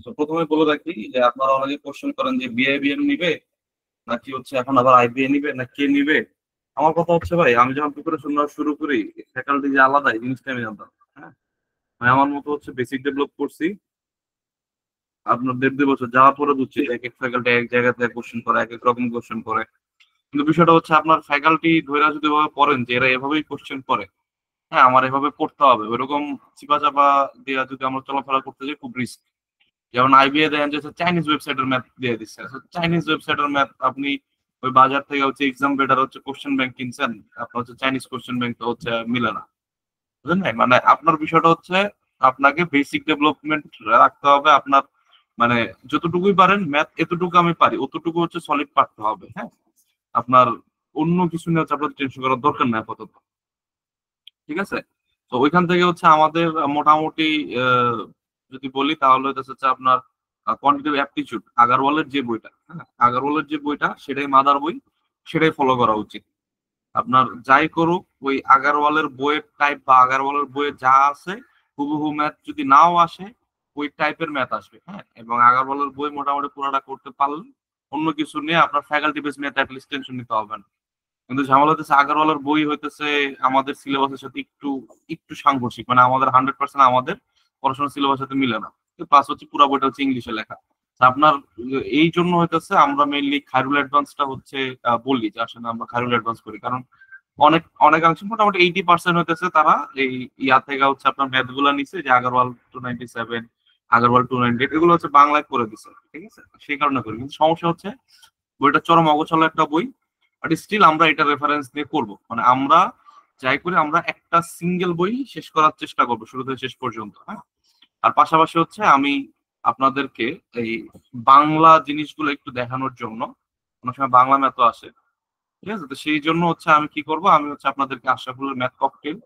তো প্রথমে বলে রাখি যে আপনারা অনেকে কোশ্চেন করেন যে বিআইবিএম নিবে নাকি হচ্ছে এখন আবার আইবিএ নিবে না কে নিবে। আমার কথা হচ্ছে ভাই, আমি যখন প্রিপারেশন নেওয়া শুরু করি ফ্যাকাল্টি যে আলাদা এই জিনিসটা আমি জানতাম না। হ্যাঁ, আমি আমার মতো হচ্ছে বেসিক ডেভেলপ করছি। আপনার 1.5-2 বছর যাওয়ার পরে বুঝছি এক এক ফ্যাকাল্টি এক জায়গাতে কোশ্চেন করে, এক এক রকম কোশ্চেন করে। কিন্তু বিষয়টা হচ্ছে আপনার ফ্যাকাল্টি ধরে যদি এভাবে পড়েন যে এরা এভাবেই কোশ্চেন করে, হ্যাঁ আমার এভাবে পড়তে হবে, ওইরকম চিপা চাপা দিয়ে যদি আমরা চলাফেরা করতে যাই খুব রিস্ক। যেমন আইবিএ দেখেন যে চাইনিজ ওয়েবসাইটের ম্যাথ দিয়ে দিচ্ছে, চাইনিজ ওয়েবসাইটের ম্যাথ আপনি ওই বাজার থেকে হচ্ছে এক্সাম বেটার হচ্ছে কোশ্চেন ব্যাংক কিনছেন, আপনার হচ্ছে চাইনিজ কোশ্চেন ব্যাংক তো হচ্ছে মিলে না। বুঝলেন নাই? মানে আপনার বিষয়টা হচ্ছে আপনাকে বেসিক ডেভেলপমেন্ট রাখতে হবে। আপনার মানে যতটুকুই পারেন ম্যাথ এতটুকু আমি পারি অতটুকু হচ্ছে সলিড পারতে হবে। হ্যাঁ, আপনার অন্য কিছু নিয়ে হচ্ছে আপনার টেনশন করার দরকার নাই আপাতত। ঠিক আছে? তো ওইখান থেকে হচ্ছে আমাদের মোটামুটি আহ, যদি বলি তাহলে হচ্ছে আপনার কোয়ান্টিটিভ অ্যাপটিটিউড আগারওয়ালের যে বইটা, হ্যাঁ আগারওয়ালের যে বইটা সেটাই মাদার বই, সেটাই ফলো করা উচিত। আপনার যাই করুক ওই আগারওয়ালের বইয়ের টাইপ বা আগারওয়ালের বইয়ে যা আছে হুবহু ম্যাথ যদি নাও আসে ওই টাইপের ম্যাথ আসবে। হ্যাঁ, এবং আগারওয়ালের বই মোটামুটি পুরোটা করতে পারলে অন্য কিছু নিয়ে আপনার faculty base math at least tension নিতে হবে না। কিন্তু ঝামেলা হতেছে আগারওয়ালার বই হইতেছে আমাদের সিলেবাসের সাথে একটু একটু সাংঘর্ষিক, মানে আমাদের 100% আমাদের পড়াশোনার সিলেবাসের সাথে মিলে না। প্লাস হচ্ছে পুরো বইটা হচ্ছে ইংলিশে লেখা। তা আপনার এই জন্য হইতেছে আমরা মেইনলি খায়রুল অ্যাডভান্সটা হচ্ছে বলি যে আসলে আমরা খায়রুল অ্যাডভান্স করি, কারণ অনেকাংশ মোটামুটি 80% হইতেছে তারা এই ইয়া থেকে হচ্ছে আপনার ম্যাথ গুলা নিচ্ছে, যে আগারওয়াল 297, আগারওয়াল 298 এগুলো হচ্ছে বাংলায় করে দিচ্ছে। ঠিক আছে, সেই কারণে করি। কিন্তু সমস্যা হচ্ছে বইটা চরম অগোছালো একটা বই, বাট স্টিল আমরা এটা রেফারেন্স দিয়ে করব। মানে আমরা যাই করি আমরা একটা সিঙ্গেল বই শেষ করার চেষ্টা করবো শুরু থেকে শেষ পর্যন্ত। হ্যাঁ, আর পাশাপাশি হচ্ছে আমি আপনাদেরকে এই বাংলা জিনিসগুলো একটু দেখানোর জন্য, অনেক সময় বাংলা ম্যাথও আসে। ঠিক আছে, তো সেই জন্য হচ্ছে আমি কি করব, আমি হচ্ছে আপনাদেরকে আশরাফুলের ম্যাথ ককটেল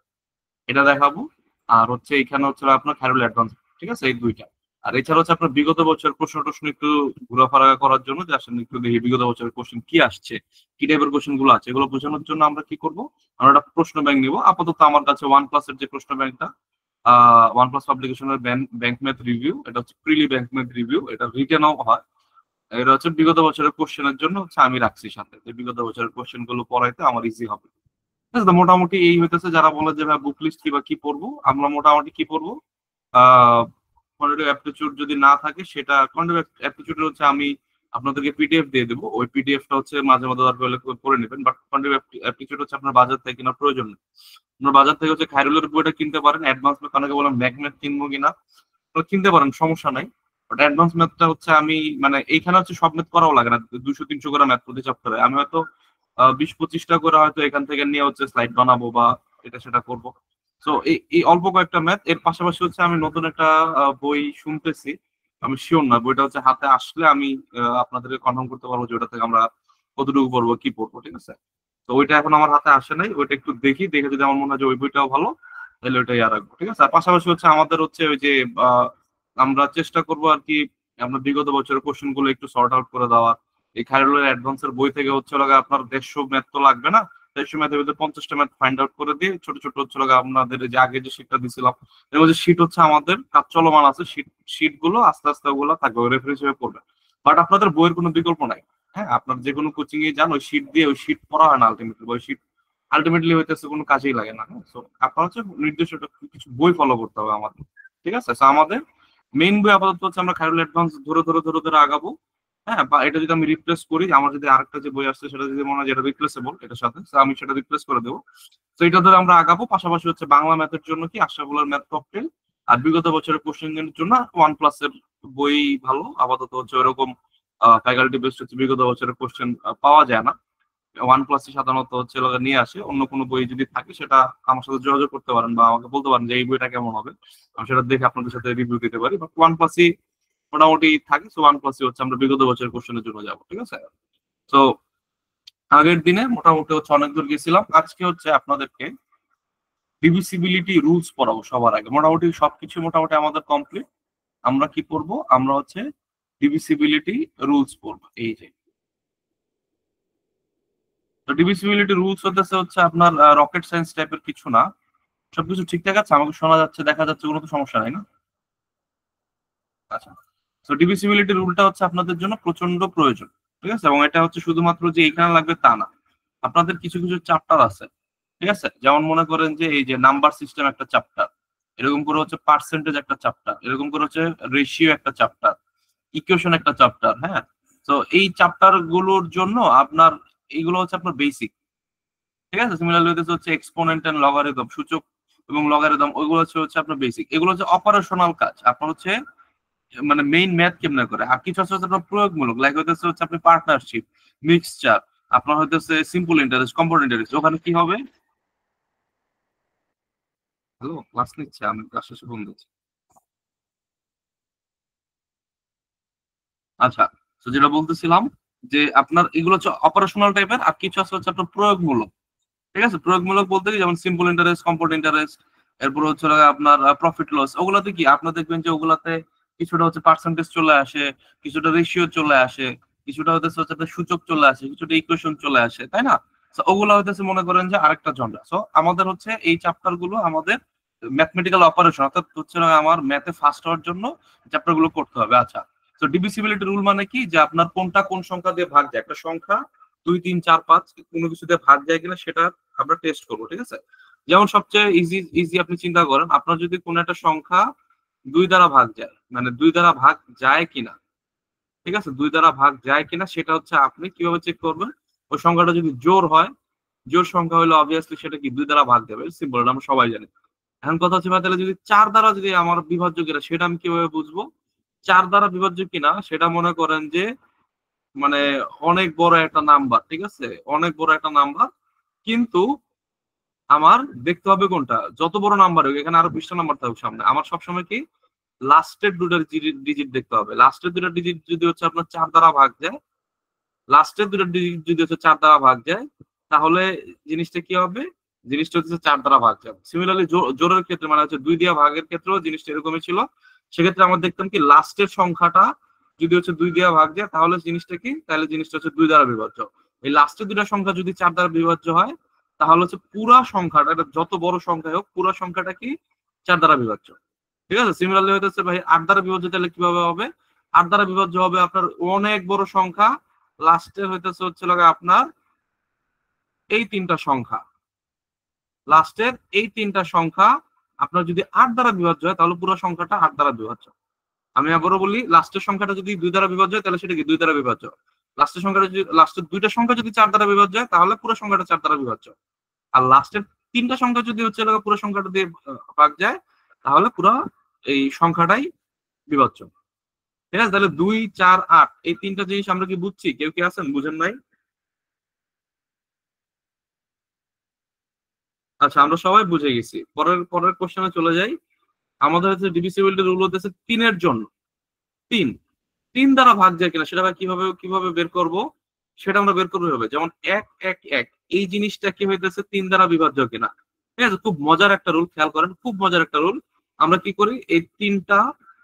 এটা দেখাবো, আর হচ্ছে এখানে হচ্ছে আপনার খায়রুল অ্যাডভান্স। ঠিক আছে, এই দুইটা। আর এছাড়া হচ্ছে আপনার বিগত বছর প্রশ্ন টশ্ন একটু ঘোরাফেরা করার জন্য যে আসলে একটু দেখি বিগত বছরের কোশ্চেন কি আসছে, কি টাইপের কোশ্চেন গুলো আছে, এগুলো বোঝানোর জন্য আমরা কি করব, আমরা একটা প্রশ্ন ব্যাংক নিব। আপাতত আমার কাছে ওয়ান প্লাসের যে প্রশ্ন ব্যাংকটা, ওয়ান প্লাস পাবলিকেশনের ব্যাংক ম্যাথ রিভিউ, এটা হচ্ছে প্রিলি ব্যাংক ম্যাথ রিভিউ, এটা রিটেনও হয়। এটা হচ্ছে বিগত বছরের কোশ্চেনের জন্য হচ্ছে আমি রাখছি সাথে, যে বিগত বছরের কোশ্চেন গুলো পড়াইতে আমার ইজি হবে। ঠিক আছে, তো মোটামুটি এই হইতেছে। যারা বলে যে ভাই বুক লিস্ট কি বা কি পড়বো, আমরা মোটামুটি কি পড়বো, কোয়ান্টিটিভ অ্যাপটিটিউড যদি না থাকে সেটা কোয়ান্টিটিভ অ্যাপটিটিউড হচ্ছে আমি আপনাদেরকে পিডিএফ দিয়ে দেবো, ওই পিডিএফটা হচ্ছে মাঝে মাঝে দরকার হলে করে নেবেন। বাট কোয়ান্টিটিভ অ্যাপটিটিউড হচ্ছে আপনার বাজার থেকে কেনার প্রয়োজন নেই। আপনার বাজার থেকে হচ্ছে খায়রুলের বইটা কিনতে পারেন। অ্যাডভান্স ম্যাথ অনেকে বলেন ম্যাথ কিনবো কিনা, কিনতে পারেন, সমস্যা নাই। বাট অ্যাডভান্স ম্যাথটা হচ্ছে আমি মানে এইখানে হচ্ছে সব ম্যাথ করাও লাগে না, 200-300 করে ম্যাথ প্রতি চ্যাপ্টারে আমি হয়তো 20-25টা করে হয়তো এখান থেকে নিয়ে হচ্ছে স্লাইড বানাবো বা এটা সেটা করবো। তো এই এই অল্প কয়েকটা ম্যাথ, এর পাশাপাশি হচ্ছে আমি নতুন একটা বই শুনতেছি, আমি শিওর না বইটা হচ্ছে হাতে আসলে আমি আপনাদেরকে কনফার্ম করতে পারবো যে ওটা থেকে আমরা কতটুকু পড়বো কি পড়বো। ঠিক আছে, তো ওইটা এখন আমার হাতে আসে নাই, ওইটা একটু দেখি, দেখে যদি আমার মনে হয় যে ওই বইটাও ভালো তাহলে ওইটা ইয়া রাখবো। ঠিক আছে, আর পাশাপাশি হচ্ছে আমাদের হচ্ছে ওই যে আহ, আমরা চেষ্টা করবো আর কি আমরা বিগত বছরের কোশ্চেন গুলো একটু সর্ট আউট করে দেওয়া। এই খায়রুলের অ্যাডভান্সের বই থেকে হচ্ছে লাগা আপনার 150 ম্যাথ তো লাগবে না, 150 ম্যাথের ভিতরে 50টা ম্যাথ ফাইন্ড আউট করে দিয়ে ছোট ছোট হচ্ছে লাগা আপনাদের যে আগে যে শীটটা দিছিলাম এর মধ্যে শীট হচ্ছে আমাদের কাজ চলমান আছে, শীট গুলো আস্তে আস্তে ওগুলো থাকবে রেফারেন্স হিসেবে পড়বে। বাট আপনাদের বইয়ের কোনো বিকল্প নাই। হ্যাঁ, আপনার যে কোনো কোচিং এ যান ওই শীট দিয়ে ওই শীট পড়া হয় না আলটিমেটলি, ওই শীট আলটিমেটলি হইতেছে কোনো কাজেই লাগে না। হ্যাঁ, তো আপনার হচ্ছে নির্দিষ্ট কিছু বই ফলো করতে হবে আমাদের। ঠিক আছে, তো আমাদের মেইন বই আপাতত হচ্ছে আমরা খায়রুল অ্যাডভান্স ধরে ধরে ধরে ধরে আগাবো। হ্যাঁ, বা এটা যদি আমি রিপ্লেস করি, আমার যদি আরেকটা যে বই আসছে সেটা যদি মনে হয় যেটা রিপ্লেসেবল এটার সাথে, তো আমি সেটা রিপ্লেস করে দেবো। তো এটা ধরে আমরা আগাবো। পাশাপাশি হচ্ছে বাংলা ম্যাথের জন্য কি আশরাফুলের ম্যাথ ককটেল, আর বিগত বছরের কোশ্চেন এর জন্য ওয়ান প্লাসের বই ভালো। আপাতত হচ্ছে ওরকম ফ্যাকাল্টি বেসড হচ্ছে বিগত বছরের কোশ্চেন পাওয়া যায় না, ওয়ান প্লাস সাধারণত হচ্ছে লোকে নিয়ে আসে। অন্য কোনো বই যদি থাকে সেটা আমার সাথে যোগাযোগ করতে পারেন বা আমাকে বলতে পারেন যে এই বইটা কেমন হবে, আমি সেটা দেখে আপনাদের সাথে রিভিউ দিতে পারি। বাট ওয়ান প্লাসই মোটামুটি থাকে, সো ওয়ান প্লাসই হচ্ছে আমরা বিগত বছরের কোশ্চেনের জন্য যাবো। ঠিক আছে, তো আগের দিনে মোটামুটি হচ্ছে অনেক দূর গেছিলাম, আজকে হচ্ছে আপনাদেরকে ডিভিসিবিলিটি রুলস পড়াবো সবার আগে। মোটামুটি সবকিছু মোটামুটি আমাদের কমপ্লিট। আমরা কি পড়বো, আমরা হচ্ছে ডিভিসিবিলিটি রুলস পড়বো। এই যে তো ডিভিসিবিলিটি রুলস হচ্ছে আপনার রকেট সায়েন্স টাইপের কিছু না, সবকিছু ঠিকঠাক আছে, আমাকে শোনা যাচ্ছে দেখা যাচ্ছে, কোনো তো সমস্যা নাই না? আচ্ছা, তো ডিভিসিবিলিটি রুলটা হচ্ছে আপনাদের জন্য প্রচন্ড প্রয়োজন, ঠিক আছে? এবং এটা হচ্ছে শুধুমাত্র যে এখানে লাগবে তা না, আপনাদের কিছু কিছু চ্যাপ্টার আছে, ঠিক আছে? যেমন মনে করেন যে এই যে নাম্বার সিস্টেম একটা চ্যাপ্টার, এরকম করে হচ্ছে পার্সেন্টেজ একটা চ্যাপ্টার, এরকম করে হচ্ছে রেশিও একটা চ্যাপ্টার, ইকুয়েশন একটা চ্যাপ্টার, হ্যাঁ। তো এই চ্যাপ্টার গুলোর জন্য আপনার এইগুলো হচ্ছে আপনার বেসিক, ঠিক আছে? সিমিলারলি হচ্ছে এক্সপোনেন্ট এন্ড লগারিদম, সূচক এবং লগারিদম, ওইগুলো হচ্ছে আপনার বেসিক। এগুলো হচ্ছে অপারেশনাল কাজ, আপনার হচ্ছে মানে মেইন ম্যাথ কেমনে করে। আর কিছু আছে আপনার প্রয়োগমূলক, লাইক হচ্ছে আপনি পার্টনারশিপ, মিক্সচার, আপনার হইতেছে সিম্পল ইন্টারেস্ট, কম্পাউন্ড ইন্টারেস্ট, ওখানে কি হবে? হ্যালো, ক্লাস নিচ্ছে, আমি ক্লাস শেষে ফোন দিচ্ছি। আচ্ছা, তো যেটা বলতেছিলাম যে আপনার এগুলো হচ্ছে অপারেশনাল টাইপের, আর কিছু আছে হচ্ছে আপনার প্রয়োগমূলক, ঠিক আছে? প্রয়োগমূলক বলতে কি, যেমন সিম্পল ইন্টারেস্ট, কম্পাউন্ড ইন্টারেস্ট, এরপর হচ্ছে আপনার প্রফিট লস, ওগুলাতে কি আপনার দেখবেন যে ওগুলাতে কিছুটা হচ্ছে পার্সেন্টেজ চলে আসে, কিছুটা রেশিও চলে আসে, কিছুটা হচ্ছে একটা সূচক চলে আসে, কিছুটা ইকুয়েশন চলে আসে, তাই না? তো ওগুলা হইতেছে মনে করেন যে আরেকটা জনরা। সো আমাদের হচ্ছে এই চ্যাপ্টার গুলো আমাদের ম্যাথমেটিক্যাল অপারেশন, অর্থাৎ হচ্ছে আমার ম্যাথে ফার্স্ট হওয়ার জন্য চ্যাপ্টার গুলো করতে হবে। আচ্ছা, তো ডিভিসিবিলিটি রুল মানে কি, যে আপনার কোনটা কোন সংখ্যা দিয়ে ভাগ যায়, একটা সংখ্যা 2 3 4 5 কোনো কিছু দিয়ে ভাগ যায় কিনা সেটা আমরা টেস্ট করবো, ঠিক আছে? যেমন সবচেয়ে ইজি ইজি আপনি চিন্তা করেন, আপনার যদি কোনো একটা সংখ্যা 2 দ্বারা ভাগ যায়, মানে 2 দ্বারা ভাগ যায় কিনা, ঠিক আছে? 2 দ্বারা ভাগ যায় কিনা সেটা হচ্ছে আপনি কিভাবে চেক করবেন? ওই সংখ্যাটা যদি জোড় হয়, জোড় সংখ্যা হলে অবভিয়াসলি সেটা কি 2 দ্বারা ভাগ যাবে, সিম্পল, এটা আমরা সবাই জানি। এখন কথা হচ্ছে ভাই, তাহলে যদি 4 দ্বারা যদি আমার বিভাজ্য কিনা সেটা আমি কিভাবে বুঝবো? 4 দ্বারা বিভাজ্য কিনা সেটা মনে করেন যে মানে অনেক বড় একটা নাম্বার, ঠিক আছে? অনেক বড় একটা নাম্বার, কিন্তু আমার দেখতে হবে কোনটা, যত বড় নাম্বার হোক, এখানে আরো 20টা নাম্বার থাকুক সামনে, আমার সবসময় কি লাস্টের দুটো ডিজিট দেখতে হবে। লাস্টের দুটো ডিজিট যদি হচ্ছে আপনার 4 দ্বারা ভাগ যায়, লাস্টের দুটো ডিজিট যদি হচ্ছে 4 দ্বারা ভাগ যায়, তাহলে জিনিসটা কি হবে? জিনিসটা হচ্ছে 4 দ্বারা ভাগ যাবে। সিমিলারলি জোরের ক্ষেত্রে, মানে হচ্ছে 2 দিয়ে ভাগের ক্ষেত্রেও জিনিসটা এরকমই ছিল। সেক্ষেত্রে আমরা দেখতাম কি লাস্টের সংখ্যাটা যদি হচ্ছে 2 দিয়ে ভাগ যায়, তাহলে জিনিসটা কি, তাহলে জিনিসটা হচ্ছে 2 দ্বারা বিভাজ্য। এই লাস্টের দুটা সংখ্যা যদি 4 দ্বারা বিভাজ্য হয়, তাহলে হচ্ছে পুরা সংখ্যাটা, এটা যত বড় সংখ্যা হোক, পুরা সংখ্যাটা কি 4 দ্বারা বিভাজ্য, ঠিক আছে? সিমিলারলি হইতেছে ভাই 8 দ্বারা বিভাজ্য, তাহলে কিভাবে হবে? 8 দ্বারা বিভাজ্য হবে আপনার অনেক বড় সংখ্যা, লাস্টের হচ্ছে আপনার এই তিনটা সংখ্যা, লাস্টের এই তিনটা সংখ্যা আপনার যদি 8 দ্বারা বিভাজ্য হয়, তাহলে পুরো সংখ্যাটা 8 দ্বারা বিভাজ্য। আমি আবারও বলি, লাস্টের সংখ্যাটা যদি 2 দ্বারা বিভাজ্য হয়, তাহলে সেটা কি 2 দ্বারা বিভাজ্য। লাস্টের সংখ্যাটা যদি, লাস্টের দুইটা সংখ্যা যদি 4 দ্বারা বিভাজ্য হয়, তাহলে পুরো সংখ্যাটা 4 দ্বারা বিভাজ্য। আর লাস্টের তিনটা সংখ্যা যদি হচ্ছে পুরো সংখ্যাটা দিয়ে ভাগ যায়, তাহলে পুরো এই সংখ্যাটাই বিভাজ্য, ঠিক আছে? তাহলে 2 4 8 এই তিনটা জিনিস আমরা কি বুঝছি? কেউ কি আছেন বুঝেন নাই? আচ্ছা, আমরা সবাই বুঝে গেছি। পরের পরের কোশ্চেনে চলে যাই। আমাদের হচ্ছে ডিভিসিবিলিটি রুল হচ্ছে 3-এর জন্য। 3, 3 দ্বারা ভাগ যায় কিনা সেটা কিভাবে কিভাবে বের করব? সেটা আমরা বের করবো হবে, যেমন 1 1 1 এই জিনিসটা কি হইতেছে 3 দ্বারা বিভাজ্য কিনা, ঠিক আছে? খুব মজার একটা রুল, খেয়াল করেন, খুব মজার একটা রুল। আমরা কি করি, এই তিনটা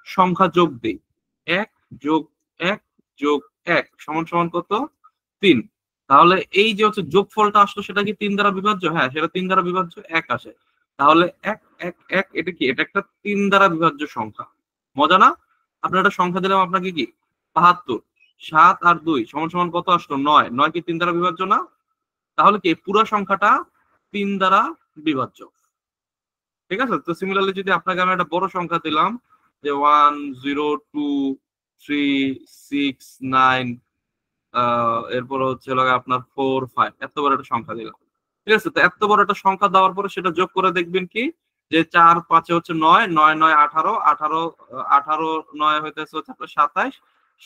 সংখ্যা যোগ দিই। 1 + 1 + 1 সমান সমান কত? 3। তাহলে এই যে হচ্ছে যোগফলটা আসলো, সেটা কি 3 দ্বারা বিভাজ্য? হ্যাঁ, সেটা 3 দ্বারা বিভাজ্য, 1 আসে। তাহলে 1 1 1 এটা কি, এটা একটা 3 দ্বারা বিভাজ্য সংখ্যা। মজা না? আপনার একটা সংখ্যা দিলাম আপনাকে, কি 72, 7 আর 2 সমান সমান কত আসলো? 9। 9 কি 3 দ্বারা বিভাজ্য না? তাহলে কি পুরো সংখ্যাটা 3 দ্বারা বিভাজ্য, ঠিক আছে? তো সিমিলারলি যদি আপনাকে আমি একটা বড় সংখ্যা দিলাম, যে 1 0 2 3 6 9, এরপর হচ্ছে আপনার 4 5, এত বড় একটা সংখ্যা দিলাম, ঠিক আছে? তো এত বড় একটা সংখ্যা দেওয়ার পরে সেটা যোগ করে দেখবেন কি, যে 4 5 হচ্ছে 9, 9 9 18, 18 18 9 হইতেছে হচ্ছে আপনার 27,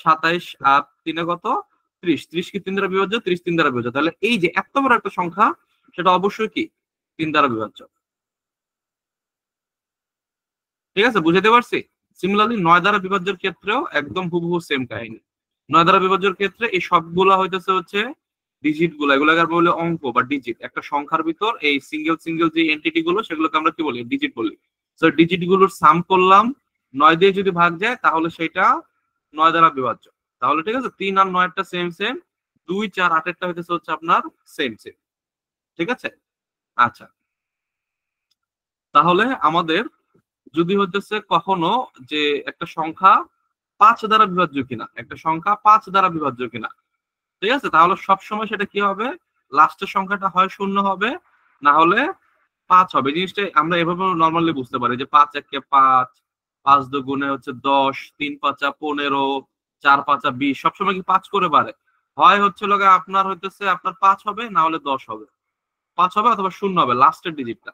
27 আর 3 কত? 30, 30 কি 3 দ্বারা বিভাজ্য? 30 3 দ্বারা বিভাজ্য। তাহলে এই যে এত বড় একটা সংখ্যা, সেটা অবশ্যই কি 3 দ্বারা বিভাজ্য, ঠিক আছে? বুঝাতে পারছি? সিমিলারলি 9 দ্বারা বিভাজ্যের ক্ষেত্রেও একদম হুবহু সেম কাহিনী। 9 দ্বারা বিভাজ্যের ক্ষেত্রে এই সবগুলা হইতেছে হচ্ছে ডিজিট গুলা, এগুলোকে আমরা বলি অঙ্ক বা ডিজিট। একটা সংখ্যার ভিতর এই সিঙ্গেল সিঙ্গেল যে এন্টিটি গুলো, সেগুলোকে আমরা কি বলি? ডিজিট বলি। তো ডিজিট গুলোর সাম করলাম, 9 দিয়ে যদি ভাগ যায়, তাহলে সেটা 9 দ্বারা বিভাজ্য। তাহলে ঠিক আছে, 3 আর 9 সেম সেম, 2 4 8 হইতেছে হচ্ছে আপনার সেম সেম, ঠিক আছে? আচ্ছা, তাহলে আমাদের যদি হইতেছে কখনো যে একটা সংখ্যা 5 দ্বারা বিভাজ্য কিনা, একটা সংখ্যা 5 দ্বারা বিভাজ্য কিনা। ঠিক আছে, তাহলে সবসময় সেটা কি হবে, লাস্টের সংখ্যাটা হয় 0 হবে, না হলে 5 হবে। জিনিসটা আমরা এভাবে নর্মালি বুঝতে পারি যে 5 একে 5, 5 দুগুণে হচ্ছে 10, 3 পাঁচা 15, 4 পাঁচা 20, সবসময় কি 5 করে বাড়ে? হয় হচ্ছে লোক আপনার হইতেছে আপনার 5 হবে, না হলে 10 হবে, 5 হবে অথবা 0 হবে লাস্টের ডিজিটটা।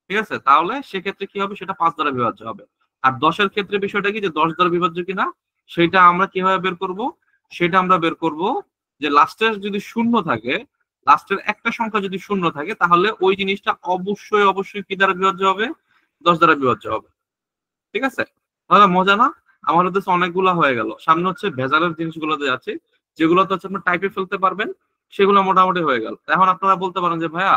ঠিক আছে, তাহলে সেক্ষেত্রে কি হবে, সেটা 5 দ্বারা বিভাজ্য হবে। আর 10-এর ক্ষেত্রে বিষয়টা কি, যে 10 দ্বারা বিভাজ্য কিনা সেটা আমরা কিভাবে বের করব, সেটা আমরা বের করব যে লাস্টের যদি 0 থাকে, লাস্টের একটা সংখ্যা যদি 0 থাকে, তাহলে ওই জিনিসটা অবশ্যই অবশ্যই কি দ্বারা বিভাজ্য হবে, 10 দ্বারা বিভাজ্য হবে। ঠিক আছে, তাহলে মজা না? আমার হচ্ছে অনেকগুলা হয়ে গেল, সামনে হচ্ছে ভেজালের জিনিসগুলোতে যাচ্ছে, যেগুলো তো হচ্ছে আপনি টাইপে ফেলতে পারবেন, সেগুলো মোটামুটি হয়ে গেল। এখন আপনারা বলতে পারেন যে ভাইয়া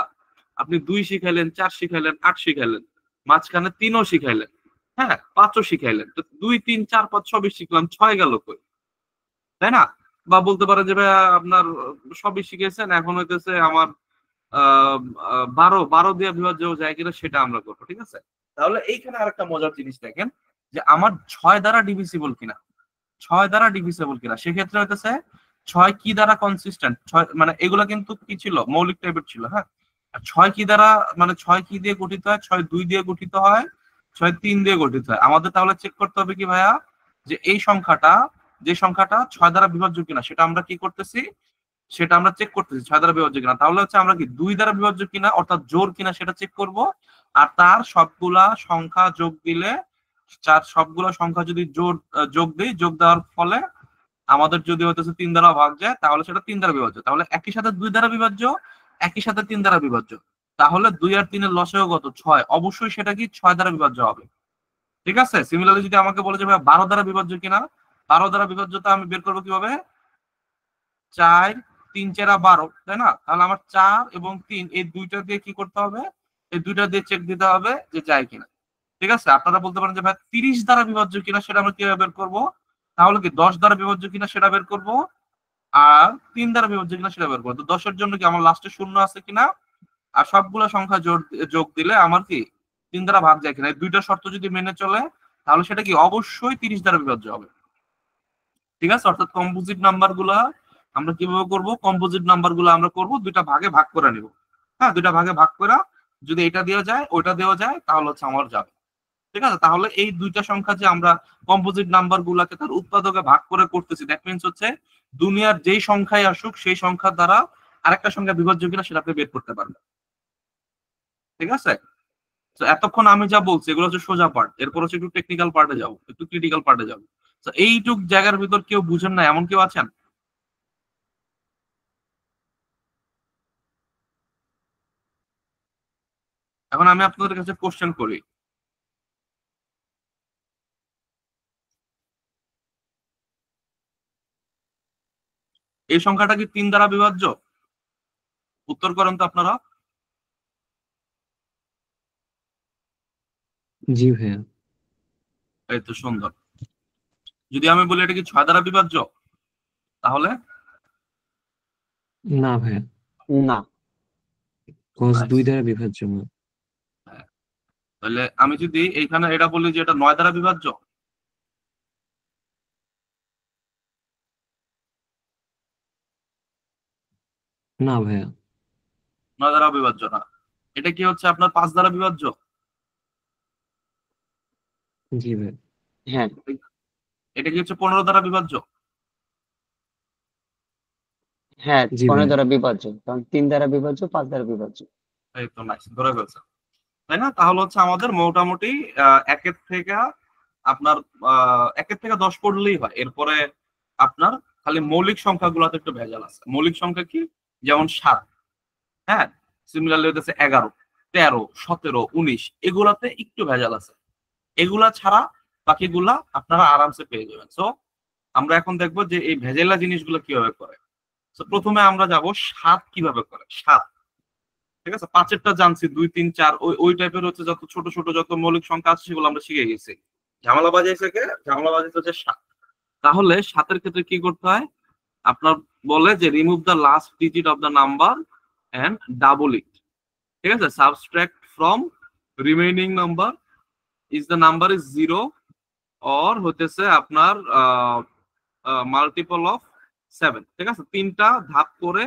আপনি 2 শিখাইলেন, 4 শিখাইলেন, 8 শিখাইলেন, মাঝখানে 3ও শিখাইলেন, হ্যাঁ 5ও শিখাইলেন, তো 2, 3, 4, 5 সবই শিখলাম, 6 গেল কই? তাই না? বা বলতে পারেন যে ভাইয়া আপনার সবই শিখেছেন, এখন হইতেছে আমার 12 দিয়ে বিভাজ্য যায় কিনা সেটা আমরা করবো। ঠিক আছে, তাহলে এইখানে আরেকটা মজার জিনিস দেখেন, যে আমার 6 দ্বারা ডিভিজিবল কিনা, 6 দ্বারা ডিভিজিবল কিনা, সেক্ষেত্রে হইতেছে 6 কি দ্বারা কনসিস্টেন্ট, 6 মানে এগুলা কিন্তু কি ছিল, মৌলিক টাইপের ছিল, হ্যাঁ। আর 6 কি দ্বারা মানে 6 কি দিয়ে গঠিত হয়, 6 2 দিয়ে গঠিত হয়, 6 3 দিয়ে গঠিত হয়। আমাদের তাহলে চেক করতে হবে কি ভাইয়া, যে এই সংখ্যাটা, যে সংখ্যাটা 6 দ্বারা বিভাজ্য কিনা সেটা আমরা কি করতেছি, সেটা আমরা চেক করতেছি 6 দ্বারা বিভাজ্য কিনা। তাহলে হচ্ছে আমরা কি 2 দ্বারা বিভাজ্য কিনা অর্থাৎ জোড় কিনা সেটা চেক করব, আর তার সবগুলা সংখ্যা যোগ দিলে, সবগুলা সংখ্যা যদি যোগ দিই, যোগ দেওয়ার ফলে আমাদের যদি হইতেছে 3 দ্বারা ভাগ যায়, তাহলে সেটা 3 দ্বারা বিভাজ্য। তাহলে একই সাথে 2 দ্বারা বিভাজ্য, একই সাথে 3 দ্বারা বিভাজ্য, তাহলে 2 আর 3 এর লসাগু কত, 6, অবশ্যই সেটা কি 6 দ্বারা বিভাজ্য হবে। ঠিক আছে, সিমিলারলি যদি আমাকে বলে যে ভাই 12 দ্বারা বিভাজ্য কিনা, 12 দ্বারা বিভাজ্যতা আমি বের করবো কিভাবে, 4 3 4 12, তাই না? তাহলে আমার 4 এবং 3 এই দুইটা দিয়ে কি করতে হবে, এই দুইটা দিয়ে চেক দিতে হবে যে যায় কিনা। ঠিক আছে, আপনারা বলতে পারেন যে ভাই 30 দ্বারা বিভাজ্য কিনা সেটা আমরা কিভাবে বের করবো, তাহলে কি 10 দ্বারা বিভাজ্য কিনা সেটা বের করবো, আর 3 দ্বারা বিভাজ্য কিনা সেটা বের করবো। তো 10 এর জন্য কি আমার লাস্টে 0 আছে কিনা, আর সবগুলো সংখ্যা যোগ দিলে আমার কি 3 দ্বারা ভাগ যায় কিনা, এই দুইটা শর্ত যদি মেনে চলে, তাহলে সেটা কি অবশ্যই 30 দ্বারা বিভাজ্য হবে। ঠিক আছে, অর্থাৎ কম্পোজিট নাম্বার গুলা আমরা কিভাবে করব, কম্পোজিট নাম্বার গুলো আমরা করব দুইটা ভাগে ভাগ করে নিব। হ্যাঁ, দুইটা ভাগে ভাগ করা, যদি এটা দেওয়া যায় ওইটা দেওয়া যায়, তাহলে হচ্ছে আমার যাবে। ঠিক আছে, তাহলে এই দুইটা সংখ্যা যে আমরা কম্পোজিট নাম্বার গুলাকে তার উৎপাদকে ভাগ করে করতেছি, দ্যাট মিনস হচ্ছে দুনিয়ার যেই সংখ্যায় আসুক সেই সংখ্যা দ্বারা আরেকটা সংখ্যা বিভাজ্য কিনা সেটা আপনি বের করতে পারবেন। ঠিক আছে, তো এতক্ষণ আমি যা বলছি এগুলো হচ্ছে সোজা পার্ট, এরপর হচ্ছে একটু টেকনিক্যাল পার্টে যাবো, একটু ক্রিটিক্যাল পার্টে যাবো। তো এইটুক জায়গার ভিতর কেউ বুঝেন না এমন কেউ আছেন? এখন আমি আপনাদের কাছে কোশ্চেন করি, এই সংখ্যাটা কি 3 দ্বারা বিভাজ্য? উত্তর করেন তো আপনারা। জি ভাইয়া। এই তো সুন্দর। যদি আমি বলি এটা কি 6 দ্বারা বিভাজ্য, তাহলে না ভাইয়া, না। cos Nice. 2 দ্বারা বিভাজ্য না। হ্যাঁ, তাহলে আমি যদি এইখানে এটা বলি যে এটা 9 দ্বারা বিভাজ্য, না ভাইয়া। 9 দ্বারা বিভাজ্য না। এটা কি হচ্ছে আপনার 5 দ্বারা বিভাজ্য? জি ভাইয়া। হ্যাঁ এটা কি হচ্ছে 15 দ্বারা বিভাজ্য? হ্যাঁ জি 15 ভাইয়া। দ্বারা বিভাজ্য, কারণ 3 দ্বারা বিভাজ্য, 5 দ্বারা বিভাজ্য। এই তো নাইস, ধরে ফেলছে। তাই না? তাহলে হচ্ছে আমাদের মোটামুটি একের থেকে আপনার 1 থেকে 10 পড়লেই হয়। এরপরে আপনার খালি মৌলিক সংখ্যাগুলোতে একটু ভেজাল আছে। মৌলিক সংখ্যা কি, যেমন 7, হ্যাঁ, সিমিলারলি হইতেছে 11, 13, 17, 19, এগুলাতে একটু ভেজাল আছে। এগুলা ছাড়া বাকিগুলা আপনারা আরামসে পেয়ে যাবেন। সো আমরা এখন দেখবো যে এই ভেজেলা জিনিসগুলো কিভাবে করে। তো প্রথমে আমরা যাব 7 কিভাবে করে, 7। ঠিক আছে, 5-এরটা জানছি, 2 3 4 ওই টাইপের হচ্ছে যত ছোট ছোট যত মৌলিক সংখ্যা আছে সেগুলো আমরা শিখে গেছি। ঝামেলা বাজাইছে কে, ঝামেলা বাজাইছে হচ্ছে 7। তাহলে 7-এর ক্ষেত্রে কি করতে হয়, আপনার বলে যে remove the last digit of the number and double it. ঠিক আছে, subtract from remaining number is the number is 0 or হইতেছে আপনার মাল্টিপল অফ 7। ঠিক আছে, তিনটা ধাপ করে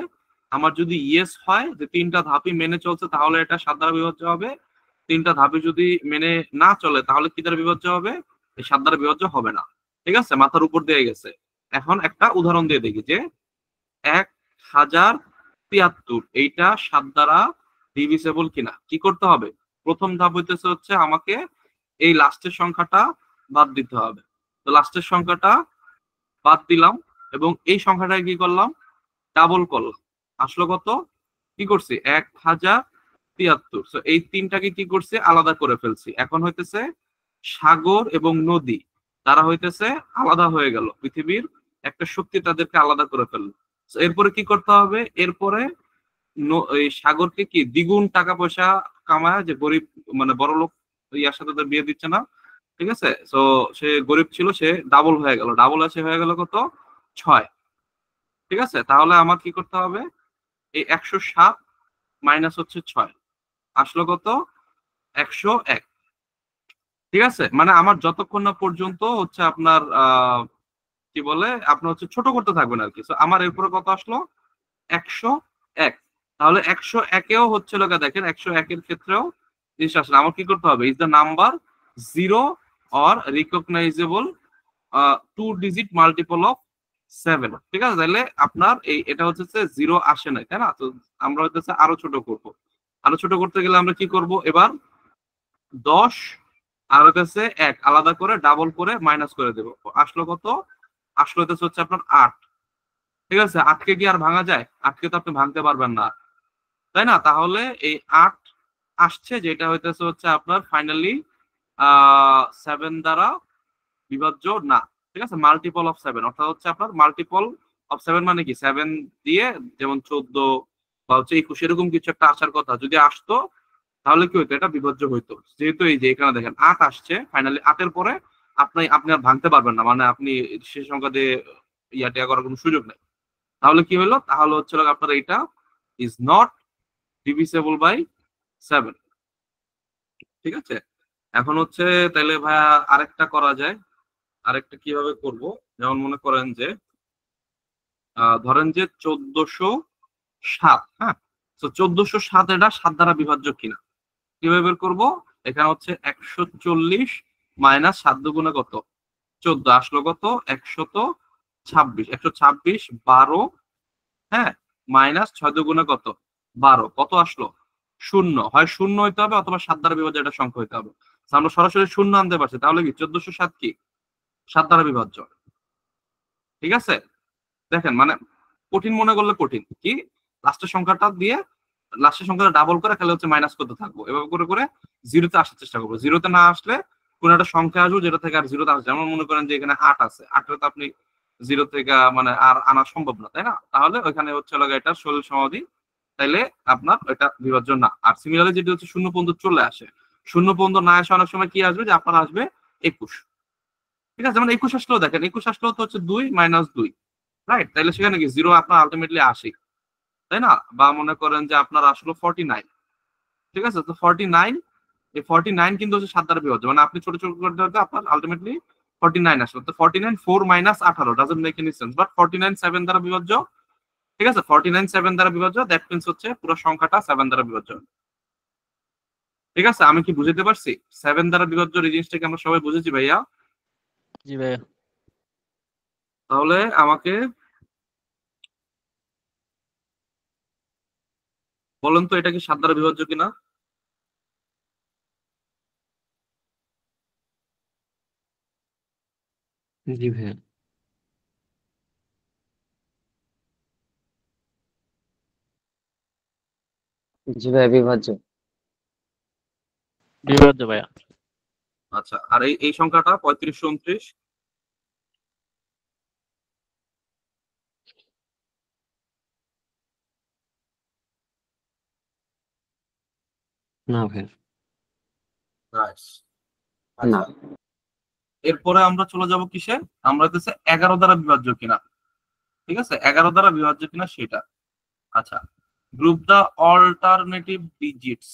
আমার যদি ইয়েস হয় যে তিনটা ধাপই মেনে চলছে তাহলে এটা 7 দ্বারা বিভাজ্য হবে। তিনটা ধাপই যদি মেনে না চলে তাহলে কি দ্বারা বিভাজ্য হবে? এই 7 দ্বারা বিভাজ্য হবে না। ঠিক আছে, মাথার উপর দিয়ে গেছে। এখন একটা উদাহরণ দিয়ে দেখি যে 1073 এইটা 7 দ্বারা ডিভিজেবল কিনা। কি করতে হবে? প্রথম ধাপ হইতেছে হচ্ছে আমাকে এই লাস্টের সংখ্যাটা বাদ দিতে হবে। তো লাস্টের সংখ্যাটা বাদ দিলাম এবং এই সংখ্যাটাকে কি করলাম? ডাবল করলাম। আসলো কত? কি করছি? 1073। তো এই তিনটাকে কি করছি? আলাদা করে ফেলছি। এখন হইতেছে সাগর এবং নদী তারা হইতেছে আলাদা হয়ে গেল। পৃথিবীর একটা শক্তি তাদেরকে আলাদা করে ফেললো। তো এরপরে কি করতে হবে? এরপরে এই সাগরকে কি দ্বিগুণ টাকা পয়সা কামায়, যে গরিব মানে বড় লোক ইয়ার সাথে তো বিয়ে দিচ্ছে না। ঠিক আছে, তো সে গরিব ছিল, সে ডাবল হয়ে গেল। ডাবল আছে হয়ে গেল কত? 6। ঠিক আছে, তাহলে আমার কি করতে হবে? এই 107 মাইনাস হচ্ছে 6 আসলো কত? 101। ঠিক আছে, মানে আমার যতক্ষণ না পর্যন্ত হচ্ছে আপনার কি বলে আপনার হচ্ছে ছোট করতে থাকবেন আর কি। So, আমার এরপরে কত আসলো? 101। তাহলে 101এও হচ্ছে লোকে দেখেন 101 এর ক্ষেত্রেও জিনিস আসলে আমার কি করতে হবে? Is the number zero or recognisable 2 digit multiple of 7। ঠিক আছে, তাহলে আপনার এই এটা হচ্ছে জিরো আসে নাই, তাই না? তো আমরা হচ্ছে আরো ছোট করব। আরো ছোট করতে গেলে আমরা কি করব? এবার 10 আর হচ্ছে 1 আলাদা করে ডাবল করে মাইনাস করে দেব। আসলো কত? আসলো হচ্ছে আপনার 8। ঠিক আছে, 8কে কি আর ভাঙা যায়? 8কে তো আপনি ভাঙতে পারবেন না, তাই না? তাহলে এই 8 আসছে, যেটা হইতেছে হচ্ছে আপনার ফাইনালি 7 দ্বারা বিভাজ্য না। ঠিক আছে, মাল্টিপল অফ 7 অর্থাৎ হচ্ছে আপনার মাল্টিপল অফ 7 মানে কি 7 দিয়ে যেমন 14 বা হচ্ছে 21 এরকম কিছু একটা আসার কথা, যদি আসতো তাহলে কি হইতো? এটা বিভাজ্য হইতো। যেহেতু এই যে এখানে দেখেন 8 আসছে, ফাইনালি 8 এর পরে আপনি আর ভাঙতে পারবেন না, মানে আপনি সেই সংখ্যা দিয়ে টিয়া করার কোনো সুযোগ নেই। তাহলে কি হলো? তাহলে হচ্ছে আপনার এটা ইজ নট ডিভিসেবল বাই 7। ঠিক আছে, এখন হচ্ছে তাহলে ভাইয়া আরেকটা করা যায়। আরেকটা কিভাবে করব? যেমন মনে করেন যে ধরেন যে 1407। হ্যাঁ, তো 1407 এটা 7 দ্বারা বিভাজ্য কিনা কিভাবে বের করবো? এখানে হচ্ছে 140 মাইনাস 7 দুগুণে কত? 14 আসলো কত? 126। 126 12। হ্যাঁ, মাইনাস 6 দুগুণে কত? 12। কত আসলো? শূন্য। হয় শূন্য হইতে হবে অথবা 7 দ্বারা বিভাজ্য একটা সংখ্যা হইতে হবে। তো আমরা সরাসরি শূন্য আনতে পারছি, তাহলে কি 1407 কি 7 দ্বারা বিভাজ্য? ঠিক আছে, দেখেন মানে কঠিন মনে করলে কঠিন কি, লাস্টের সংখ্যাটা দিয়ে লাস্টের সংখ্যাটা ডাবল করে খালি হচ্ছে মাইনাস করতে থাকবো, এভাবে করে করে জিরোতে আসার চেষ্টা করবো। জিরোতে না আসলে কোন একটা সংখ্যা আসবে যেটা থেকে আর জিরোতে আসবে। যেমন মনে করেন যে এখানে 8 আছে, 8 তো আপনি জিরো থেকে মানে আর আনা সম্ভব না, তাই না? তাহলে ওইখানে হচ্ছে এটা সরল সমাধি, তাইলে আপনার এটা বিভাজ্য না। আর সিমিলারলি যেটি হচ্ছে শূন্য পর্যন্ত চলে আসে, শূন্য পর্যন্ত না আসে অনেক সময় কি আসবে? যে আপনার আসবে 21। ঠিক আছে, যেমন 21 আসলেও দেখেন 21 আসলেও তো হচ্ছে 2 মাইনাস 2, রাইট? তাইলে সেখানে কি জিরো আপনার আলটিমেটলি আসে, তাই না? বা মনে করেন যে আপনার আসলো 49। ঠিক আছে, তো 49, এই 49 কিন্তু হচ্ছে 7 দ্বারা বিভাজ্য, মানে আপনি ছোট ছোট করতে করতে আপনার আলটিমেটলি 49 আসলো। তো 49 4 minus 18 doesn't make any sense, but 49 7 দ্বারা বিভাজ্য। ঠিক আছে, 49 7 দ্বারা বিভাজ্য, দ্যাট মিন্স হচ্ছে পুরো সংখ্যাটা 7 দ্বারা বিভাজ্য। ঠিক আছে, আমি কি বুঝাতে পারছি? 7 দ্বারা বিভাজ্য এই জিনিসটাকে আমরা সবাই বুঝেছি ভাইয়া? জি ভাইয়া। তাহলে আমাকে বলেন তো এটা কি 7 দ্বারা বিভাজ্য কিনা? জি ভাইয়া। জি ভাই, বিভাজ্য। বিভাজ্য ভাইয়া। আচ্ছা, আর এই এই সংখ্যাটা 35 29? না ভাইয়া। নাইস। না। আচ্ছা, এরপরে আমরা চলে যাব কিসে? আমরা হচ্ছে 11 দ্বারা বিভাজ্য কিনা। ঠিক আছে, 11 দ্বারা বিভাজ্য কিনা সেটা। আচ্ছা, group the alternative digits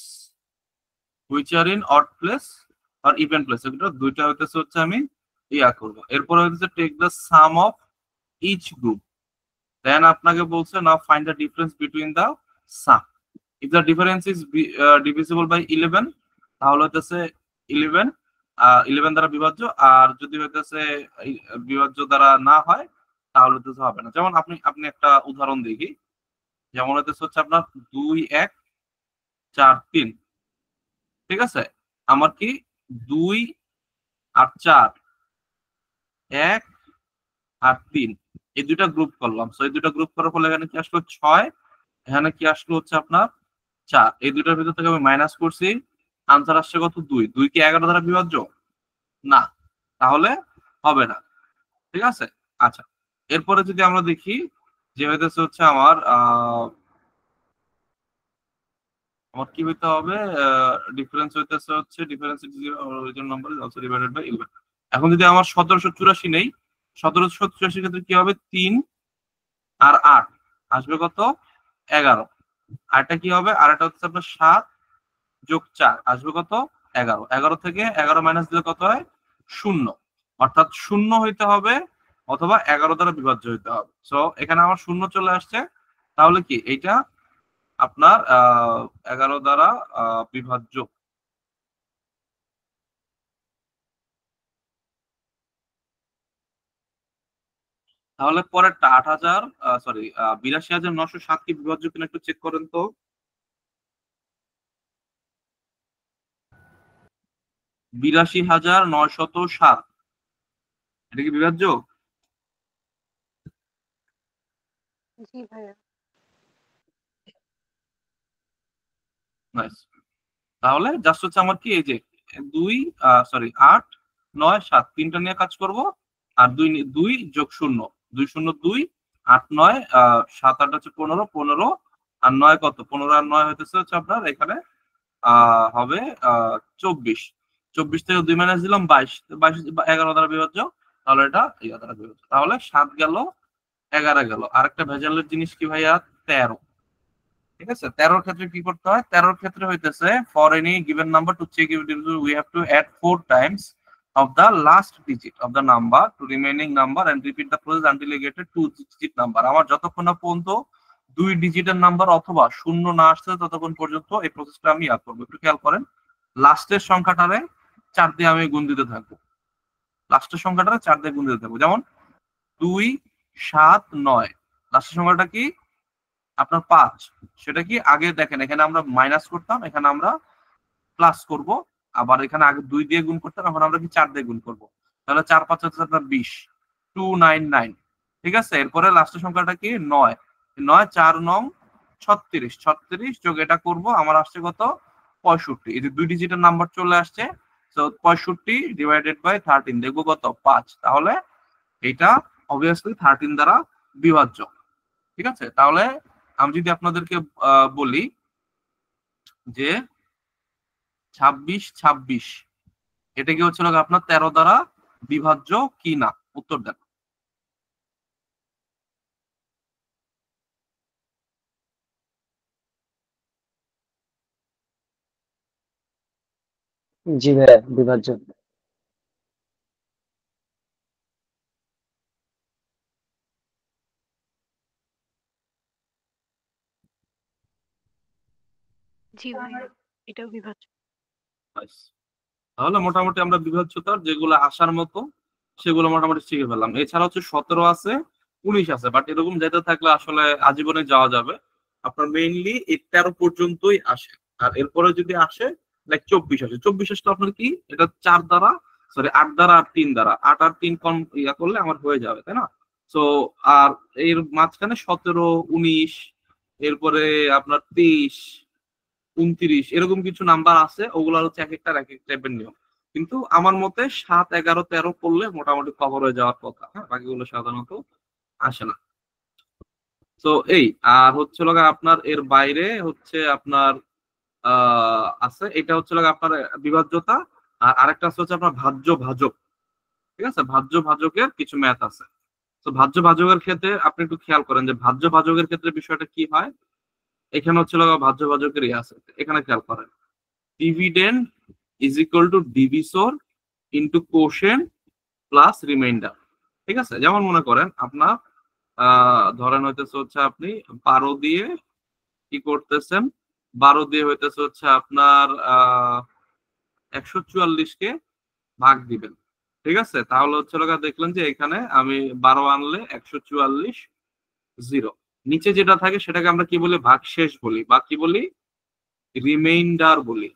which are in odd place আর ইভেন প্লেস। এগুলো দুইটা হইতেছে হচ্ছে আমি ইয়া করবো। এরপরে হচ্ছে take the sum of each group, then আপনাকে বলছে now find the difference between the sum. If the difference is divisible by 11, তাহলে হচ্ছে 11 11 দ্বারা বিভাজ্য। আর যদি হইতেছে বিভাজ্য দ্বারা না হয় তাহলে হচ্ছে হবে না। যেমন আপনি আপনি একটা উদাহরণ দেখি, যেমন হচ্ছে আপনার 2 1 4 3, ঠিক আছে? আমার কি 2 আর 4, 1 আর 3, এই দুইটা গ্রুপ করলাম। সো এই দুইটা গ্রুপ করার ফলে এখানে কি আসলো 6, এখানে কি আসলো হচ্ছে আপনার 4। এই দুইটার ভিতর থেকে আমি মাইনাস করছি, আনসার আসছে কত 2। 2 কি 11 দ্বারা বিভাজ্য? না, তাহলে হবে না। ঠিক আছে, আচ্ছা। এরপরে যদি আমরা দেখি যে হইতেছে হচ্ছে আমার আমার কি হইতে হবে, ডিফারেন্স হইতেছে হচ্ছে difference original number is also divided by 11। এখন যদি আমার 1784 নেই, 1784 ক্ষেত্রে কি হবে, 3 আর 8 আসবে কত, 11। আরটা কি হবে, আরটা হচ্ছে আপনার 7 যোগ 4 আসবে কত, 11। 11 থেকে 11 মাইনাস দিলে কত হয়, 0। অর্থাৎ 0 হইতে হবে অথবা 11 দ্বারা বিভাজ্য হইতে হবে। সো এখানে আমার 0 চলে আসছে, তাহলে কি এইটা আপনার 11 দ্বারা বিভাজ্য। তাহলে পরেরটা 8000 সরি 82,907 কি বিভাজ্য কিনা একটু চেক করেন তো। 82,907 এটা কি বিভাজ্য? জি ভাইয়া। নাইস। তাহলে জাস্ট হচ্ছে আমার কি এই যে 8 9 7 তিনটা নিয়ে কাজ করব। আর 2 যোগ 0 2 0 2 8 9 7 8 হচ্ছে 15 15 আর 9 কত, 15 আর 9 হইতেছে হচ্ছে আপনার এখানে হবে 24। 24 থেকে 2 মাইনাস দিলাম 22, 22 11 দ্বারা বিভাজ্য, তাহলে এটা 11 দ্বারা বিভাজ্য। তাহলে 7 গেল, 11 গেল। আরেকটা ভেজালের জিনিস কি ভাইয়া, 13। ঠিক আছে, 13 ক্ষেত্রে কি করতে হয়, 13 ক্ষেত্রে হইতেছে for any given number to check if we have to add 4 times of the last digit of the number to remaining number and repeat the process until you get a 2 digit number। আমার যতক্ষণ না পর্যন্ত 2 ডিজিটের number অথবা 0 না আসছে ততক্ষণ পর্যন্ত এই প্রসেসটা আমি করবো। একটু খেয়াল করেন, লাস্টের সংখ্যাটারে 4 দিয়ে আমি গুণ দিতে থাকবো, লাস্টের সংখ্যাটারে 4 দিয়ে গুণ দিতে থাকবো। যেমন 2 7 9, লাস্টের সংখ্যাটা কি আপনার 5, সেটা কি আগে দেখেন এখানে আমরা মাইনাস করতাম, এখানে আমরা প্লাস করব। আবার এখানে আগে 2 দিয়ে গুণ করতাম, এখন আমরা কি 4 দিয়ে গুণ করব। তাহলে 4 5 হচ্ছে আপনার 20, 299। ঠিক আছে, এরপরে লাস্টের সংখ্যাটা কি 9, 9 4 9 36, 36 যোগ এটা করব, আমার আসছে কত 65। এই যে 2 ডিজিটের নাম্বার চলে আসছে। তো 65 ডিভাইডেড বাই 13 দেখবো কত 5। তাহলে এটা অবভিয়াসলি 13 দ্বারা বিভাজ্য। ঠিক আছে, তাহলে আমি যদি আপনাদেরকে বলি যে 26 26 এটা কি হচ্ছিল আপনার 13 দ্বারা বিভাজ্য কি না, উত্তর দেন। জি ভাইয়া, বিভাজ্য। জি ভাইয়া, এটাও বিভাজ্য। তাহলে মোটামুটি আমরা বিভাজ্যতার যেগুলো আসার মতো সেগুলো মোটামুটি শিখে ফেললাম। এছাড়া হচ্ছে 17 আছে, 19 আছে, বাট এরকম যেতে থাকলে আসলে আজীবনে যাওয়া যাবে। আপনার মেইনলি এই 13 পর্যন্তই আসে। আর এরপরে যদি আসে লাইক 24 আসে, 24 আসলে আপনার কি এটা 4 দ্বারা সরি 8 দ্বারা আর 3 দ্বারা, 8 আর 3 কম ইয়া করলে আমার হয়ে যাবে, তাই না? সো আর এর মাঝখানে 17 19 এরপরে আপনার 23 29 এরকম কিছু নাম্বার আছে, ওগুলো হচ্ছে এক একটা এক এক টাইপের নিয়ম। কিন্তু আমার মতে 7 11 13 পড়লে মোটামুটি কভার হয়ে যাওয়ার কথা। হ্যাঁ, বাকিগুলো সাধারণত আসে না। তো এই আর হচ্ছে আপনার এর বাইরে হচ্ছে আপনার আছে, এটা হচ্ছে আপনার বিভাজ্যতা। আর আরেকটা আছে হচ্ছে আপনার ভাজ্য ভাজক। ঠিক আছে, ভাজ্য ভাজকের কিছু ম্যাথ আছে। তো ভাজ্য ভাজকের ক্ষেত্রে আপনি একটু খেয়াল করেন যে ভাজ্য ভাজকের ক্ষেত্রে বিষয়টা কি হয়। এখানে হচ্ছে ভাজ্য ভাজকের আছে, এখানে খেয়াল করেন, dividend is equal to divisor into quotient plus remainder. ঠিক আছে, যেমন মনে করেন আপনার ধরেন হইতেছে হচ্ছে আপনি 12 দিয়ে কি করতেছেন, 12 দিয়ে হইতেছে হচ্ছে আপনার 144-কে ভাগ দিবেন। ঠিক আছে, তাহলে হচ্ছে দেখলেন যে এখানে আমি 12 আনলে 144 0, নিচে যেটা থাকে সেটাকে আমরা কি বলি, ভাগশেষ বলি বা কি বলি, রিমাইন্ডার বলি।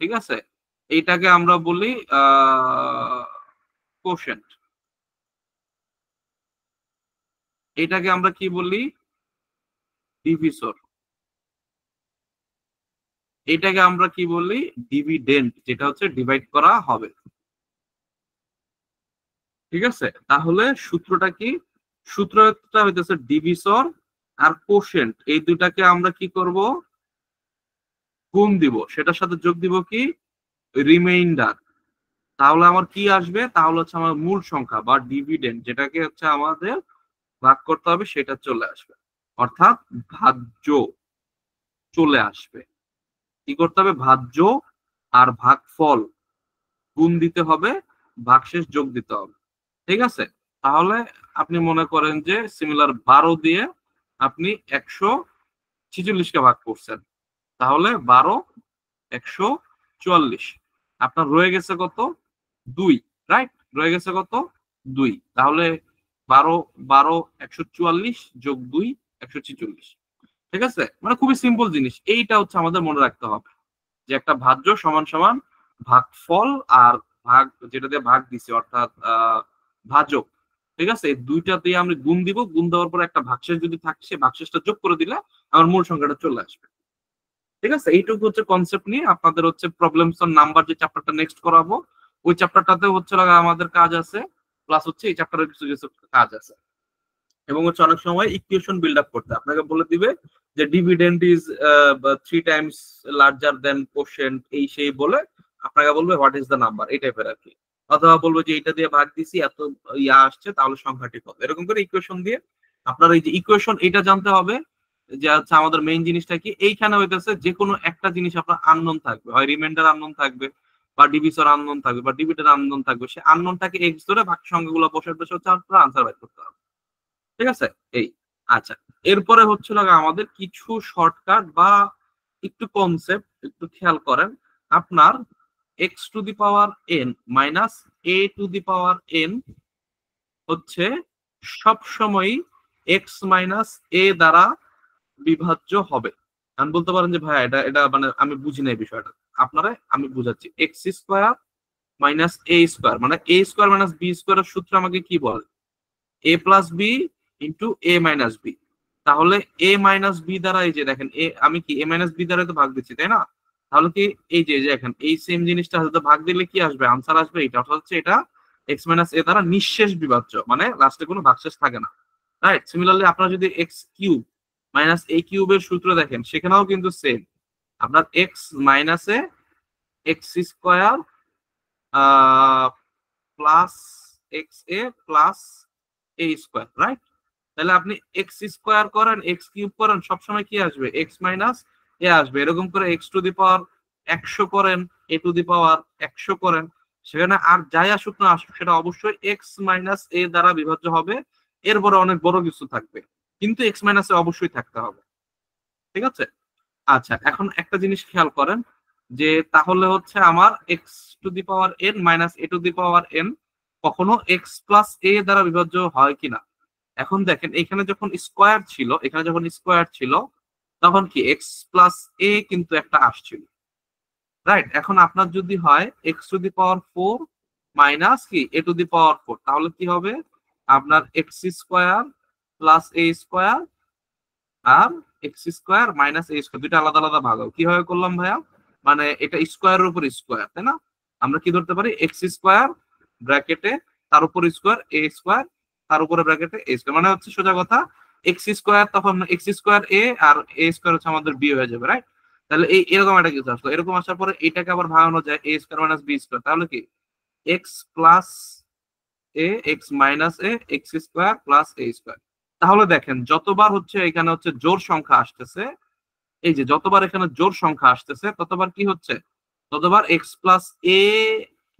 ঠিক আছে, এইটাকে আমরা বলি কোশেন্ট। এটাকে আমরা কি বলি, ডিভিসর। এটাকে আমরা কি বলি, ডিভিডেন্ড, যেটা হচ্ছে ডিভাইড করা হবে। ঠিক আছে, তাহলে সূত্রটা কি, সূত্রটা হইতেছে ডিভিসর আর কোশেন্ট, এই দুটাকে আমরা কি করব, গুণ দিব, সেটার সাথে যোগ দিব কি, রিমাইন্ডার। তাহলে আমার কি আসবে, তাহলে হচ্ছে আমার মূল সংখ্যা বা ডিভিডেন্ড, যেটাকে হচ্ছে আমাদের ভাগ করতে হবে, সেটা চলে আসবে, অর্থাৎ ভাজ্য চলে আসবে। কি করতে হবে, ভাজ্য আর ভাগফল গুণ দিতে হবে, ভাগশেষ যোগ দিতে হবে। ঠিক আছে, তাহলে আপনি মনে করেন যে সিমিলার 12 দিয়ে আপনি 146-কে ভাগ করছেন, তাহলে 12 144, আপনার রয়ে গেছে কত, 2, রাইট, রয়ে গেছে কত, 2। তাহলে 12 12 144 যোগ 2 146। ঠিক আছে, মানে খুবই সিম্পল জিনিস, এইটা হচ্ছে আমাদের মনে রাখতে হবে যে একটা ভাজ্য সমান সমান ভাগফল আর ভাগ, যেটা দিয়ে ভাগ দিছি অর্থাৎ ভাজক। ঠিক আছে, এই দুইটা দিয়ে আমরা গুণ দিব, গুণ দেওয়ার পর একটা ভাগশেষ যদি থাকে, সেই ভাগশেষটা যোগ করে দিলে আমার মূল সংখ্যাটা চলে আসবে। ঠিক আছে, এইটুকু হচ্ছে কনসেপ্ট নিয়ে আপনাদের হচ্ছে প্রবলেমস অন নাম্বার, যে চ্যাপ্টারটা নেক্সট করাবো, ওই চ্যাপ্টারটাতে হচ্ছে আমাদের কাজ আছে, প্লাস হচ্ছে এই চ্যাপ্টারের কিছু কিছু কাজ আছে। এবং হচ্ছে অনেক সময় ইকুয়েশন বিল্ড আপ করতে আপনাকে বলে দিবে যে dividend is 3 Times larger then quotient, এই সেই বলে আপনাকে বলবে হোয়াট ইজ দ্য নাম্বার, এই টাইপের আর কি। অথবা বলবো যে এটা দিয়ে ভাগ দিছি, এত ইয়া আসছে, তাহলে সংখ্যাটি কত, এরকম করে ইকুয়েশন দিয়ে আপনার এই যে ইকুয়েশন, এটা জানতে হবে যে হচ্ছে আমাদের মেইন জিনিসটা কি, এইখানে হইতেছে যে কোনো একটা জিনিস আপনার আননোন থাকবে, হয় রিমাইন্ডার আননোন থাকবে বা ডিভিসর আননোন থাকবে বা ডিভিডেন্ড আননোন থাকবে, সেই আননোনটাকে এক্স ধরে বাকি সংখ্যাগুলো বসে বসে হচ্ছে আপনার আনসার বের করতে হবে। ঠিক আছে, এই আচ্ছা, এরপরে হচ্ছিল আমাদের কিছু শর্টকাট বা একটু কনসেপ্ট একটু খেয়াল করেন। আপনার x two the power N minus A two the power N হচ্ছে সবসময় এক্স মাইনাস এ দ্বারা বিভাজ্য হবে। আমি বলতে পারেন যে ভাই এটা এটা মানে আমি বুঝি না এই বিষয়টা, আপনারা আমি বুঝাচ্ছি। এক্স স্কোয়ার মাইনাস এ স্কোয়ার, মানে এ স্কোয়ার মাইনাস বি স্কোয়ারের সূত্র আমাকে কি বলে, এ প্লাস বি ইন্টু এ মাইনাস বি। তাহলে এ মাইনাস বি দ্বারা, এই যে দেখেন আমি কি এ মাইনাস বি দ্বারা তো ভাগ দিচ্ছি, তাই না? তাহলে কি এই যে দেখেন এই সেম জিনিসটা হয়তো ভাগ দিলে কি আসবে, আনসার আসবে এটা, অর্থাৎ হচ্ছে এটা এক্স মাইনাস এ দ্বারা নিঃশেষ বিভাজ্য, মানে লাস্টে কোনো ভাগশেষ থাকে না, রাইট। সিমিলারলি আপনারা যদি এক্স কিউব মাইনাস এ কিউবের সূত্র দেখেন, সেখানেও কিন্তু সেম, আপনার এক্স মাইনাস এ এক্স স্কোয়ার প্লাস এক্স এ প্লাস এ স্কোয়ার, রাইট। তাহলে আপনি এক্স স্কোয়ার করেন, এক্স কিউব করেন, সবসময় কি আসবে, এক্স মাইনাস এ আসবে। এরকম করে এক্স টু দি পাওয়ার 100 করেন, এ টু দি পাওয়ার 100 করেন, সেখানে আর যাই আসুক না আসুক সেটা অবশ্যই এক্স মাইনাস এ দ্বারা বিভাজ্য হবে। এরপরে অনেক বড় কিছু থাকবে, কিন্তু এক্স মাইনাস এ অবশ্যই থাকতে হবে। ঠিক আছে, আচ্ছা, এখন একটা জিনিস খেয়াল করেন যে তাহলে হচ্ছে আমার x two the power N minus A two the power N কখনো এক্স প্লাস এ দ্বারা বিভাজ্য হয় কিনা। এখন দেখেন এখানে যখন স্কোয়ার ছিল, এখানে যখন স্কোয়ার ছিল তখন কি এক্স প্লাস এ কিন্তু একটা আসছিল, রাইট। এখন আপনার যদি হয় x two the power 4 minus কি এ টু দি পাওয়ার 4, তাহলে কি হবে আপনার এক্স স্কোয়ার প্লাস এ স্কোয়ার আর এক্স স্কোয়ার মাইনাস এ স্কোয়ার, দুইটা আলাদা আলাদা ভাগ। কিভাবে করলাম ভাইয়া, মানে এটা স্কোয়ারের উপর স্কোয়ার, তাই না? আমরা কি ধরতে পারি, এক্স স্কোয়ার ব্র্যাকেটে তার উপর স্কোয়ার এ স্কোয়ার তার উপরে ব্র্যাকেটে এ স্কোয়ার, মানে হচ্ছে সোজা কথা এক্স স্কোয়ার, তখন এক্স স্কোয়ার এ আর এ স্কোয়ার হচ্ছে আমাদের বি হয়ে যাবে, রাইট। তাহলে এই এরকম একটা কিছু আসলো, এরকম আসার পরে এটাকে আবার ভাঙানো যায় এ স্কোয়ার মাইনাস বি স্কোয়ার, তাহলে কি এক্স প্লাস এ এক্স মাইনাস এ এক্স স্কোয়ার প্লাস এ স্কোয়ার। তাহলে দেখেন যতবার হচ্ছে এখানে হচ্ছে জোড় সংখ্যা আসতেছে, এই যে যতবার এখানে জোড় সংখ্যা আসতেছে ততবার কি হচ্ছে, ততবার এক্স প্লাস এ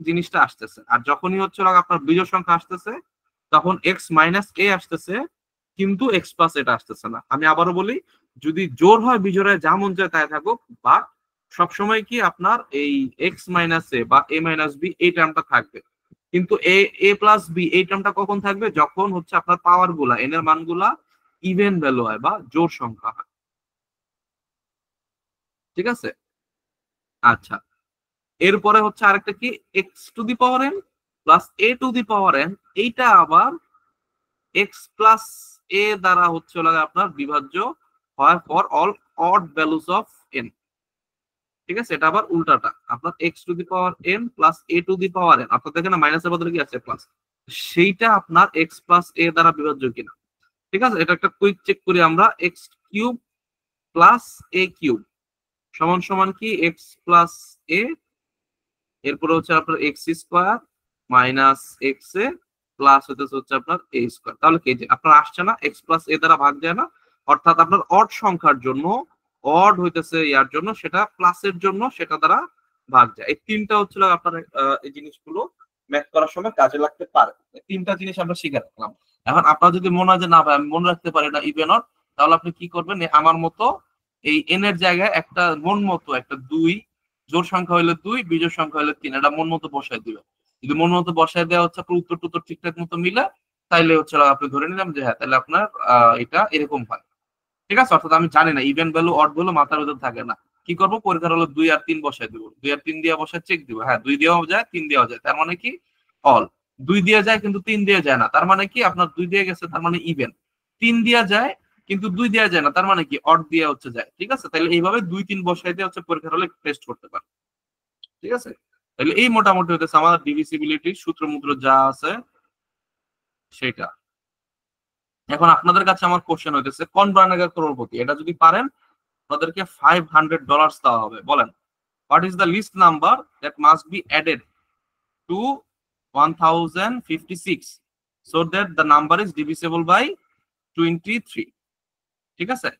জিনিসটা আসতেছে, আর যখনই হচ্ছে আপনার বিজোড় সংখ্যা আসতেছে তখন এক্স মাইনাস এ আসতেছে, কিন্তু এক্স প্লাস এটা আসতেছে না। আমি আবারও বলি, যদি জোর হয় বিজোড়ে যা মন চায় তাই থাকুক, বা সবসময় কি আপনার এই এক্স মাইনাস এ বা এ মাইনাস বি এই টার্মটা থাকবে, কিন্তু এ এ প্লাস বি এই টার্মটা কখন থাকবে, যখন হচ্ছে আপনার পাওয়ার গুলা এন এর মানগুলা ইভেন ভ্যালু হয় বা জোড় সংখ্যা হয়। ঠিক আছে, আচ্ছা, এরপরে হচ্ছে আরেকটা কি, x two the power N plus A two the power N, এইটা আবার এক্স প্লাস এ দ্বারা হচ্ছে আপনার বিভাজ্য হয় for all odd values of N. ঠিক আছে, এটা আবার উল্টাটা, আপনার x two the power N plus A two the power N, আপনার দেখেন না মাইনাসের বদলে কি আছে প্লাস, সেইটা আপনার এক্স প্লাস এ দ্বারা বিভাজ্য কিনা। ঠিক আছে, এটা একটা কুইক চেক করি আমরা, এক্স কিউব প্লাস এ কিউব সমান সমান কি এক্স প্লাস এ, এরপরে হচ্ছে আপনার এক্স স্কোয়ার মাইনাস এক্স এ প্লাস হচ্ছে আপনার এ স্কোয়ার। তাহলে কি যে আপনার আসছে না, এক্স প্লাস এ দ্বারা ভাগ যায় না, অর্থাৎ আপনার অড সংখ্যার জন্য অড হইতেছে ইয়ার জন্য সেটা প্লাসের জন্য সেটা দ্বারা ভাগ যায়। এই তিনটা হচ্ছিল আপনার এই জিনিসগুলো ম্যাথ করার সময় কাজে লাগতে পারে। তিনটা জিনিস আমরা শিখে রাখলাম। এখন আপনার যদি মনে হয় যে না ভাই আমি মনে রাখতে পারি না ইভেন অড, তাহলে আপনি কি করবেন, আমার মতো এই এন এর জায়গায় একটা মন মতো একটা 2, জোড় সংখ্যা হলে 2, বিজোড় সংখ্যা হলে 3, এটা মন মতো বসায় দিবে। যদি মন মতো বসায় দেওয়া হচ্ছে আপনার উত্তর টুত্তর ঠিকঠাক মতো মিলে, তাইলে হচ্ছে আপনি ধরে নিলাম যে হ্যাঁ তাহলে আপনার এটা এরকম হয়। ঠিক আছে, অর্থাৎ আমি জানি না ইভেন ভ্যালু অড ভ্যালু মাথার ভিতর থাকে না, কি করবো, পরীক্ষার হলো 2 আর 3 বসায় দিব, 2 আর 3 দিয়ে বসায় চেক দিব, হ্যাঁ 2 দেওয়া যায় 3 দেওয়া যায়, তার মানে কি অল। 2 দিয়ে যায় কিন্তু 3 দিয়ে যায় না, তার মানে কি আপনার 2 দিয়ে গেছে তার মানে ইভেন। 3 দিয়া যায় কিন্তু 2 দেওয়া যায় না, তার মানে কি অড দিয়ে হচ্ছে যায়। ঠিক আছে, তাহলে এইভাবে 2 3 বসাই দিয়ে হচ্ছে পরীক্ষার হলে টেস্ট করতে পারে। ঠিক আছে, তাহলে এই মোটামুটি হতেছে আমাদের ডিভিসিবিলিটির সূত্র মূত্র যা আছে সেটা। এখন আপনাদের কাছে আমার কোশ্চেন হইতেছে কোন ব্রান্ডের করোড়পতি, এটা যদি পারেন আপনাদেরকে $500 দেওয়া হবে। বলেন, what is the least number that must be added to 1056 so that the number is divisible by 23? ঠিক আছে,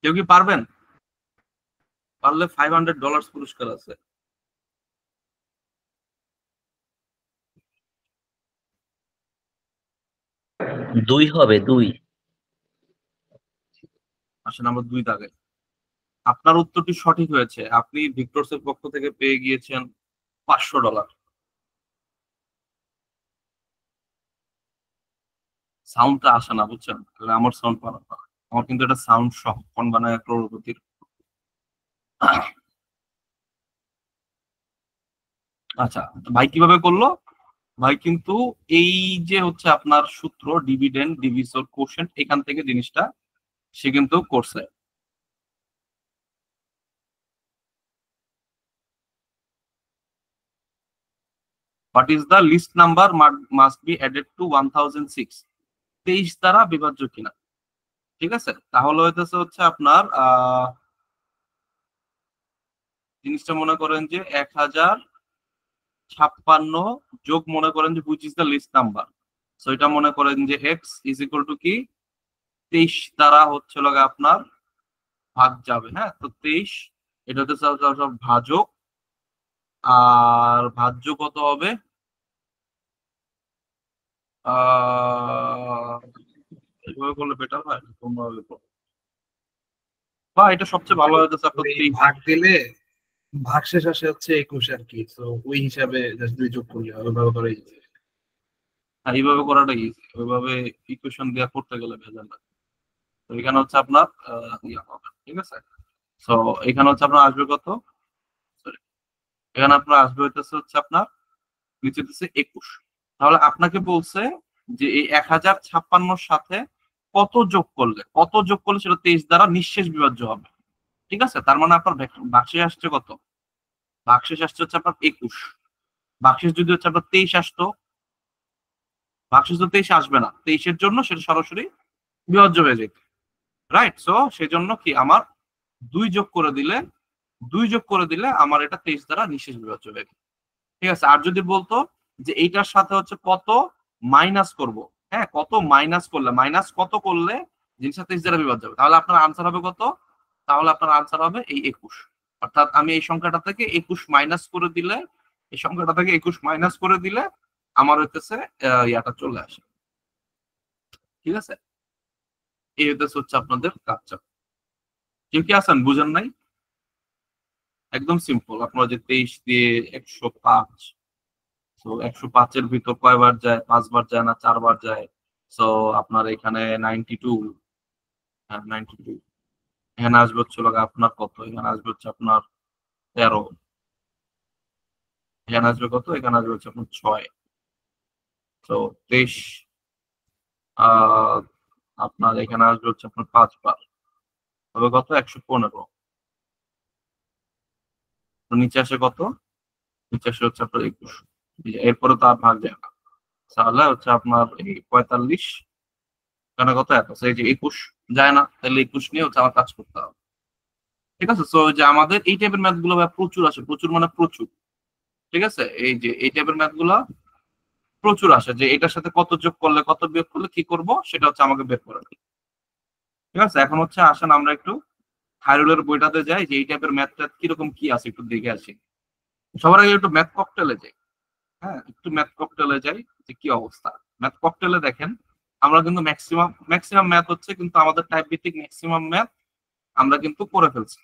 কেউ কি পারবেন? পারলে $500 পুরস্কার আছে। দুই হবে, দুই। আসেন আমরা 2 দাগে, আপনার উত্তরটি সঠিক হয়েছে, আপনি ভিক্টরসের পক্ষ থেকে পেয়ে গিয়েছেন $500। সাউন্ডটা আসে না বুঝছেন, আমার সাউন্ড পাওয়া, আমার কিন্তু এটা সাউন্ড সহ কোন বানায় ক্রোড়পতির। আচ্ছা, ভাই কিভাবে করলো? ভাই কিন্তু এই যে হচ্ছে আপনার সূত্র ডিভিডেন্ড ডিভিসর কোশেন্ট, এখান থেকে জিনিসটা সে কিন্তু করছে। What is the least number must be added to 1006, 23 দ্বারা বিভাজ্য কিনা। ঠিক আছে, তাহলে হচ্ছে আপনার জিনিসটা মনে করেন যে 1056 যোগ মনে করেন যে which is the least number, so এটা মনে করেন যে এক্স ইজ ইকুয়াল টু কি 23 দ্বারা হচ্ছে আপনার ভাগ যাবে। হ্যাঁ, তো 23 এটা হচ্ছে ভাজক, আর ভাজ্য কত হবে, এভাবে করলে বেটার হয়, কোনভাবে বা এটা সবচেয়ে ভালো হয়েছে আপনার ভাগ দিলে ভাগশেষ আসে হচ্ছে 21 আর কি, তো ওই হিসাবে জাস্ট 2 যোগ করলে হবে, ওইভাবে করে। হ্যাঁ, এইভাবে করাটা ইজি, ওইভাবে ইকুয়েশন দেওয়া করতে গেলে ভেজাল না। তো এখানে হচ্ছে আপনার ইয়া হবে। ঠিক আছে, তো এখানে হচ্ছে আপনার আসবে কত, সরি, এখানে আপনার আসবে হচ্ছে আপনার নিচে দিচ্ছে 21। তাহলে আপনাকে বলছে যে এই 1056 সাথে কত যোগ করলে সেটা 23 দ্বারা নিঃশেষ বিভাজ্য হবে। ঠিক আছে, তার মানে আপনার ভাগশেষ আসছে কত, ভাগশেষ আসছে হচ্ছে আপনার 21। ভাগশেষ যদি হচ্ছে আপনার 23 আসতো, ভাগশেষ তো 23 আসবে না, 23-এর জন্য সেটা সরাসরি বিভাজ্য হয়ে যেত, রাইট। সো সেজন্য কি আমার 2 যোগ করে দিলে আমার এটা 23 দ্বারা নিঃশেষ বিভাজ্য হয়ে গেল। ঠিক আছে, আর যদি বলতো যে এইটার সাথে হচ্ছে কত মাইনাস করব, হ্যাঁ, কত মাইনাস করলে, মাইনাস কত করলে জিনিসটা 23 দ্বারা বিভাজ্য হবে, তাহলে আপনার আনসার হবে কত? তাহলে আপনার আনসার হবে এই 21। অর্থাৎ আমি এই সংখ্যাটা থেকে 21 মাইনাস করে দিলে, এই সংখ্যাটা থেকে 21 মাইনাস করে দিলে আমার হইতেছে ইয়াটা চলে আসে। ঠিক আছে, এই হচ্ছে আপনাদের কাজটা। কেউ কি আছেন বুঝেন নাই? একদম সিম্পল। আপনারা যে 23 দিয়ে 105, তো 105 এর ভিতর কয়বার যায়? 5 বার যায় না 4 বার যায়। সো আপনার এখানে 92, হ্যাঁ 92, এখানে আসবে হচ্ছে আপনার কত? এখানে আসবে হচ্ছে আপনার 13, এখানে আসবে কত? এখানে আসবে হচ্ছে আপনার 6। তো 23 আপনার এখানে আসবে হচ্ছে আপনার 5 বার, হবে কত? 115। তো নিচে আসে কত? নিচে আসে হচ্ছে আপনার 21। এরপরে তো আর ভাগ যায় না, তাহলে হচ্ছে আপনার এই 45, এখানে কত? এত, এই যে 21 যায় না, তাহলে 21 নিয়ে হচ্ছে আমার কাজ করতে হবে। ঠিক আছে, সো যে আমাদের এই টাইপের ম্যাথ গুলো প্রচুর আসে, প্রচুর মানে প্রচুর। ঠিক আছে, এই যে এই টাইপের ম্যাথ গুলা প্রচুর আসে, যে এটার সাথে কত যোগ করলে কত বিয়োগ করলে কি করব সেটা হচ্ছে আমাকে বের করে দিই। ঠিক আছে, এখন হচ্ছে আসেন আমরা একটু খায়রুলের বইটাতে যাই, যে এই টাইপের ম্যাথ ট্যাথ কিরকম কি আছে একটু দেখে আসি। সবার আগে একটু ম্যাথ ককটেলে যাই। হ্যাঁ, একটু ম্যাথ ককটেলে যাই যে কি অবস্থা। ম্যাথ ককটেলে দেখেন আমরা কিন্তু ম্যাক্সিমাম ম্যাথ হচ্ছে কিন্তু আমাদের টাইপ ভিত্তিক ম্যাক্সিমাম ম্যাথ আমরা কিন্তু করে ফেলছি।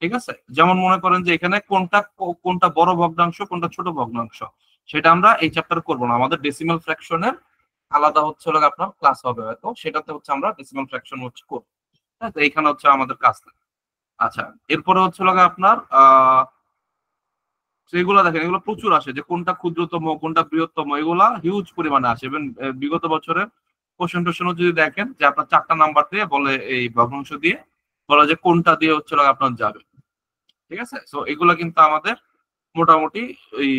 ঠিক আছে, যেমন মনে করেন যে এখানে কোনটা বড় ভগ্নাংশ কোনটা ছোট ভগ্নাংশ সেটা আমরা এই চ্যাপ্টারে করবো না, আমাদের ডেসিমাল ফ্র্যাকশনের আলাদা হচ্ছে আপনার ক্লাস হবে হয়তো, সেটাতে হচ্ছে আমরা ডেসিমাল ফ্র্যাকশন হচ্ছে করবো। হ্যাঁ, তো এইখানে হচ্ছে আমাদের কাজ। আচ্ছা, এরপরে হচ্ছে আপনার এগুলো দেখেন, এগুলো প্রচুর আসে, যে কোনটা ক্ষুদ্রতম কোনটা বৃহত্তম, এগুলা হিউজ পরিমাণে আসে। এবং বিগত বছরের কোশ্চেন টোশ্চেনও যদি দেখেন যে আপনার 4টা নাম্বার দিয়ে বলে, এই ভগ্নাংশ দিয়ে বলা যে কোনটা দিয়ে হচ্ছে আপনার যাবে। ঠিক আছে, সো এগুলা কিন্তু আমাদের মোটামুটি এই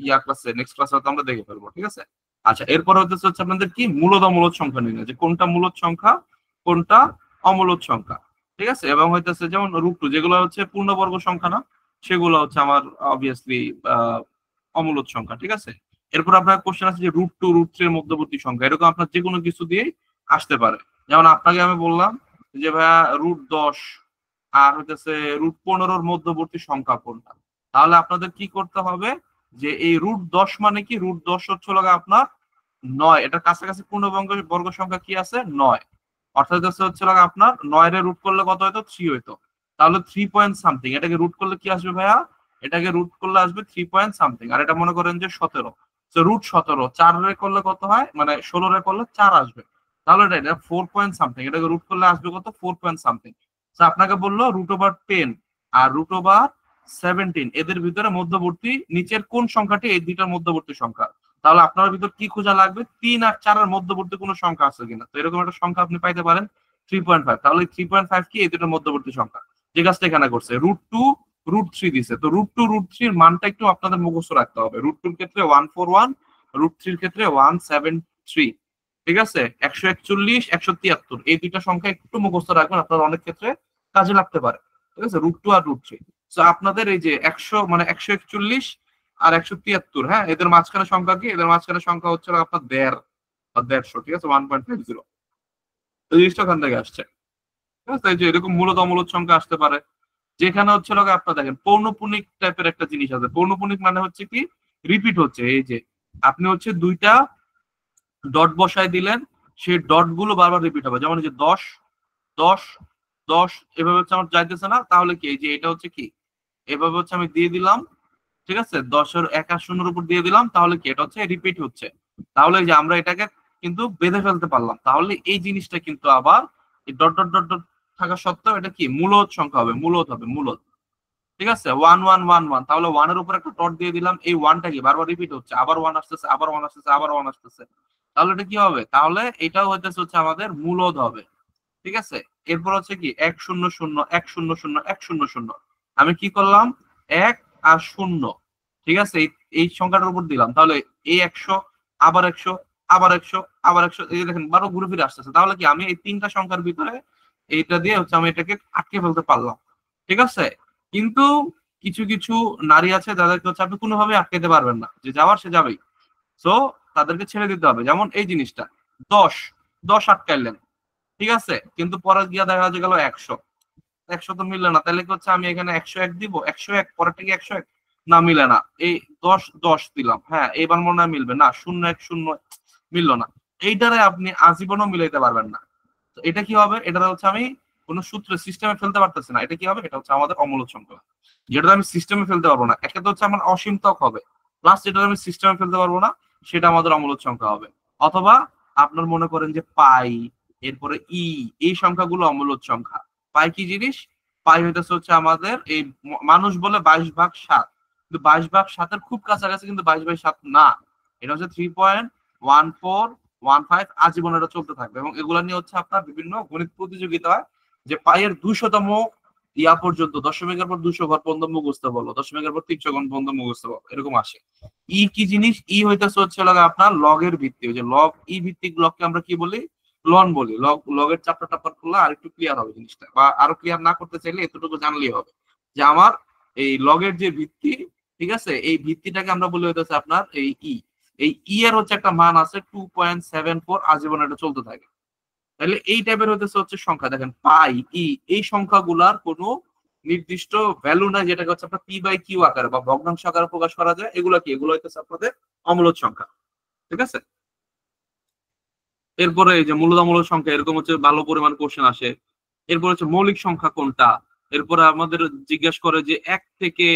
ইয়া ক্লাসে, নেক্সট ক্লাসে হয়তো আমরা দেখে ফেলবো। ঠিক আছে, আচ্ছা, এরপর হচ্ছে আপনাদের কি মূলদ অমূলদ সংখ্যা নির্ণয়, যে কোনটা মূলদ সংখ্যা কোনটা অমূলদ সংখ্যা। ঠিক আছে, এবং হইতেছে যেমন √2 যেগুলো হচ্ছে পূর্ণবর্গ সংখ্যা না, সেগুলো হচ্ছে আমার অবভিয়াসলি অমূলদ সংখ্যা। ঠিক আছে, এরপর আপনার কোশ্চেন আছে যে √2 √3 এর মধ্যবর্তী সংখ্যা, এরকম আপনার যে কোনো কিছু দিয়েই আসতে পারে। যেমন আপনাকে আমি বললাম যে ভাইয়া √10 আর হইতেছে √15 মধ্যবর্তী সংখ্যা কোনটা, তাহলে আপনাদের কি করতে হবে যে এই √10 মানে কি? √10 হচ্ছে আপনার 9, এটা কাছাকাছি পূর্ণবর্গ সংখ্যা কি আছে? 9। অর্থাৎ হচ্ছে আপনার 9 এর রুট করলে কত হইতো? 3 হইতো, তাহলে 3 পয়েন্ট সামথিং। এটাকে রুট করলে কি আসবে ভাইয়া? এটাকে রুট করলে আসবে 3 পয়েন্ট সামথিং। আর এটা মনে করেন যে 17, তো √17 4 রে করলে কত হয়? মানে 16 রে করলে 4 আসবে, তাহলে এটা 4 পয়েন্ট সামথিং। এটাকে রুট করলে আসবে কত? 4 পয়েন্ট সামথিং। তো আপনাকে বললো √10 আর √17 এদের ভিতরে মধ্যবর্তী নিচের কোন সংখ্যাটি এই দুইটার মধ্যবর্তী সংখ্যা, তাহলে আপনার ভিতর কি খোঁজা লাগবে? 3 আর 4 এর মধ্যবর্তী কোনো সংখ্যা আছে কিনা। তো এরকম একটা সংখ্যা আপনি পাইতে পারেন 3.5, তাহলে 3.5 কি? এই দুটোর মধ্যবর্তী সংখ্যা। যে কাজটা এখানে করছে, √2 √3 দিছে, তো √2 √3 এর মানটা একটু আপনাদের মুখস্থ রাখতে হবে। √2 এর ক্ষেত্রে 141, √3 এর ক্ষেত্রে 173। ঠিক আছে, 141 173 এই দুইটা সংখ্যা একটু মুখস্থ রাখবেন, আপনার অনেক ক্ষেত্রে কাজে লাগতে পারে। ঠিক আছে, √2 আর √3। তো আপনাদের এই যে 100 মানে 141 আর 173, হ্যাঁ, এদের মাঝখানে সংখ্যা কি? এদের মাঝখানে সংখ্যা হচ্ছে আপনার 150। ঠিক আছে, 1.50। এই জিনিসটা ওখান থেকে আসছে। ঠিক আছে, এই যে এরকম মূলদ অমূলদ সংখ্যা আসতে পারে, যেখানে হচ্ছে আপনার দেখেন পৌনপুনিক টাইপের একটা জিনিস আছে। পৌনপুনিক মানে হচ্ছে কি? রিপিট হচ্ছে। এই যে আপনি হচ্ছে দুইটা ডট বসায় দিলেন, সেই ডট গুলো বারবার রিপিট হবে। যেমন এই যে 10 10 10 এভাবে হচ্ছে আমার যাইতেছে না, তাহলে কি? এই যে এটা হচ্ছে কি? এভাবে হচ্ছে আমি দিয়ে দিলাম। ঠিক আছে, 10-এর 1 আর 0-এর উপর দিয়ে দিলাম, তাহলে কি? এটা হচ্ছে রিপিট হচ্ছে। তাহলে এই যে আমরা এটাকে কিন্তু বেঁধে ফেলতে পারলাম, তাহলে এই জিনিসটা কিন্তু আবার এই ডট ডট ডট ডট থাকা সত্ত্বেও এটা কি? মূলদ সংখ্যা হবে, মূলদ হবে, মূলদ। ঠিক আছে, 1 1 1 1, তাহলে 1 এর উপর একটা ডট দিয়ে দিলাম, এই 1টা কি বারবার রিপিট হচ্ছে, আবার 1 আসতেছে, আবার 1 আসতেছে, আবার 1 আসতেছে, তাহলে এটা কি হবে? তাহলে এটাও হচ্ছে আমাদের মূলদ হবে। ঠিক আছে, এরপর হচ্ছে কি? 1 0 0 1 0 0 1 0 0, আমি কি করলাম? 1 আর 0। ঠিক আছে, এই সংখ্যাটার উপর দিলাম, তাহলে এই 100 আবার 100 আবার 100 আবার 100, এই দেখেন 12 ঘুরে ফিরে আসতেছে। তাহলে কি? আমি এই তিনটা সংখ্যার ভিতরে এইটা দিয়ে হচ্ছে আমি এটাকে আটকে ফেলতে পারলাম। ঠিক আছে, কিন্তু কিছু কিছু নারী আছে যাদেরকে হচ্ছে আপনি কোনোভাবে আটকাতে পারবেন না, যে যাওয়ার সে যাবেই, সো তাদেরকে ছেড়ে দিতে হবে। যেমন এই জিনিসটা, 10 10 আটকাইলেন, ঠিক আছে, কিন্তু পরে গিয়া দেখা গেল 100, 100 তো মিললে না, তাহলে কি হচ্ছে আমি এখানে 101 দিব, 101 পরেরটা কি 101, না মিলে না, এই 10 10 দিলাম, হ্যাঁ এবার মনে হয় মিলবে না, 0 1 0 মিললো না, এইটারে আপনি আজীবনও মিলাইতে পারবেন না। তো এটা কি হবে, এটা হচ্ছে আমি কোন সূত্রে সিস্টেমে ফেলতে পারতেছি না, এটা কি হবে, এটা হচ্ছে আমাদের অমূলদ সংখ্যা, যেটা আমি সিস্টেমে ফেলতে পারবো না, একটা তো হচ্ছে আমার অসীম ত্বক হবে, প্লাস যেটা আমি সিস্টেমে ফেলতে পারবো না সেটা আমাদের অমূলদ সংখ্যা হবে। অথবা আপনার মনে করেন যে পাই, এরপরে এই সংখ্যাগুলো অমূলদ সংখ্যা। পাই কি জিনিস, পাই হইতেছে হচ্ছে আমাদের এই মানুষ বলে 22/7, কিন্তু 22/7 খুব কাছাকাছি, কিন্তু 22/7 না, এটা হচ্ছে 3.1415 আজীবন এটা চলতে থাকবে। এবং এগুলা নিয়ে হচ্ছে আপনার বিভিন্ন গণিত প্রতিযোগিতা হয়, যে পাইয়ের 200তম ইয়া পর্যন্ত, দশমিকের পর 200 ঘর পর্যন্ত মুখস্থ বলো, দশমিকের পর 300 ঘর পর্যন্ত মুখস্থ বলো, এরকম আসে। কি জিনিস, হইতেছে হচ্ছে আপনার লগের ভিত্তি, ওই যে লগ, ভিত্তিক লগকে আমরা কি বলি, লন বলি। লগের চ্যাপ্টারটা করলে আর একটু ক্লিয়ার হবে জিনিসটা, বা আরো ক্লিয়ার না করতে চাইলে এতটুকু জানলেই হবে যে আমার এই লগের যে ভিত্তি, ঠিক আছে, এই ভিত্তিটাকে আমরা বলি হইতেছে আপনার এই এর হচ্ছে একটা মান আছে 2.74 আজীবন এটা চলতে থাকে। তাহলে এই টাইপের হইতেছে হচ্ছে সংখ্যা, দেখেন পাই এই সংখ্যাগুলার কোনো নির্দিষ্ট ভ্যালু নাই, যেটাকে হচ্ছে আপনার p/q আকারে বা ভগ্নাংশ আকারে প্রকাশ করা যায়। এগুলো কি, এগুলো হইতেছে আপনাদের অমূলদ সংখ্যা, ঠিক আছে। এরপরে এই যে মূলদ অমূলদ সংখ্যা, এরকম হচ্ছে ভালো পরিমাণ কোশ্চেন আসে। এরপর হচ্ছে মৌলিক সংখ্যা কোনটা, এরপরে আমাদের জিজ্ঞেস করে যে 1 থেকে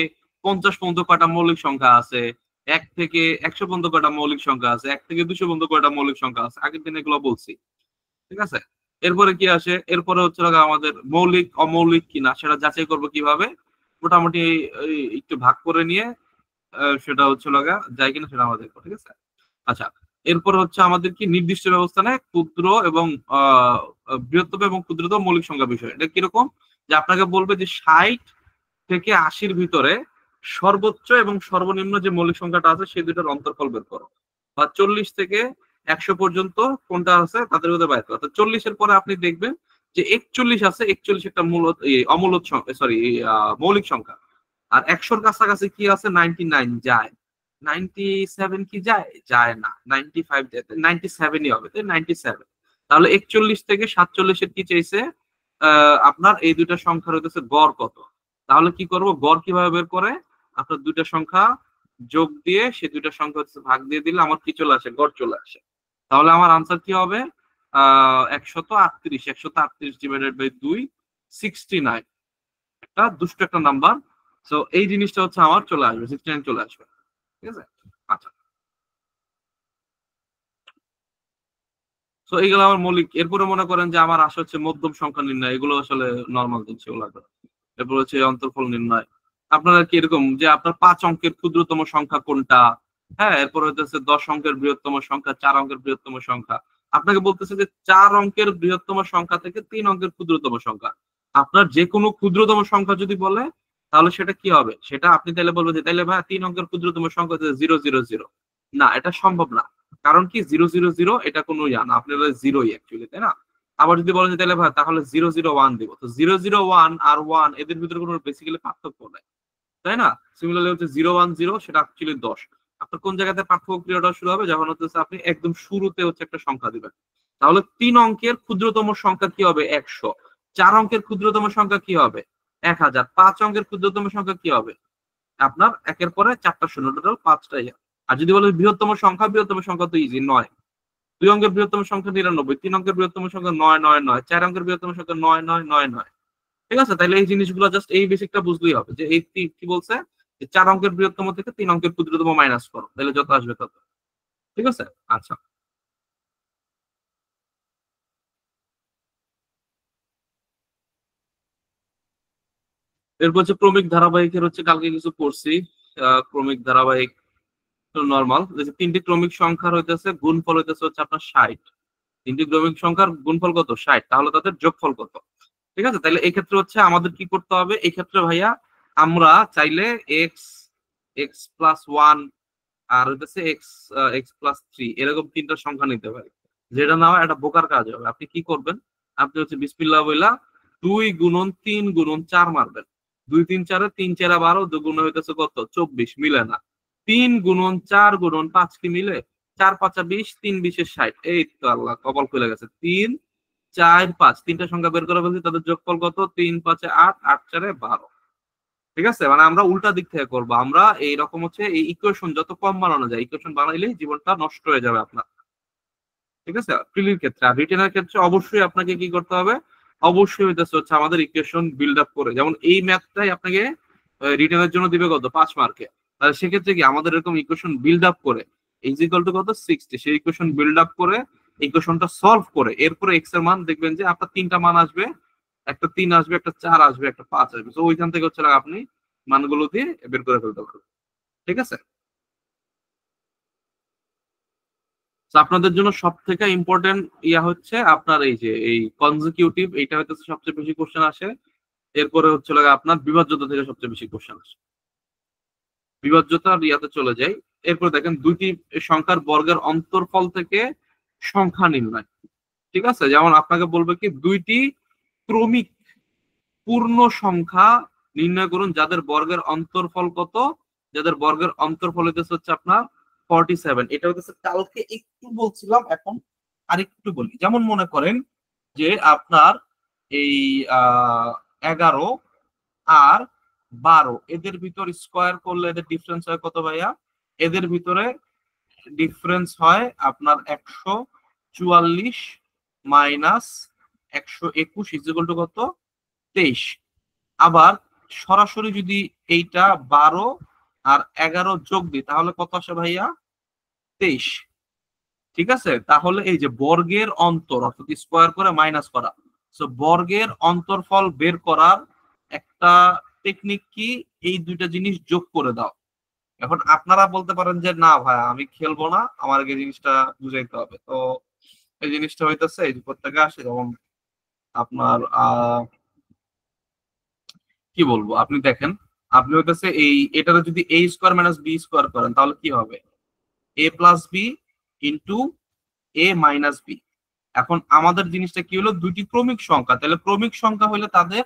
50 পর্যন্ত কয়টা মৌলিক সংখ্যা আছে, 1 থেকে 100 পর্যন্ত কয়টা মৌলিক সংখ্যা আছে, 1 থেকে 200 পর্যন্ত কয়টা মৌলিক সংখ্যা আছে, আগের দিন এগুলো বলছি, ঠিক আছে। এরপরে কি আসে, এরপরে হচ্ছে আমাদের মৌলিক অমৌলিক কিনা সেটা যাচাই করবো কিভাবে, মোটামুটি একটু ভাগ করে নিয়ে সেটা হচ্ছে যায় কিনা সেটা আমরা দেখবো, ঠিক আছে। আচ্ছা, এরপর হচ্ছে আমাদের কি নির্দিষ্ট ব্যবস্থানে ক্ষুদ্র এবং বৃহত্তম এবং ক্ষুদ্রতম মৌলিক সংখ্যা বিষয়। এটা কিরকম, যে আপনাকে বলবে যে 60 থেকে 80-র ভিতরে সর্বোচ্চ এবং সর্বনিম্ন যে মৌলিক সংখ্যাটা আছে সেই দুটার অন্তরফল বের করো, বা 40 থেকে 100 পর্যন্ত কোনটা আছে তাদের মধ্যে বাইর করো। 40-এর পরে আপনি দেখবেন যে 41 আছে, 41 একটা অমূলদ সংখ্যা, সরি মৌলিক সংখ্যা। আর 100-র কাছাকাছি কি আছে, 99 যায়, 97 কি যায়, যায় না, 95 যায়, 97ই হবে, 97। তাহলে 41 থেকে 47-এর কি চাইছে, আপনার এই দুইটা সংখ্যার হইতেছে গড় কত। তাহলে কি করব, গড় কিভাবে বের করে, আপনার দুইটা সংখ্যা যোগ দিয়ে সেই দুইটা সংখ্যা হচ্ছে ভাগ দিয়ে দিলে আমার কি চলে আসে, গড় চলে আসে। তাহলে আমার আনসার কি হবে, 138, 138 ডিভাইডেড বাই 2, 69, একটা দুষ্ট একটা নাম্বার। সো এই জিনিসটা হচ্ছে আমার চলে আসবে, 69 চলে আসবে, ঠিক আছে। আচ্ছা, তো এইগুলো আমার মৌলিক। এরপরে মনে করেন যে আমার আসা হচ্ছে মধ্যম সংখ্যা নির্ণয়, এগুলো আসলে নর্মাল জিনিস, এগুলো লাগবে। এরপর হচ্ছে অন্তরফল নির্ণয়। আপনারা কি এরকম যে আপনার 5 অঙ্কের ক্ষুদ্রতম সংখ্যা কোনটা, হ্যাঁ, এরপর হচ্ছে 10 অঙ্কের বৃহত্তম সংখ্যা, 4 অঙ্কের বৃহত্তম সংখ্যা। আপনাকে বলতেছে যে 4 অঙ্কের বৃহত্তম সংখ্যা থেকে 3 অঙ্কের ক্ষুদ্রতম সংখ্যা। আপনার যে কোনো ক্ষুদ্রতম সংখ্যা যদি বলে তাহলে সেটা কি হবে, সেটা আপনি তাহলে বলবেন যে তাহলে ভাই 3 অঙ্কের ক্ষুদ্রতম সংখ্যা 000, না, এটা সম্ভব না। কারণ কি 000 এটা কোনো ইয়া না, আপনার জিরোই অ্যাকচুয়ালি, তাই না। আবার যদি বলেন যে তাহলে ভাই তাহলে 001 দিব, তো 001 আর 1 এদের ভিতরে কোনো বেসিক্যালি পার্থক্য নাই, তাই না। সিমিলারলি হচ্ছে 010 সেটা অ্যাকচুয়ালি 10। আপনার কোন জায়গাতে পার্থক্য ক্রিয়াটা শুরু হবে, যখন হচ্ছে আপনি একদম শুরুতে হচ্ছে একটা সংখ্যা দিবেন। তাহলে 3 অঙ্কের ক্ষুদ্রতম সংখ্যা কি হবে, 100। 4 অঙ্কের ক্ষুদ্রতম সংখ্যা কি হবে, 1000। 5 অঙ্কের ক্ষুদ্রতম সংখ্যা কি হবে, আপনার একের পরে 4টা শূন্য, টোটাল 5টা। আর যদি বলে বৃহত্তম সংখ্যা তো ইজি, 9। 2 অঙ্কের বৃহত্তম সংখ্যা 99, 3 অঙ্কের বৃহত্তম সংখ্যা 999, 4 অঙ্কের বৃহত্তম সংখ্যা 9999, ঠিক আছে। তাহলে এই জিনিসগুলো জাস্ট এই বেসিকটা বুঝলেই হবে যে এই কি বলছে, যে 4 অঙ্কের বৃহত্তম থেকে 3 অঙ্কের ক্ষুদ্রতম মাইনাস করো, তাহলে যত আসবে তত, ঠিক আছে। আচ্ছা, এরপর হচ্ছে ক্রমিক ধারাবাহিকের হচ্ছে কালকে কিছু পড়ছি। ক্রমিক ধারাবাহিক নরমাল, যে 3টি ক্রমিক সংখ্যার হইতেছে গুণফল হইতেছে হচ্ছে আপনার 60। 3টি ক্রমিক সংখ্যার গুণফল কত, 60, তাহলে তাদের যোগফল কত, ঠিক আছে। তাহলে এই ক্ষেত্রে হচ্ছে আমাদের কি করতে হবে, এই ক্ষেত্রে ভাইয়া আমরা চাইলে x+1 আর হইতেছে x+3 এরকম 3টা সংখ্যা নিতে পারি। যেটা না হয় একটা বোকার কাজ হবে। আপনি কি করবেন, আপনি হচ্ছে বিসমিল্লাহ বইলা 2 গুণন 3 গুণন 4 মারবেন। 2 3 4 3 4 12, 2 গুণ হইতেছে কত, 24, মিলে না। 3 গুণন 4 গুণন 5 কি মিলে, 4 5 20, 3 20 60। এই তো আল্লাহ কপাল খুলে গেছে। 3 4 5 তিনটা সংখ্যা বের করে ফেলছি, তাদের যোগফল কত? 3 5 8, 8 4 12। ঠিক আছে, মানে আমরা উল্টা দিক থেকে করবো। আমরা এইরকম হচ্ছে এই ইকুয়েশন যত কম বানানো যায়, ইকুয়েশন বানাইলেই জীবনটা নষ্ট হয়ে যাবে আপনার। ঠিক আছে, প্রিলির ক্ষেত্রে। আর রিটেনের ক্ষেত্রে অবশ্যই আপনাকে কি করতে হবে? অবশ্যই হচ্ছে আমাদের ইকুয়েশন বিল্ড আপ করে, যেমন এই ম্যাথটাই আপনাকে রিটেনের জন্য দিবে কত? 5 মার্কে। তাহলে সেক্ষেত্রে কি আমাদের এরকম ইকুয়েশন বিল্ড আপ করে ইজ ইকুয়াল টু কত? 60, সেই ইকুয়েশন বিল্ড আপ করে ইকুয়েশনটা সলভ করে এরপরে এক্স এর মান দেখবেন যে আপনার তিনটা মান আসবে, একটা 3 আসবে, একটা 4 আসবে, একটা 5 আসবে। তো ওইখান থেকে হচ্ছে আপনি মানগুলো দিয়ে বের করে ফেলতে পারবেন। ঠিক আছে, তো আপনাদের জন্য সব থেকে ইম্পর্টেন্ট ইয়া হচ্ছে আপনার এই যে এই কনজিকিউটিভ, এইটা হচ্ছে সবচেয়ে বেশি কোশ্চেন আসে। এরপরে হচ্ছে আপনার বিভাজ্যতা থেকে সবচেয়ে বেশি কোশ্চেন আসে। বিভাজ্যতার ইয়াতে চলে যাই। এরপর দেখেন দুইটি সংখ্যার বর্গের অন্তরফল থেকে সংখ্যা নির্ণয়। ঠিক আছে, যেমন আপনাকে বলবে কি দুইটি ক্রমিক পূর্ণ সংখ্যা নির্ণয় করুন যাদের বর্গের অন্তরফল কত? যাদের বর্গের অন্তরফল হচ্ছে আপনার 47। এটা হচ্ছে কালকে একটু বলছিলাম, এখন আরেকটু বলি। যেমন মনে করেন যে আপনার এই 11 আর 12 এদের ভিতর স্কোয়ার করলে এদের ডিফারেন্স হয় কত ভাইয়া? এদের ভিতরে ডিফারেন্স হয় আপনার 144 মাইনাস 121 ইকুয়াল টু কত? 23। আবার সরাসরি যদি এইটা 12 আর 11 যোগ দিই তাহলে কত আসে ভাইয়া? 23। ঠিক আছে, তাহলে এই যে বর্গের অন্তর অর্থাৎ স্কোয়ার করে মাইনাস করা, সো বর্গের অন্তরফল বের করার একটা টেকনিক কি? এই দুইটা জিনিস যোগ করে দাও। এখন আপনারা বলতে পারেন যে না ভাই আমি খেলবো না, আমার এই জিনিসটা বুঝাইতে হবে। তো এই জিনিসটা হইতেছে এই প্রত্যেকে আসে, যেমন আপনার কি বলবো, আপনি দেখেন আপনি হইতেছে এই এটারে যদি a square minus B square করেন তাহলে কি হবে? a plus B into a minus B. এখন আমাদের জিনিসটা কি হলো? দুইটি ক্রমিক সংখ্যা, তাহলে ক্রমিক সংখ্যা হলে তাদের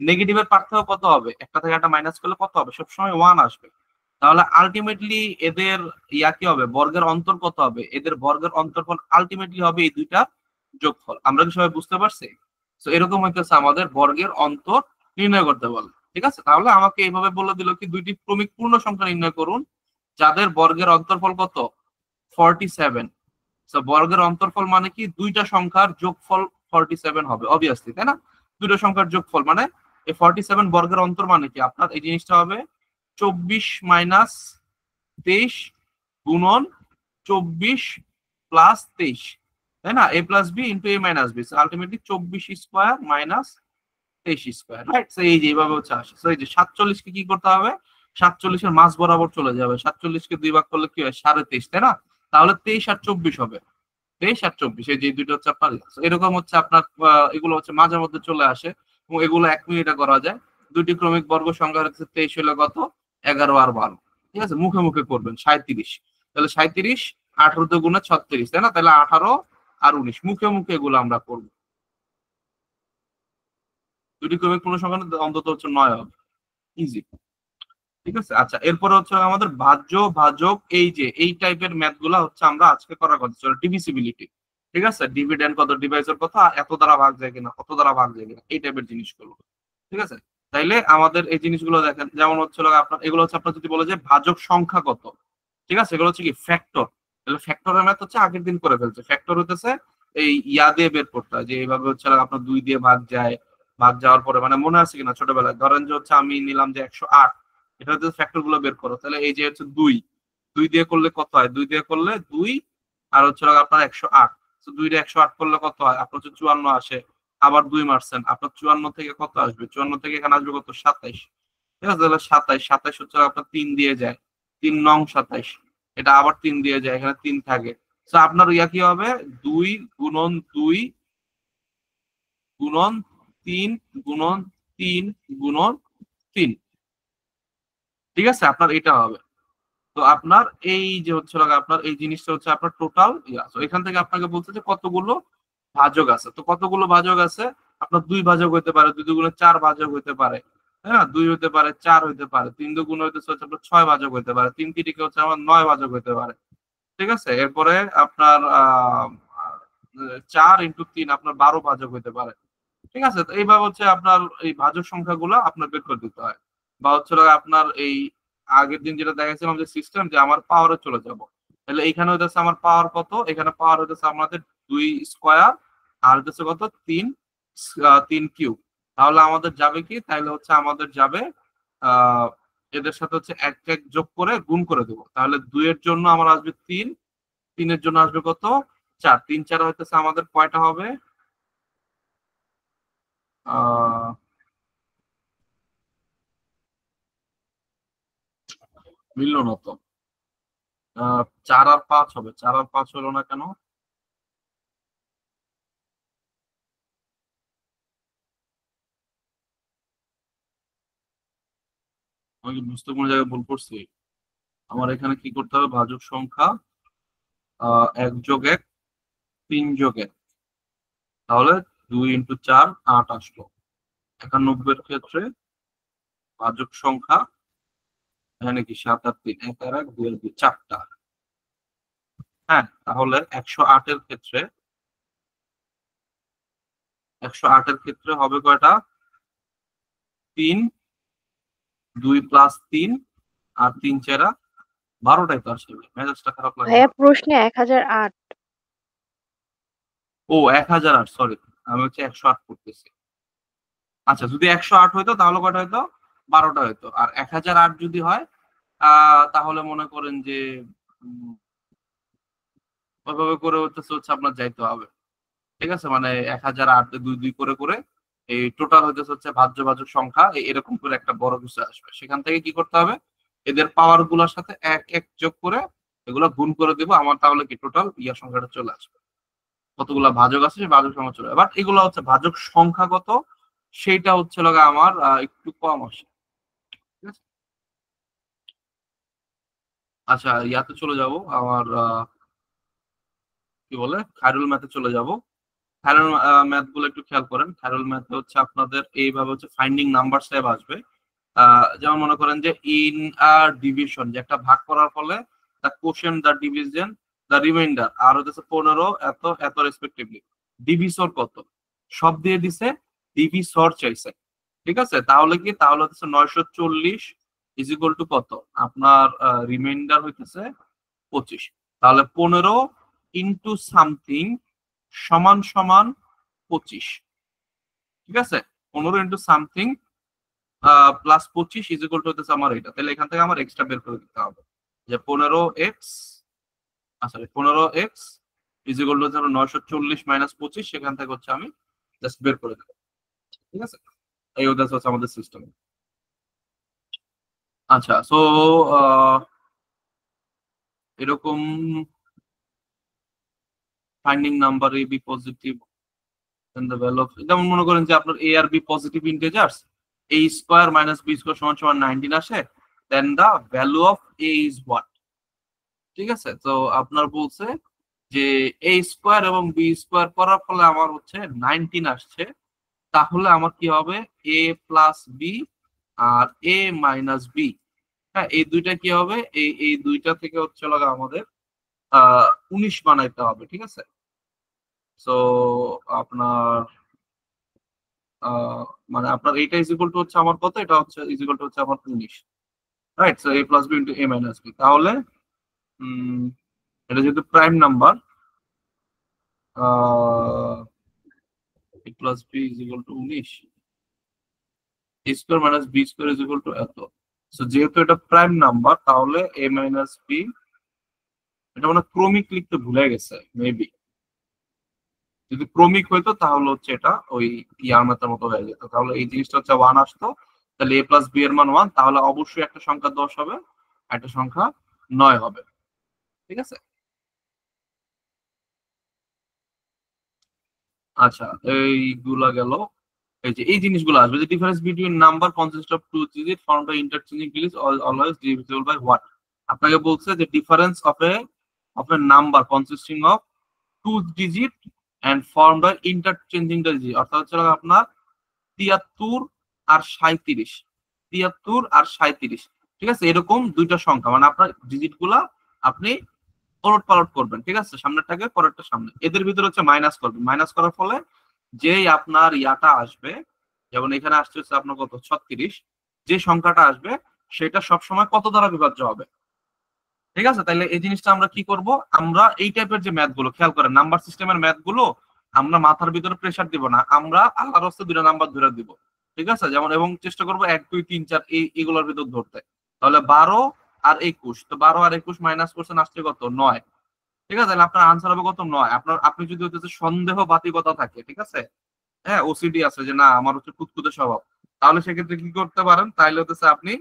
নেগেটিভের পার্থক্য কত হবে? একটা থেকে একটা মাইনাস করলে কত হবে? সবসময় 1 আসবে। তাহলে আলটিমেটলি এদের ইয়া কি হবে? বর্গের অন্তর কত হবে? এদের বর্গের অন্তরফল আলটিমেটলি হবে এই দুইটা যোগফল। আমরা কি সবাই বুঝতে পারছি? তো এরকম হইতেছে আমাদের বর্গের অন্তর নির্ণয় করতে বলে। ঠিক আছে, তাহলে আমাকে এইভাবে বলে দিল কি দুইটি ক্রমিক পূর্ণ সংখ্যা নির্ণয় করুন যাদের বর্গের অন্তরফল কত? 47। তো বর্গের অন্তরফল মানে কি? দুইটা সংখ্যার যোগফল 47 হবে অবভিয়াসলি, তাই না? দুইটা সংখ্যার যোগফল মানে এই 47 বর্গের অন্তর মানে কি? আপনার এই জিনিসটা হবে 24 মাইনাস 23 গুণন 24 প্লাস 23, তাই না? a plus B into a minus B, ultimately 24 square minus 23 square, right? এই যে এইভাবে হচ্ছে আসে। এই যে 47 কে কি করতে হবে? 47 এর মাঝ বরাবর চলে যাবে। 47 কে 2 ভাগ করলে কি হয়? 23.5, তাই না? তাহলে 23 আর 24 হবে। 23 আর 24 এই যে দুইটা হচ্ছে আপনার এরকম হচ্ছে আপনার এগুলো হচ্ছে মাঝে মধ্যে চলে আসে এবং এগুলো 1 মিনিটে করা যায়। দুইটি ক্রমিক বর্গ সংখ্যা হচ্ছে 23 হলো কত? 11 আর 12। ঠিক আছে, মুখে মুখে করবেন 37। তাহলে 37 18 তে গুণে 36, তাই না? তাহলে 18 আর 19 মুখে মুখে এগুলো আমরা করব। দুটি ক্রমিক পূর্ণ সংখ্যা অন্তত হচ্ছে 9 হবে, ইজি। ঠিক আছে, আচ্ছা এরপরে হচ্ছে আমাদের ভাজ্য ভাজক এই যে এই টাইপের ম্যাথ গুলা হচ্ছে আমরা আজকে করার কথা ছিল। ডিভিসিবিলিটি, ঠিক আছে, ডিভিডেন্ড কত, ডিভাইজার কত, এত দ্বারা ভাগ যায় কিনা, অত দ্বারা ভাগ যায় কিনা, এই টাইপের জিনিসগুলো। ঠিক আছে, তাইলে আমাদের এই জিনিসগুলো দেখেন, যেমন হচ্ছে আপনার এগুলো হচ্ছে আপনার যদি বলে যে ভাজক সংখ্যা কত, ঠিক আছে, এগুলো হচ্ছে কি ফ্যাক্টর। তাহলে ফ্যাক্টরের ম্যাথ হচ্ছে আগের দিন করে ফেলছে। ফ্যাক্টর হতেছে এই ইয়া দিয়ে বের করতে হয়, যে এইভাবে হচ্ছে আপনার 2 দিয়ে ভাগ যায়, ভাগ যাওয়ার পরে মানে মনে আছে কিনা ছোটবেলায়, ধরেন যে হচ্ছে আমি নিলাম যে 108, এটা হচ্ছে ফ্যাক্টর গুলো বের করো। তাহলে এই যে হচ্ছে 2 দিয়ে করলে কত হয়? 2 দিয়ে করলে 2 আর হচ্ছে আপনার 108, তো 2 দিয়ে 108 করলে কত হয়? আপনার হচ্ছে 54 আসে। আবার 2 মারছেন, আপনার 54 থেকে কত আসবে? 54 থেকে এখানে আসবে কত? 27। ঠিক আছে, তাহলে 27 হচ্ছে আপনার 3 দিয়ে যায়, 3 নং 27, এটা আবার 3 দিয়ে যায়, এখানে 3 থাকে। তো আপনার ইয়া কি হবে? 2 গুণন 2 গুণন 3 গুণন 3 গুণন 3। ঠিক আছে, আপনার এটা হবে। তো আপনার এই যে হচ্ছে আপনার এই জিনিসটা হচ্ছে আপনার টোটাল ইয়া। তো এখান থেকে আপনাকে বলছে যে কতগুলো ভাজক আছে। তো কতগুলো ভাজক আছে? আপনার 2 ভাজক হইতে পারে, 2 দুগুণে 4 ভাজক হইতে পারে, হ্যাঁ 2 হইতে পারে, 4 হইতে পারে, 3 দুগুণে হইতেছে আপনার 6 ভাজক হইতে পারে, 3 তিরিকে হচ্ছে আমার 9 ভাজক হইতে পারে। ঠিক আছে, এরপরে আপনার 4 × 3 আপনার 12 ভাজক হইতে পারে। ঠিক আছে, তো এইভাবে হচ্ছে আপনার এই ভাজক সংখ্যাগুলো আপনার বের করে দিতে হয়। বা হচ্ছে আপনার এই আগের দিন যেটা দেখাচ্ছিলাম যে সিস্টেম, যে আমার পাওয়ারে চলে যাব, তাহলে এইখানে হইতেছে আমার পাওয়ার কত, এখানে পাওয়ার হইতেছে আমাদের 2 স্কয়ার আর হইতেছে কত 3 কিউব। তাহলে আমাদের যাবে কি, তাহলে হচ্ছে আমাদের যাবে এদের সাথে হচ্ছে 1 যোগ করে গুণ করে দেবো। তাহলে 2 এর জন্য আমার আসবে 3, 3 এর জন্য আসবে কত 4, 3 4 হইতেছে আমাদের কয়টা হবে, মিলল না তো, 4 আর 5 হবে, 4 আর 5 হলো না কেন? আমি কি বুঝতে কোনো জায়গায় ভুল করছি? আমার এখানে কি করতে হবে, ভাজক সংখ্যা 1 যোগ 1 3 যোগ 1, তাহলে 2 × 4 8 আসলো। 91 এর ক্ষেত্রে ভাজক সংখ্যা এখানে কি 7 আর 3 1 আর 1 2 আর 2 4টা। হ্যাঁ, তাহলে 108 এর ক্ষেত্রে হবে কয়টা, 3, 2 + 3 আর 3 4 12টাই তো আসবে। মেজাজটা খারাপ লাগে। ভাইয়া প্রশ্নে 1008। ও 1008, সরি, আমি হচ্ছে 108 করতেছি। আচ্ছা, যদি 108 হইতো তাহলে কয়টা হইতো, 12টা হইতো। আর 1008 যদি হয় তাহলে মনে করেন যে ওইভাবে করে হচ্ছে আপনার যাইতে হবে। ঠিক আছে, মানে 1008 2 2 করে করে এই টোটাল হচ্ছে ভাজ্য সংখ্যা এরকম করে একটা বড় কিছু আসবে। সেখান থেকে কি করতে হবে, এদের পাওয়ার গুলোর সাথে 1 যোগ করে এগুলো গুণ করে দেবো আমার, তাহলে কি টোটাল সংখ্যাটা চলে আসবে। কতগুলা ভাজক আছে সেই ভাজক সংখ্যা চলে, বাট এগুলো হচ্ছে ভাজক সংখ্যা কত সেইটা হচ্ছে আমার একটু কম আসে। ঠিক আছে, আচ্ছা ইয়াতে চলে যাব আমার কি বলে খায়রুল ম্যাথে চলে যাব। খায়রুল ম্যাথ গুলো একটু খেয়াল করেন। খায়রুল ম্যাথে হচ্ছে আপনাদের এইভাবে হচ্ছে ফাইন্ডিং নাম্বার টাইপ আসবে। যেমন মনে করেন যে ইন ডিভিশন, যে একটা ভাগ করার ফলে the quotient, the division, the remainder আর হচ্ছে 15 এত এত রেসপেক্টিভলি। ডিভিসর কত সব দিয়ে দিছে, ডিভিসর চাইছে। ঠিক আছে, তাহলে কি, তাহলে হচ্ছে 940 ইজ ইকুয়াল টু কত, আপনার রিমাইন্ডার হইতেছে 25। তাহলে 15 ইন্টু সামথিং সমান সমান 25। ঠিক আছে, 15 into something plus 25 is equal two হচ্ছে আমার এটা। তাহলে এখান থেকে আমার এক্সট্রা বের করে দিতে হবে যে 15x, আচ্ছা 15x is equal two 940 minus 25, সেখান থেকে হচ্ছে আমি জাস্ট বের করে দেবো। ঠিক আছে, এই হচ্ছে আমাদের সিস্টেম। আচ্ছা, সো এরকম finding number A B positive then the value of, যেমন মনে করেন যে আপনার এ আর B positive integers, a square minus b square সমান সমান 19 আসে, then the value of a is what. ঠিক আছে, তো আপনার বলছে যে a স্কয়ার এবং b স্কয়ার করার ফলে আমার হচ্ছে 19 আসছে, তাহলে আমার কি হবে a প্লাস b আর a মাইনাস b। হ্যাঁ, এই দুইটা কি হবে, এই দুইটা থেকে হচ্ছে আমাদের 19 বানাইতে হবে। ঠিক আছে, সো আপনার মানে আপনার এইটা ইজ ইকুয়াল টু হচ্ছে আমার কত, এটা হচ্ছে ইজ ইকুয়াল টু হচ্ছে আমার 19, right? So a plus b into a minus b। তাহলে এটা যেহেতু prime number, a plus b is equal two 19, a square minus b square is equal two এত। সো যেহেতু এটা প্রাইম নাম্বার, তাহলে a minus b, এটা মানে ক্রমিক লিখতে ভুলে গেছে মেবি। যদি ক্রমিক হইতো তাহলে হচ্ছে এটা ওই ইয়ার মাত্রার মতো হয়ে যেত। তাহলে এই জিনিসটা হচ্ছে 1 আসতো, তাহলে a প্লাস b এর মান 1, তাহলে অবশ্যই একটা সংখ্যা 10 হবে, একটা সংখ্যা 9 হবে। ঠিক আছে, আচ্ছা এইগুলা গেল। এই যে এই জিনিসগুলো আসবে, যে difference between number consist of two digit formed by interchanging digits always divisible by what. আপনাকে বলছে যে difference of a number consisting of two digit and formed by interchanging the digit, অর্থাৎ হচ্ছে আপনার 73 আর 37, 73 আর 37। ঠিক আছে, এরকম দুইটা সংখ্যা, মানে আপনার ডিজিট গুলা আপনি ওলট পালট করবেন, ঠিক আছে, সামনেরটাকে পরেরটা সামনে, এদের ভিতরে হচ্ছে মাইনাস করবেন। মাইনাস করার ফলে যেই আপনার ইয়াটা আসবে, যেমন এখানে আসছে হচ্ছে আপনার কত 36, যে সংখ্যাটা আসবে সেটা সবসময় কত দ্বারা বিভাজ্য হবে, ঠিক আছে। তাহলে এই জিনিসটা আমরা কি করব, আমরা এই টাইপের যে ম্যাথ গুলো খেয়াল করেন, নাম্বার সিস্টেমের ম্যাথ গুলো আমরা মাথার ভিতরে প্রেসার দিব না, আমরা আল্লাহর রাস্তায় দুইটা নাম্বার ধরে দিব, ঠিক আছে। যেমন এবং চেষ্টা করবো 1 2 3 4 এইগুলোর ভিতর ধরতে। তাহলে 12 আর 21, তো 12 আর 21 মাইনাস করছেন আসছে কত 9, ঠিক আছে। তাহলে আপনার আনসার হবে কত 9। আপনি যদি হচ্ছে সন্দেহ বাতিকতা থাকে, ঠিক আছে, হ্যাঁ ওসিডি আছে যে না আমার হচ্ছে কুতকুতে স্বভাব, তাহলে সেক্ষেত্রে কি করতে পারেন, তাইলে হচ্ছে আপনি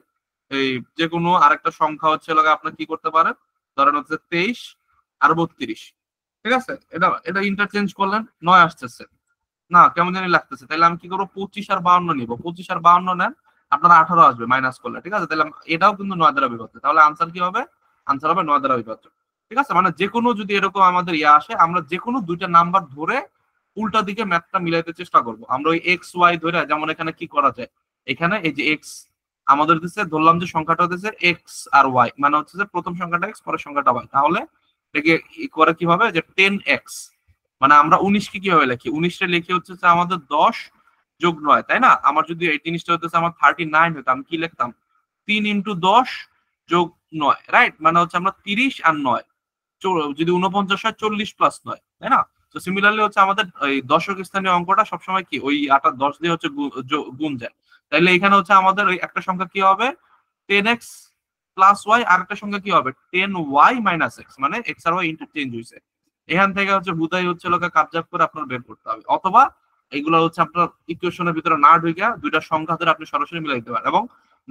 এই যে কোনো আরেকটা সংখ্যা হচ্ছে লাগে আপনার কি করতে পারেন, ধরেন হচ্ছে 23 আর 32, ঠিক আছে, এটা এটা ইন্টারচেঞ্জ করলেন 9 আসতেছে না, কেমন জানি লাগতেছে, তাহলে আমি কি করবো 25 আর 52 নিবো, 25 আর 52 নেন আপনার 18 আসবে মাইনাস করলে, ঠিক আছে। তাহলে এটাও কিন্তু 9 দ্বারা বিভক্ত, তাহলে আনসার কি হবে, আনসার হবে 9 দ্বারা বিভক্ত, ঠিক আছে। মানে যে কোনো যদি এরকম আমাদের ইয়ে আসে, আমরা যে কোনো দুইটা নাম্বার ধরে উল্টা দিকে ম্যাথটা মিলাইতে চেষ্টা করব। আমরা ওই এক্স ওয়াই ধরে, যেমন এখানে কি করা যায়, এখানে এই যে এক্স আমাদের দিচ্ছে, ধরলাম যে সংখ্যাটা হচ্ছে এক্স আর ওয়াই, মানে হচ্ছে যে প্রথম সংখ্যাটা এক্স পরের সংখ্যাটা ওয়াই, তাহলে এটাকে করে কিভাবে যে 10x, মানে আমরা 19 কে কিভাবে লিখি, 19 টা লিখি হচ্ছে যে আমাদের 10 যোগ 9, তাই না। আমার যদি এই জিনিসটা হচ্ছে আমার 39 হতো, আমি কি লিখতাম 3 ইন্টু 10 যোগ 9, রাইট, মানে হচ্ছে আমরা 30 আর 9, যদি 49 হয় 40 প্লাস 9, তাই না। তো সিমিলারলি হচ্ছে আমাদের এই দশক স্থানীয় অঙ্কটা সবসময় কি ওই 10 দিয়ে হচ্ছে গুণ যায়। তাইলে এখানে হচ্ছে আমাদের ওই একটা সংখ্যা কি হবে 10x প্লাস ওয়াই, আর একটা সংখ্যা কি হবে 10y মাইনাস x, মানে x আর y ইন্টারচেঞ্জ হয়েছে। এখান থেকে হচ্ছে হুদাই হচ্ছে লোকে কাবজাব করে আপনার বের করতে হবে, অথবা এগুলো হচ্ছে আপনার ইকুয়েশনের ভিতরে না ঢুকে দুইটা সংখ্যা ধরে আপনি সরাসরি মিলাই দিতে পারেন, এবং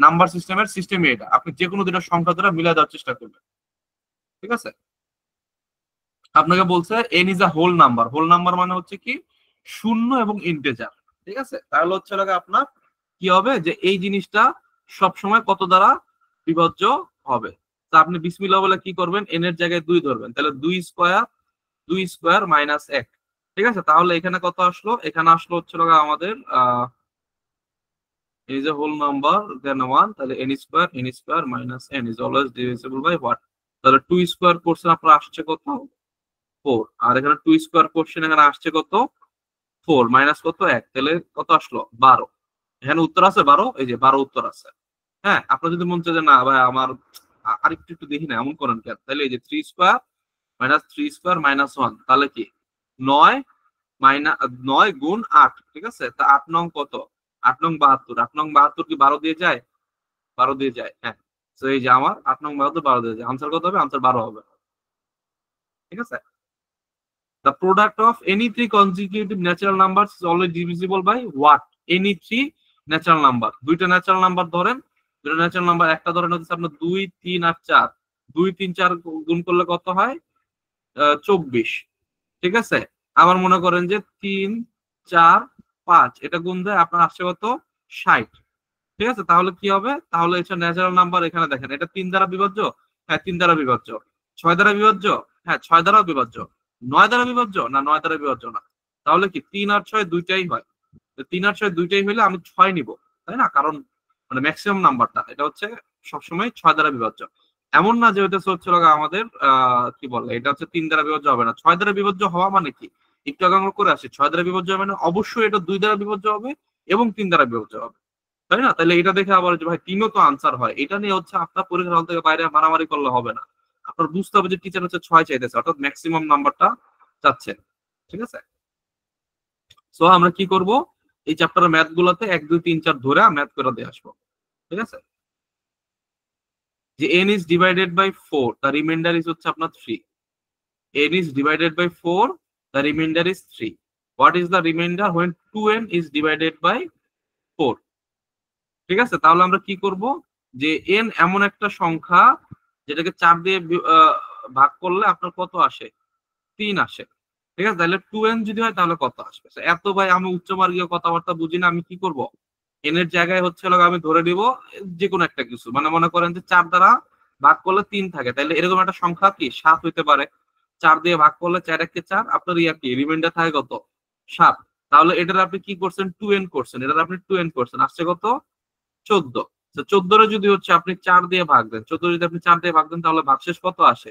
নাম্বার সিস্টেমের সিস্টেমই এটা, আপনি যে কোনো দুইটা সংখ্যা ধরে মিলাই দেওয়ার চেষ্টা করবেন, ঠিক আছে। আপনাকে বলছে n is a whole number, whole number মানে হচ্ছে কি শূন্য এবং ইন্টিজার, ঠিক আছে। তাহলে হচ্ছে লাগে আপনার কি হবে যে এই জিনিসটা সব সময় কত দ্বারা বিভাজ্য হবে। তা আপনি বিসমিল্লাহ বলে কি করবেন, n এর জায়গায় 2 ধরবেন, তাহলে 2 স্কয়ার মাইনাস 1, ঠিক আছে। তাহলে এখানে কত আসলো, এখানে আসলো হচ্ছে লাগে আমাদের n is a whole number then 1, তাহলে n square minus n is always divisible by what, তাহলে 2 স্কয়ার করছেন আপনার আসছে কত 4, আর এখানে 2 স্কয়ার করছেন এখানে আসছে কত 4 মাইনাস কত 1, তাহলে কত আসলো 12। এখানে উত্তর আছে 12, এই যে 12 উত্তর আছে। হ্যাঁ, আপনার যদি মন চায় যে না ভাই আমার আরেকটু একটু দেখি না, এমন করেন কেন, তাহলে এই যে 3 স্কয়ার মাইনাস 1, তাহলে কি 9 9 গুণ 8, ঠিক আছে। তা 8 নং কত, 8 নং 72, 8 নং 72 কি 12 দিয়ে যায়, 12 দিয়ে যায়, হ্যাঁ। তো এই যে আমার 8 নং 72 12 দিয়ে যায়, আনসার কত হবে, আনসার 12 হবে, ঠিক আছে। The product of any three consecutive natural numbers is always divisible by what? Any three natural number. দুইটা ন্যাচারাল নাম্বার ধরেন, দুইটা ন্যাচারাল নাম্বার, একটা ধরেন হচ্ছে আপনার 2 3 আর 4, 2 3 4 গুণ করলে কত হয় 24, ঠিক আছে। আবার মনে করেন যে 3 4 5 এটা গুণ দেয় আপনার আসছে কত 60, ঠিক আছে। তাহলে কি হবে, তাহলে এটা ন্যাচারাল নাম্বার, এখানে দেখেন এটা 3 দ্বারা বিভাজ্য, হ্যাঁ 3 দ্বারা বিভাজ্য, 6 দ্বারা বিভাজ্য, হ্যাঁ 6 দ্বারা বিভাজ্য, 9 দ্বারা বিভাজ্য না, 9 দ্বারা বিভাজ্য না। তাহলে কি 3 আর 6 দুইটাই হয়, 3 আর 6 দুইটাই হইলে আমি 6 নিব, তাই না, কারণ মানে ম্যাক্সিমাম নাম্বারটা এটা হচ্ছে সবসময় 6 দ্বারা বিভাজ্য। এমন না যে এটা হচ্ছে আমাদের কি বলে এটা হচ্ছে 3 দ্বারা বিভাজ্য হবে না। 6 দ্বারা বিভাজ্য হওয়া মানে কি, একটু আগে আমরা করে আসি, 6 দ্বারা বিভাজ্য মানে অবশ্যই এটা 2 দ্বারা বিভাজ্য হবে এবং 3 দ্বারা বিভাজ্য হবে, তাই না। তাহলে এটা দেখে আবার যে ভাই 3ও তো আনসার হয়, এটা নিয়ে হচ্ছে আপনার পরীক্ষার হল থেকে বাইরে মারামারি করলে হবে না। আপনার বুঝতে হবে যে টিচার হচ্ছে 6 চাইতেছে, অর্থাৎ ম্যাক্সিমাম নাম্বারটা চাচ্ছে, ঠিক আছে। সো আমরা কি করব, এই চ্যাপ্টারের ম্যাথ গুলোতে 1 2 3 4 ধরে ম্যাথ করে দিয়ে আসবো, ঠিক আছে। যে n is divided by 4, the remainder is হচ্ছে আপনার 3, n is divided by 4, the remainder is 3. What is the remainder when 2n is divided by 4? ঠিক আছে, তাহলে আমরা কি করব যে n এমন একটা সংখ্যা যেটাকে 4 দিয়ে ভাগ করলে আপনার কত আসে 3 আসে, ঠিক আছে। তাহলে 2n যদি হয় তাহলে কত আসবে, এত ভাই আমি উচ্চমার্গীয় কথাবার্তা বুঝি না, আমি কি করব n এর জায়গায় হচ্ছে আমি ধরে নিব যে কোনো একটা কিছু, মানে মনে করেন যে 4 দ্বারা ভাগ করলে 3 থাকে, তাহলে এরকম একটা সংখ্যা কি 7 হইতে পারে, 4 দিয়ে ভাগ করলে 4 1 কে 4, আপনার ইয়া কি রিমাইন্ডার থাকে কত 7, তাহলে এটার আপনি কি করছেন 2n করছেন, এটার আপনি 2n করছেন, আসছে কত 14। তো 14 রে যদি হচ্ছে আপনি 4 দিয়ে ভাগ দেন, 14 যদি আপনি 4 দিয়ে ভাগ দেন তাহলে ভাগশেষ কত আসে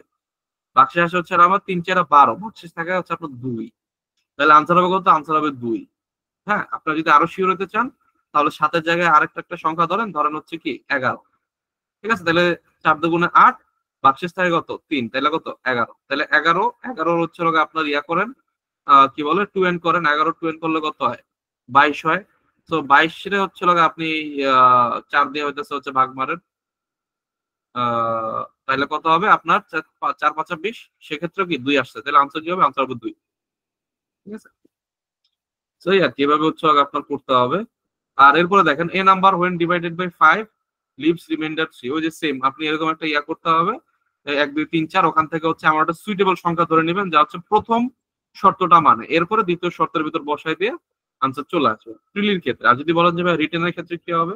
ভাগশেষ আসে হচ্ছে আমার 3 4 12, ভাগশেষ থাকে হচ্ছে আপনার 2। তাহলে আনসার হবে কত? আনসার হবে 2। হ্যাঁ, আপনারা যদি আরো শিওর হতে চান তাহলে 7-এর জায়গায় আরেকটা একটা সংখ্যা ধরেন হচ্ছে কি 11। ঠিক আছে, তাহলে 4 দুগুণে 8, ভাগশেষ থাকে কত? 3, তাহলে কত? 11। তাহলে 11 হচ্ছে লোক আপনার ইয়া করেন, কি বলে 2 n করেন, 11 2 n করলে কত হয়? 22 হয়। তো 22 রে হচ্ছে লোক আপনি 4 দিয়ে হইতেছে হচ্ছে ভাগ মারেন, তাহলে কত হবে আপনার? 4 5 20, সেক্ষেত্রে কি 2 আসছে, তাহলে আনসার কি হবে? আনসার হবে 2। ঠিক আছে, তো এই আর কি, এভাবে হচ্ছে আপনার করতে হবে। আর এরপরে দেখেন এ number when divided by 5 leaves remainder 3, ওই যে সেম আপনি এরকম একটা ইয়া করতে হবে, 1 2 3 4, ওখান থেকে হচ্ছে আমার একটা সুইটেবল সংখ্যা ধরে নেবেন যা হচ্ছে প্রথম শর্তটা মানে, এরপরে দ্বিতীয় শর্তের ভিতর বসাই দিয়ে আনসার চলে আসবে প্রিলির ক্ষেত্রে। আর যদি বলেন যে ভাই রিটেনের ক্ষেত্রে কি হবে,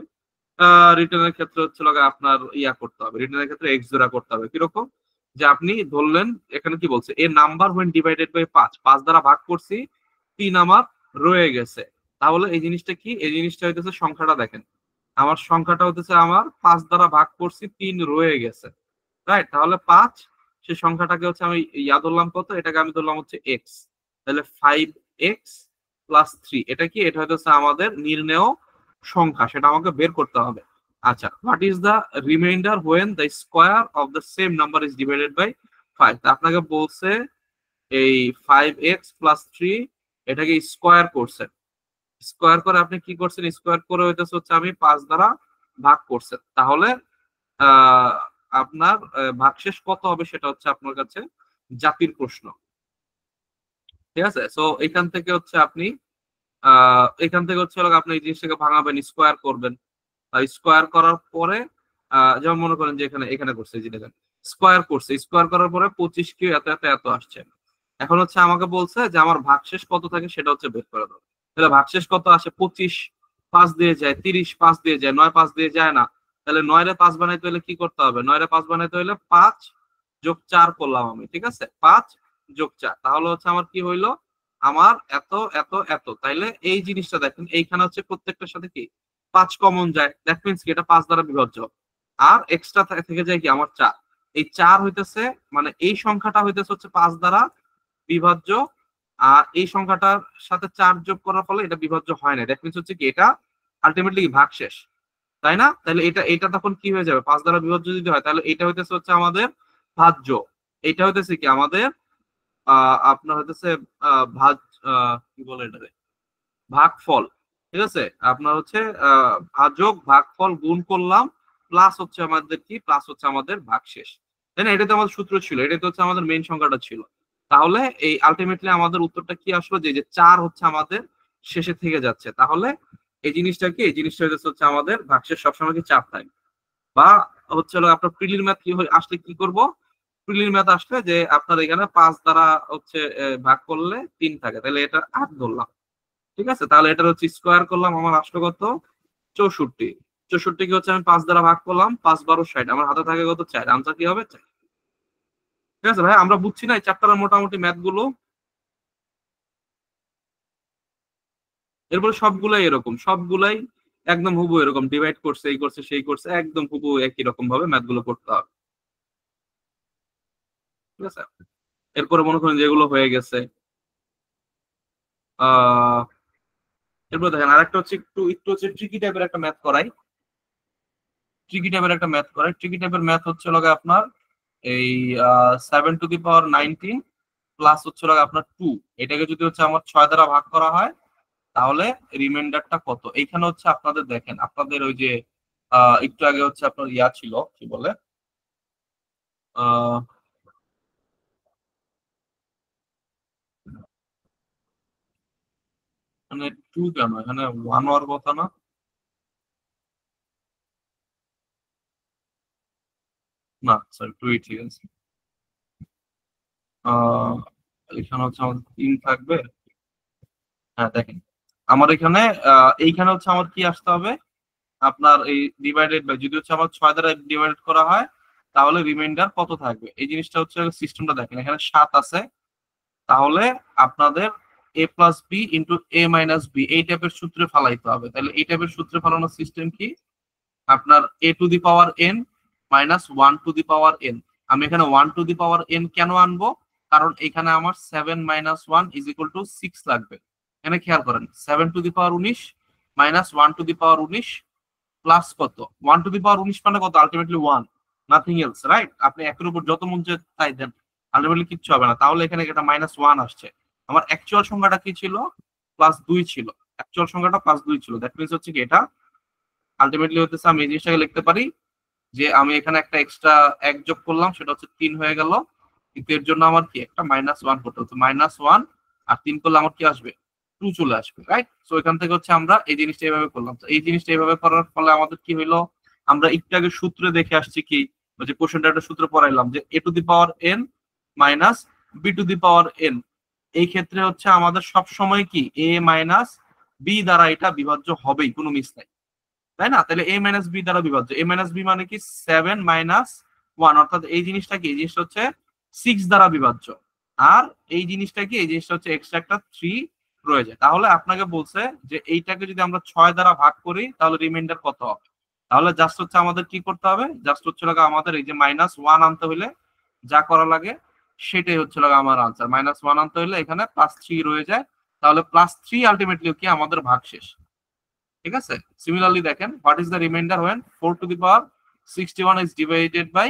রিটেনের ক্ষেত্রে হচ্ছে আপনার ইয়া করতে হবে, রিটেনের ক্ষেত্রে এক্স জোড়া করতে হবে। কিরকম? যে আপনি ধরলেন এখানে কি বলছে, এ নাম্বার when divided by 5 দ্বারা ভাগ করছি, 3 আমার রয়ে গেছে। তাহলে এই জিনিসটা কি? এই জিনিসটা হইতেছে সংখ্যাটা দেখেন, আমার সংখ্যাটা হইতেছে আমার 5 দ্বারা ভাগ করছি, 3 রয়ে গেছে, রাইট? তাহলে 5, সেই সংখ্যাটাকে হচ্ছে আমি ইয়া ধরলাম কত, এটাকে আমি ধরলাম হচ্ছে এক্স। তাহলে 5x + 3, এটা কি? এটা হইতেছে আমাদের নির্ণেয় সংখ্যা, সেটা আমাকে বের করতে হবে। আচ্ছা, what is the reminder when the square of the same number is divided by 5? তা আপনাকে বলছে এই 5x + 3 এটাকে স্কোয়ার করছেন, স্কোয়ার করে আপনি কি করছেন? স্কোয়ার করে হইতেছে হচ্ছে আমি 5 দ্বারা ভাগ করছেন। তাহলে আপনার ভাগশেষ কত হবে সেটা হচ্ছে আপনার কাছে জাতির প্রশ্ন। ঠিক আছে, সো এখান থেকে হচ্ছে আপনি আপনি এই জিনিসটাকে ভাঙাবেন, স্কোয়ার করবেন। স্কোয়ার করার পরে যেমন মনে করেন যে এখানে করছে, যে দেখেন স্কোয়ার করছে, স্কোয়ার করার পরে 25 কি এত এত এত আসছে। এখন হচ্ছে আমাকে বলছে যে আমার ভাগশেষ কত থাকে সেটা হচ্ছে বের করে দাও। তাহলে ভাগশেষ কত আসে? 25 5 দিয়ে যায়, 30 5 দিয়ে যায়, 9 5 দিয়ে যায় না। তাহলে 9 রে 5 বানাইতে হলে কি করতে হবে? 9 রে 5 বানাইতে হলে 5 + 4 করলাম আমি। ঠিক আছে, 5 + 4, তাহলে হচ্ছে আমার কি হইলো? আমার এত এত এত। তাইলে এই জিনিসটা দেখেন, এইখানে হচ্ছে প্রত্যেকটার সাথে কি 5 কমন যায়, দ্যাট মিন্স কি এটা 5 দ্বারা বিভাজ্য। আর এক্সট্রা থেকে যায় কি আমার 4। এই 4 হইতেছে মানে এই সংখ্যাটা হইতেছে হচ্ছে 5 দ্বারা বিভাজ্য, আর এই সংখ্যাটার সাথে 4 যোগ করার ফলে এটা বিভাজ্য হয় না, দ্যাট মিন্স হচ্ছে কি এটা আলটিমেটলি ভাগশেষ, তাই না? তাহলে এটা তখন কি হয়ে যাবে? 5 দ্বারা বিভাজ্য যদি হয় তাহলে এটা হইতেছে হচ্ছে আমাদের ভাজ্য, এটা হইতেছে কি আমাদের আপনার হইতেছে ভাজ কি বলে এটাকে, ভাগফল। ঠিক আছে, আপনার হচ্ছে ভাজক ভাগফল গুণ করলাম, প্লাস হচ্ছে আমাদের কি? প্লাস হচ্ছে আমাদের ভাগশেষ, তাই না? এটা তো আমাদের সূত্র ছিল, এটা তো হচ্ছে আমাদের মেইন সংখ্যাটা ছিল। তাহলে এই আলটিমেটলি আমাদের উত্তরটা কি আসলো? যে 4 হচ্ছে আমাদের শেষে থেকে যাচ্ছে। তাহলে এই জিনিসটা কি? এই জিনিসটা হচ্ছে আমাদের ভাগশেষ সবসময় কি 4 থাকে। বা হচ্ছে আপনার প্রিলির ম্যাথ কি আসলে কি করব? প্রিলির ম্যাথ আসলে যে আপনার এখানে 5 দ্বারা হচ্ছে ভাগ করলে 3 থাকে, তাহলে এটা 8 ধরলাম। ঠিক আছে, তাহলে এটা হচ্ছে স্কোয়ার করলাম, আমার আসলো কত? 64। 64 কি হচ্ছে আমি 5 দ্বারা ভাগ করলাম, 5 12 60, আমার হাতে থাকে কত? 4। আনসার কি হবে? 4। ঠিক আছে ভাই, আমরা বুঝছি না এই চ্যাপ্টারের মোটামুটি ম্যাথ গুলো। এরপরে সবগুলাই এরকম, সবগুলাই একদম হুবহু এরকম ডিভাইড করছে, এই করছে সেই করছে, একদম হুবহু একই রকম ভাবে ম্যাথ গুলো করতে হবে। ঠিক আছে, এরপরে মনে করেন যেগুলো হয়ে গেছে, এরপর দেখেন আরেকটা হচ্ছে একটু হচ্ছে ট্রিকি টাইপের একটা ম্যাথ করাই। ট্রিকি টাইপের ম্যাথ হচ্ছে লগে আপনার এই 7⁻19 প্লাস হচ্ছে লগে আপনার 2, এটাকে যদি হচ্ছে আমার 6 দ্বারা ভাগ করা হয় তাহলে রিমাইন্ডারটা কত? এইখানে হচ্ছে আপনাদের দেখেন, আপনাদের ওই যে একটু আগে হচ্ছে আপনার ইয়া ছিল, কি বলে মানে 2 কেন? এখানে 1 হওয়ার কথা না? না সরি, 2 ঠিক আছে। এখানে হচ্ছে আমাদের 3 থাকবে। হ্যাঁ দেখেন, আমার এখানে এইখানে হচ্ছে আমার কি আসতে হবে? আপনার এই ডিভাইডেড বাই, যদি হচ্ছে আমার 6 দ্বারা ডিভাইড করা হয় তাহলে রিমাইন্ডার কত থাকবে? এই জিনিসটা হচ্ছে সিস্টেমটা দেখেন, এখানে 7 আছে, তাহলে আপনাদের a + b * a - b এই টাইপের সূত্রে ফালাইতে হবে। তাহলে এই টাইপের সূত্রে ফালানোর সিস্টেম কি? আপনার a two the power n - 1 to the power n, আমি এখানে 1 টু দি পাওয়ার n কেন আনবো? কারণ এখানে আমার 7 মাইনাস 1 ইজ ইকুয়াল টু 6 লাগবে। এখানে খেয়াল করেন 7 to the power 19 minus 1 to the power 19 plus কত 1 টু দি পাওয়ার 19 মানে কত? Ultimately 1, nothing else, right? আপনি একের উপর যত মন চায় তাই দেন, আলটিমেটলি কিচ্ছু হবে না। তাহলে এখানে এটা মাইনাস 1 আসছে। আমার অ্যাকচুয়াল সংখ্যাটা কি ছিল? প্লাস 2 ছিল। অ্যাকচুয়াল সংখ্যাটা প্লাস 2 ছিল। দ্যাট মিন্স হচ্ছে কি এটা আলটিমেটলি হতেছে আমি এই জিনিসটাকে লিখতে পারি যে আমি এখানে একটা এক্সট্রা 1 যোগ করলাম, সেটা হচ্ছে 3 হয়ে গেল। কিন্তু এর জন্য আমার কি একটা মাইনাস 1 করতে হতো। মাইনাস 1 আর 3 করলে আমার কি আসবে? 2 চলে আসবে, রাইট? সো এখান থেকে হচ্ছে আমরা এই জিনিসটা এইভাবে করলাম। তো এই জিনিসটা এইভাবে করার ফলে আমাদের কি হইলো? আমরা একটু আগে সূত্রে দেখে আসছি কি, ওই যে কোশ্চেনটা একটা সূত্র পড়াইলাম যে a two the power n minus b two the power n। এই ক্ষেত্রে হচ্ছে আমাদের সব সময় কি a মাইনাস b দ্বারা এটা বিভাজ্য হবেই, কোনো মিস নাই, তাই না? তাহলে a মাইনাস b দ্বারা বিভাজ্য। a মাইনাস b মানে কি 7 মাইনাস 1, অর্থাৎ এই জিনিসটা কি? এই জিনিসটা হচ্ছে 6 দ্বারা বিভাজ্য। আর এই জিনিসটা কি? এই জিনিসটা হচ্ছে এক্সট্রা একটা 3 রয়ে যায়। তাহলে আপনাকে বলছে যে এইটাকে যদি আমরা 6 দ্বারা ভাগ করি তাহলে রিমাইন্ডার কত হবে? তাহলে জাস্ট হচ্ছে আমাদের কি করতে হবে? জাস্ট হচ্ছে আমাদের এই যে মাইনাস 1 আনতে হলে যা করা লাগে সেটাই হচ্ছে আমার আনসার। মাইনাস 1 আনতে হলে এখানে প্লাস 3 রয়ে যায়, তাহলে প্লাস 3 আলটিমেটলি কি আমাদের ভাগশেষ। ঠিক আছে? সিমিলারলি দেখেন, what is the reminder when 4 two the power 61 is divided by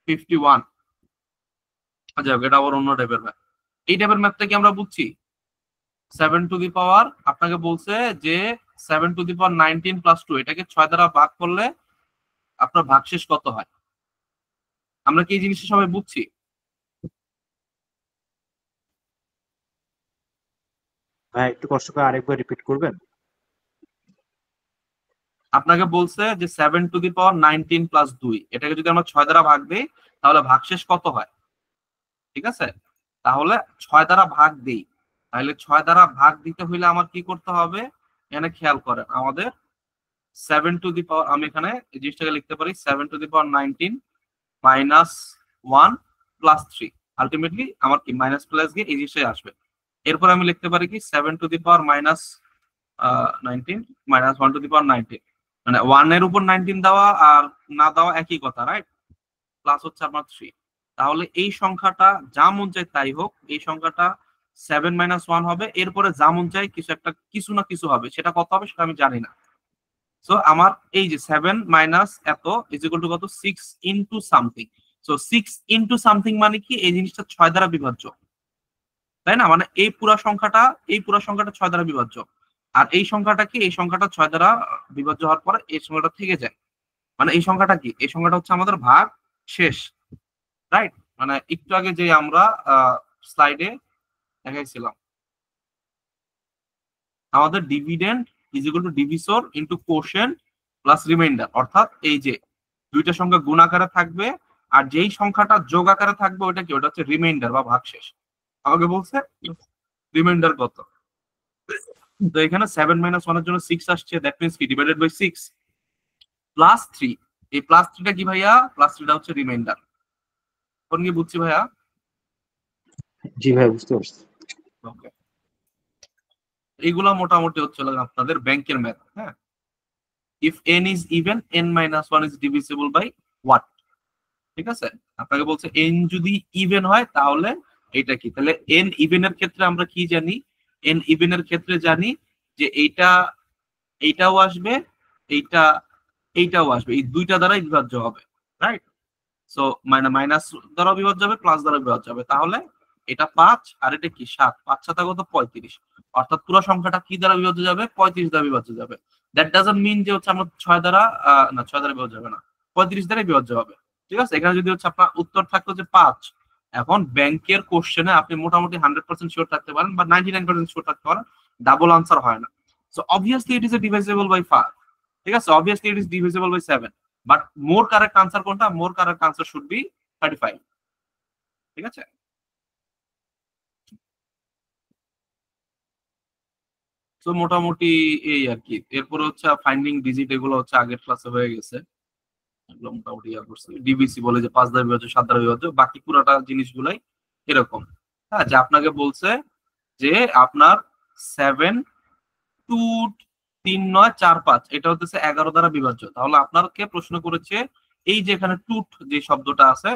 51? আচ্ছা, এটা আবার অন্য টাইপের ম্যাথ। এই টাইপের ম্যাথটা কি আমরা বুঝছি? 7 টু দি পাওয়ার আপনাকে বলছে যে 7 টু দি পাওয়ার 19 প্লাস 2, এটাকে 6 দ্বারা ভাগ করলে আপনার ভাগশেষ কত হয়? আমরা কি এই জিনিসটা সবাই বুঝছি? ভাই একটু কষ্ট করে আরেকবার রিপিট করবেন? আপনাকে বলছে যে 7 টু দি পাওয়ার 19 প্লাস 2, এটাকে যদি আমরা 6 দ্বারা ভাগ দেই তাহলে ভাগশেষ কত হয়? ঠিক আছে, তাহলে 6 দ্বারা ভাগ দেই। তাহলে 6 দ্বারা ভাগ দিতে হইলে আমার কি করতে হবে? এখানে খেয়াল করেন, আমাদের 7 টু দি পাওয়ার, আমি এখানে এই জিনিসটাকে লিখতে পারি 7 to the power 19 minus 1 plus 3। Ultimately আমার কি মাইনাস প্লাস গিয়ে এই জিনিসটাই আসবে। এরপর আমি লিখতে পারি কি 7 to the power minus 19 minus 1 to the power 19, মানে 1 এর উপর 19 দেওয়া আর না দেওয়া একই কথা, রাইট? প্লাস হচ্ছে আমার 3। তাহলে এই সংখ্যাটা যা মন চাই তাই হোক, এই সংখ্যাটা 7 মাইনাস 1 হবে। এরপরে যা মন চাই কিছু না কিছু হবে, সেটা কত হবে সেটা আমি জানি না। সো আমার এই যে 7 মাইনাস এত ইজ ইকুয়াল টু কত? 6 into something. So 6 into something মানে কি? এই জিনিসটা 6 দ্বারা বিভাজ্য, তাই না? মানে এই পুরা সংখ্যাটা 6 দ্বারা বিভাজ্য। আর এই সংখ্যাটা কি? এই সংখ্যাটা 6 দ্বারা বিভাজ্য হওয়ার পরে এই সংখ্যাটা থেকে যায়। মানে এই সংখ্যাটা কি? এই সংখ্যাটা হচ্ছে আমাদের ভাগ শেষ, রাইট? মানে একটু আগে যে আমরা স্লাইডে দেখাইছিলাম আমাদের dividend is equal to divisor into quotient plus remainder, অর্থাৎ এই যে দুইটা সংখ্যা গুণ আকারে থাকবে আর যেই সংখ্যাটা যোগ আকারে থাকবে ওটা কি? ওটা হচ্ছে রিমাইন্ডার বা ভাগশেষ। আমাকে বলছে রিমাইন্ডার কত? তো এখানে 7 মাইনাস 1 এর জন্য 6 আসছে, দ্যাট মিন্স কি ডিভাইডেড বাই 6 প্লাস 3। এই প্লাস 3টা কি ভাইয়া? প্লাস 3টা হচ্ছে রিমাইন্ডার। কোন কি বুঝছি ভাইয়া? জি ভাই, বুঝতে পারছি। ওকে, এইগুলা মোটামুটি হচ্ছে আপনাদের ব্যাংকের ম্যাথ। হ্যাঁ, if n is even n minus 1 is divisible by what? ঠিক আছে, আপনাকে বলছে n যদি ইভেন হয় তাহলে এটা কি? তাহলে n ইভেনের ক্ষেত্রে আমরা কি জানি? n ইভেনের ক্ষেত্রে জানি যে এইটাও আসবে, এইটাও আসবে, এই দুইটা দ্বারাই বিভাজ্য হবে, রাইট? সো মাইনাস দ্বারা বিভাজ্য হবে, প্লাস দ্বারা বিভাজ্য হবে। তাহলে এটা 5 আর এটা কি 7, 5 7 কত? 35। অর্থাৎ পুরো সংখ্যাটা কি দ্বারা বিভাজ্য যাবে? 35 দ্বারা বিভাজ্য যাবে। দ্যাট ডাজন্ট মিন যে হচ্ছে আমরা 6 দ্বারা না 6 দ্বারা বিভাজ্য হবে না, 35 দ্বারা বিভাজ্য হবে। ঠিক আছে, এখানে যদি হচ্ছে আপনার উত্তর থাকতো যে 5, এখন ব্যাংকের কোশ্চেনে আপনি মোটামুটি 100% শিওর থাকতে পারেন বা 99% শিওর থাকতে পারেন ডাবল আনসার হয় না। So obviously it is divisible by 5। ঠিক আছে, obviously it is divisible by 7, but more correct answer কোনটা? More correct answer should be 35। ঠিক আছে, তো মোটামুটি এই আর কি। এরপরে হচ্ছে ফাইন্ডিং ডিজিট, এগুলো হচ্ছে আগের ক্লাসে হয়ে গেছে, এগুলো মোটামুটি ডিবিসি বলে যে 5 দ্বারা বিভাজ্য, 7 দ্বারা বিভাজ্য, বাকি পুরোটা জিনিসগুলাই এরকম। হ্যাঁ, যে আপনাকে বলছে যে আপনার 7 2 3 9 4 5 এটা হচ্ছে 11 দ্বারা বিভাজ্য। তাহলে আপনাকে প্রশ্ন করেছে এই যে এখানে টুট যে শব্দটা আছে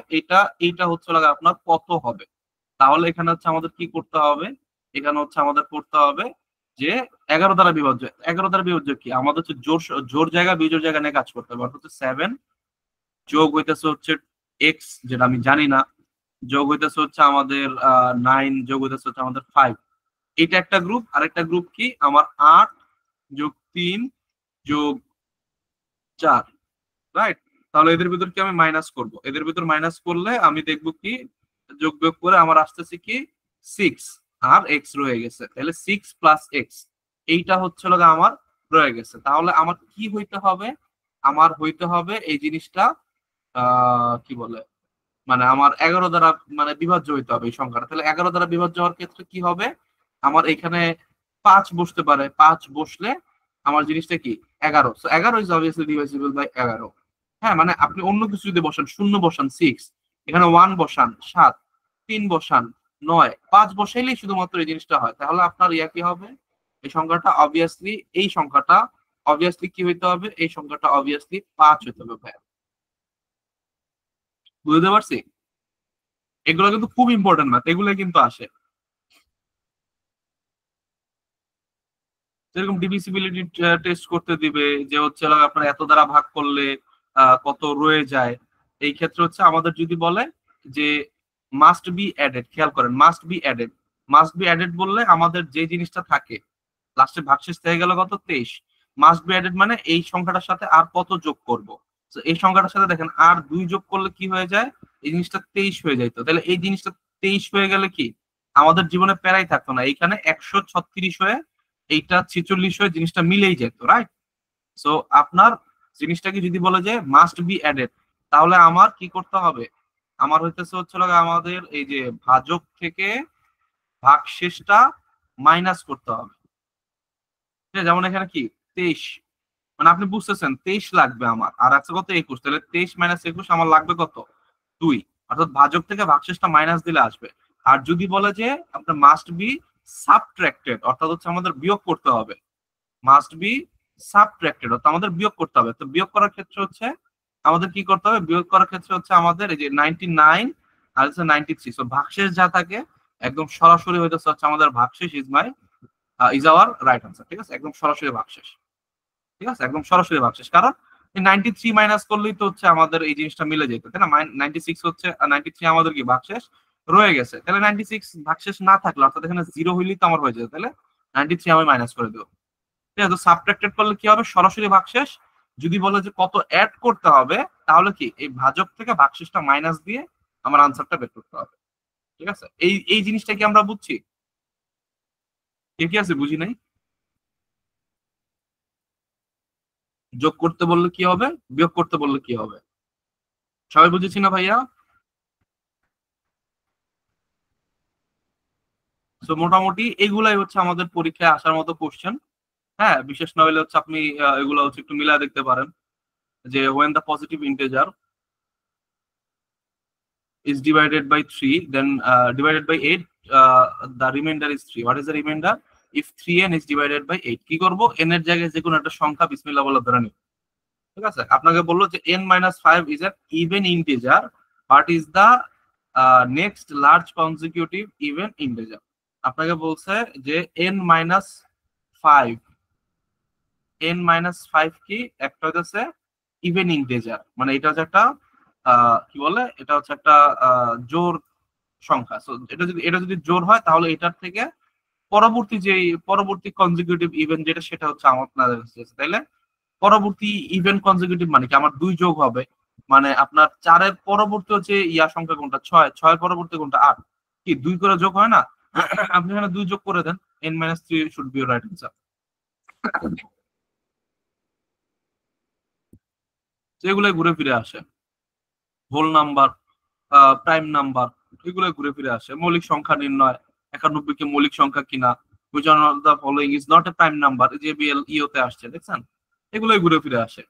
এইটা হচ্ছে লাগে আপনার কত হবে। তাহলে এখানে হচ্ছে আমাদের কি করতে হবে, এখানে হচ্ছে আমাদের করতে হবে যে 11 দ্বারা বিভাজ্য। 11 দ্বারা বিভাজ্য কি আমাদের হচ্ছে জোর জায়গা বিজোড় জায়গা নিয়ে কাজ করতে হবে। অর্থাৎ 7 যোগ হইতেছে হচ্ছে এক্স যেটা আমি জানি না, যোগ হইতেছে হচ্ছে আমাদের 9 যোগ হইতেছে হচ্ছে আমাদের 5। এটা একটা গ্রুপ। আরেকটা গ্রুপ কি আমার 8 যোগ 3 যোগ 4, রাইট? তাহলে এদের ভিতর কি আমি মাইনাস করব, এদের ভিতর মাইনাস করলে আমি দেখব কি যোগ বিয়োগ করে আমার আসতেছে কি 6 আর এক্স রয়ে গেছে। তাহলে 6 প্লাস এক্স এইটা হচ্ছে লগা আমার রয়ে গেছে। তাহলে আমার কি হইতে হবে, আমার হইতে হবে এই জিনিসটা কি বলে মানে আমার 11 দ্বারা মানে বিভাজ্য হইতে হবে এই সংখ্যাটা। তাহলে 11 দ্বারা বিভাজ্য হওয়ার ক্ষেত্রে কি হবে, আমার এখানে 5 বসতে পারে, 5 বসলে আমার জিনিসটা কি 11। So 11 is obviously divisible by 11। হ্যাঁ, মানে আপনি অন্য কিছু যদি বসান, 0 বসান 6, এখানে 1 বসান 7, 3 বসান 9, 5 বসাইলেই শুধুমাত্র এই জিনিসটা হয়। তাহলে আপনার ইয়া কি হবে, এই সংখ্যাটা অবভিয়াসলি কি হইতে হবে, এই সংখ্যাটা অবভিয়াসলি 5 হইতে হবে ভাই। বুঝতে পারছি? এগুলো কিন্তু খুব ইম্পর্টেন্ট ম্যাথ, এগুলো কিন্তু আসে। যেরকম ডিভিসিবিলিটি টেস্ট করতে দিবে যে হচ্ছে আপনার এত দ্বারা ভাগ করলে কত রয়ে যায়। এই ক্ষেত্রে হচ্ছে আমাদের যদি বলে যে মাস্ট বি অ্যাডেড, খেয়াল করেন মাস্ট বি অ্যাডেড বললে আমাদের যে জিনিসটা থাকে লাস্টে ভাগশেষ থেকে গেল কত 23। মাস্ট বি অ্যাডেড মানে এই সংখ্যাটার সাথে আর কত যোগ করব। এই সংখ্যাটার সাথে দেখেন আর 2 যোগ করলে কি হয়ে যায়, এই জিনিসটা 23 হয়ে যাইতো। তাহলে এই জিনিসটা 23 হয়ে গেলে কি আমাদের জীবনে প্যারাই থাকতো না, এইখানে 136 হয়ে এইটা 46 হয়ে জিনিসটা মিলেই যেত, রাইট? সো আপনার জিনিসটাকে যদি বলে যে মাস্ট বি অ্যাডেড, তাহলে আমার কি করতে হবে, আমার হইতেছে হচ্ছে আমাদের এই যে ভাজক থেকে ভাগশেষটা মাইনাস করতে হবে। যেমন এখানে কি 23, মানে আপনি বুঝতেছেন 23 লাগবে আমার, আর আছে কত 21। তাহলে 23 মাইনাস 21 আমার লাগবে কত 2, অর্থাৎ ভাজক থেকে ভাগশেষটা মাইনাস দিলে আসবে। আর যদি বলে যে আপনার মাস্ট বি সাবট্রাক্টেড, অর্থাৎ হচ্ছে আমাদের বিয়োগ করতে হবে, মাস্ট বি সাবট্রাক্টেড অর্থাৎ আমাদের বিয়োগ করতে হবে। তো বিয়োগ করার ক্ষেত্রে হচ্ছে আমাদের কি করতে হবে, বিয়োগ করার ক্ষেত্রে হচ্ছে আমাদের এই যে 99 আর হচ্ছে 93, সো ভাগশেষ যা থাকে একদম সরাসরি হইতেছে হচ্ছে আমাদের ভাগশেষ ইজ আওয়ার রাইট আনসার। ঠিক আছে, একদম সরাসরি ভাগশেষ। ঠিক আছে, একদম সরাসরি ভাগশেষ, কারণ 93 মাইনাস করলেই তো হচ্ছে আমাদের এই জিনিসটা মিলে যেত, তাই না? 96 হচ্ছে 93 আমাদের কি ভাগশেষ রয়ে গেছে। তাহলে 96 ভাগশেষ না থাকলে অর্থাৎ এখানে 0 হইলেই তো আমার হয়ে যেত। তাহলে 93 আমি মাইনাস করে দেবো। ঠিক আছে, সাবট্রাক্টেড করলে কি হবে, সরাসরি ভাগশেষ। যদি বলে যে কত অ্যাড করতে হবে, তাহলে কি এই ভাজক থেকে ভাগশেষটা মাইনাস দিয়ে আমার আনসারটা বের করতে হবে। ঠিক আছে, এই জিনিসটা কি আমরা বুঝছি? কি আছে বুঝি নাই? যোগ করতে বললে কি হবে, বিয়োগ করতে বললে কি হবে, সবাই বুঝেছি না ভাইয়া? তো মোটামুটি এগুলাই হচ্ছে আমাদের পরীক্ষায় আসার মতো কোশ্চেন। হ্যাঁ, বিশেষ না হলে হচ্ছে আপনি এগুলো হচ্ছে একটু মিলা দেখতে পারেন যে when the positive integer is divided by 3 then divided by 8 the remainder is 3. What is the remainder? If 3n is divided by 8, কি করব, n এর জায়গায় যে কোনো একটা সংখ্যা বিসমিল্লাহ বলে ধরে নিব। ঠিক আছে, আপনাকে বললো যে n - 5 is an even integer, what is the next large consecutive even integer? আপনাকে বলছে যে n - 5 কি একটা হচ্ছে ইভেন ইন্টিজার, মানে এটা হচ্ছে একটা কি বলে, এটা হচ্ছে একটা জোড় সংখ্যা। সো এটা যদি জোড় হয় তাহলে এটার থেকে পরবর্তী কনজিকিউটিভ ইভেন্ট যেটা সেটা হচ্ছে আপনাদের কাছে। তাইলে পরবর্তী ইভেন্ট কনজিকিউটিভ মানে কি আমার 2 যোগ হবে, মানে আপনার 4 এর পরবর্তী হচ্ছে ইয়া সংখ্যা কোনটা 6, 6 এর পরবর্তী কোনটা 8, কি 2 করে যোগ হয় না? আপনি এখানে 2 যোগ করে দেন, n - 3 should be right answer. এগুলোই ঘুরে ফিরে আসে, হোল নাম্বার, প্রাইম নাম্বার, এগুলোই ঘুরে ফিরে আসে। মৌলিক সংখ্যা নির্ণয়, 91 কে মৌলিক সংখ্যা কিনা, which one of the following is not a prime number, JBL ইওতে আসছে, দেখছেন? এগুলোই ঘুরে ফিরে আসে।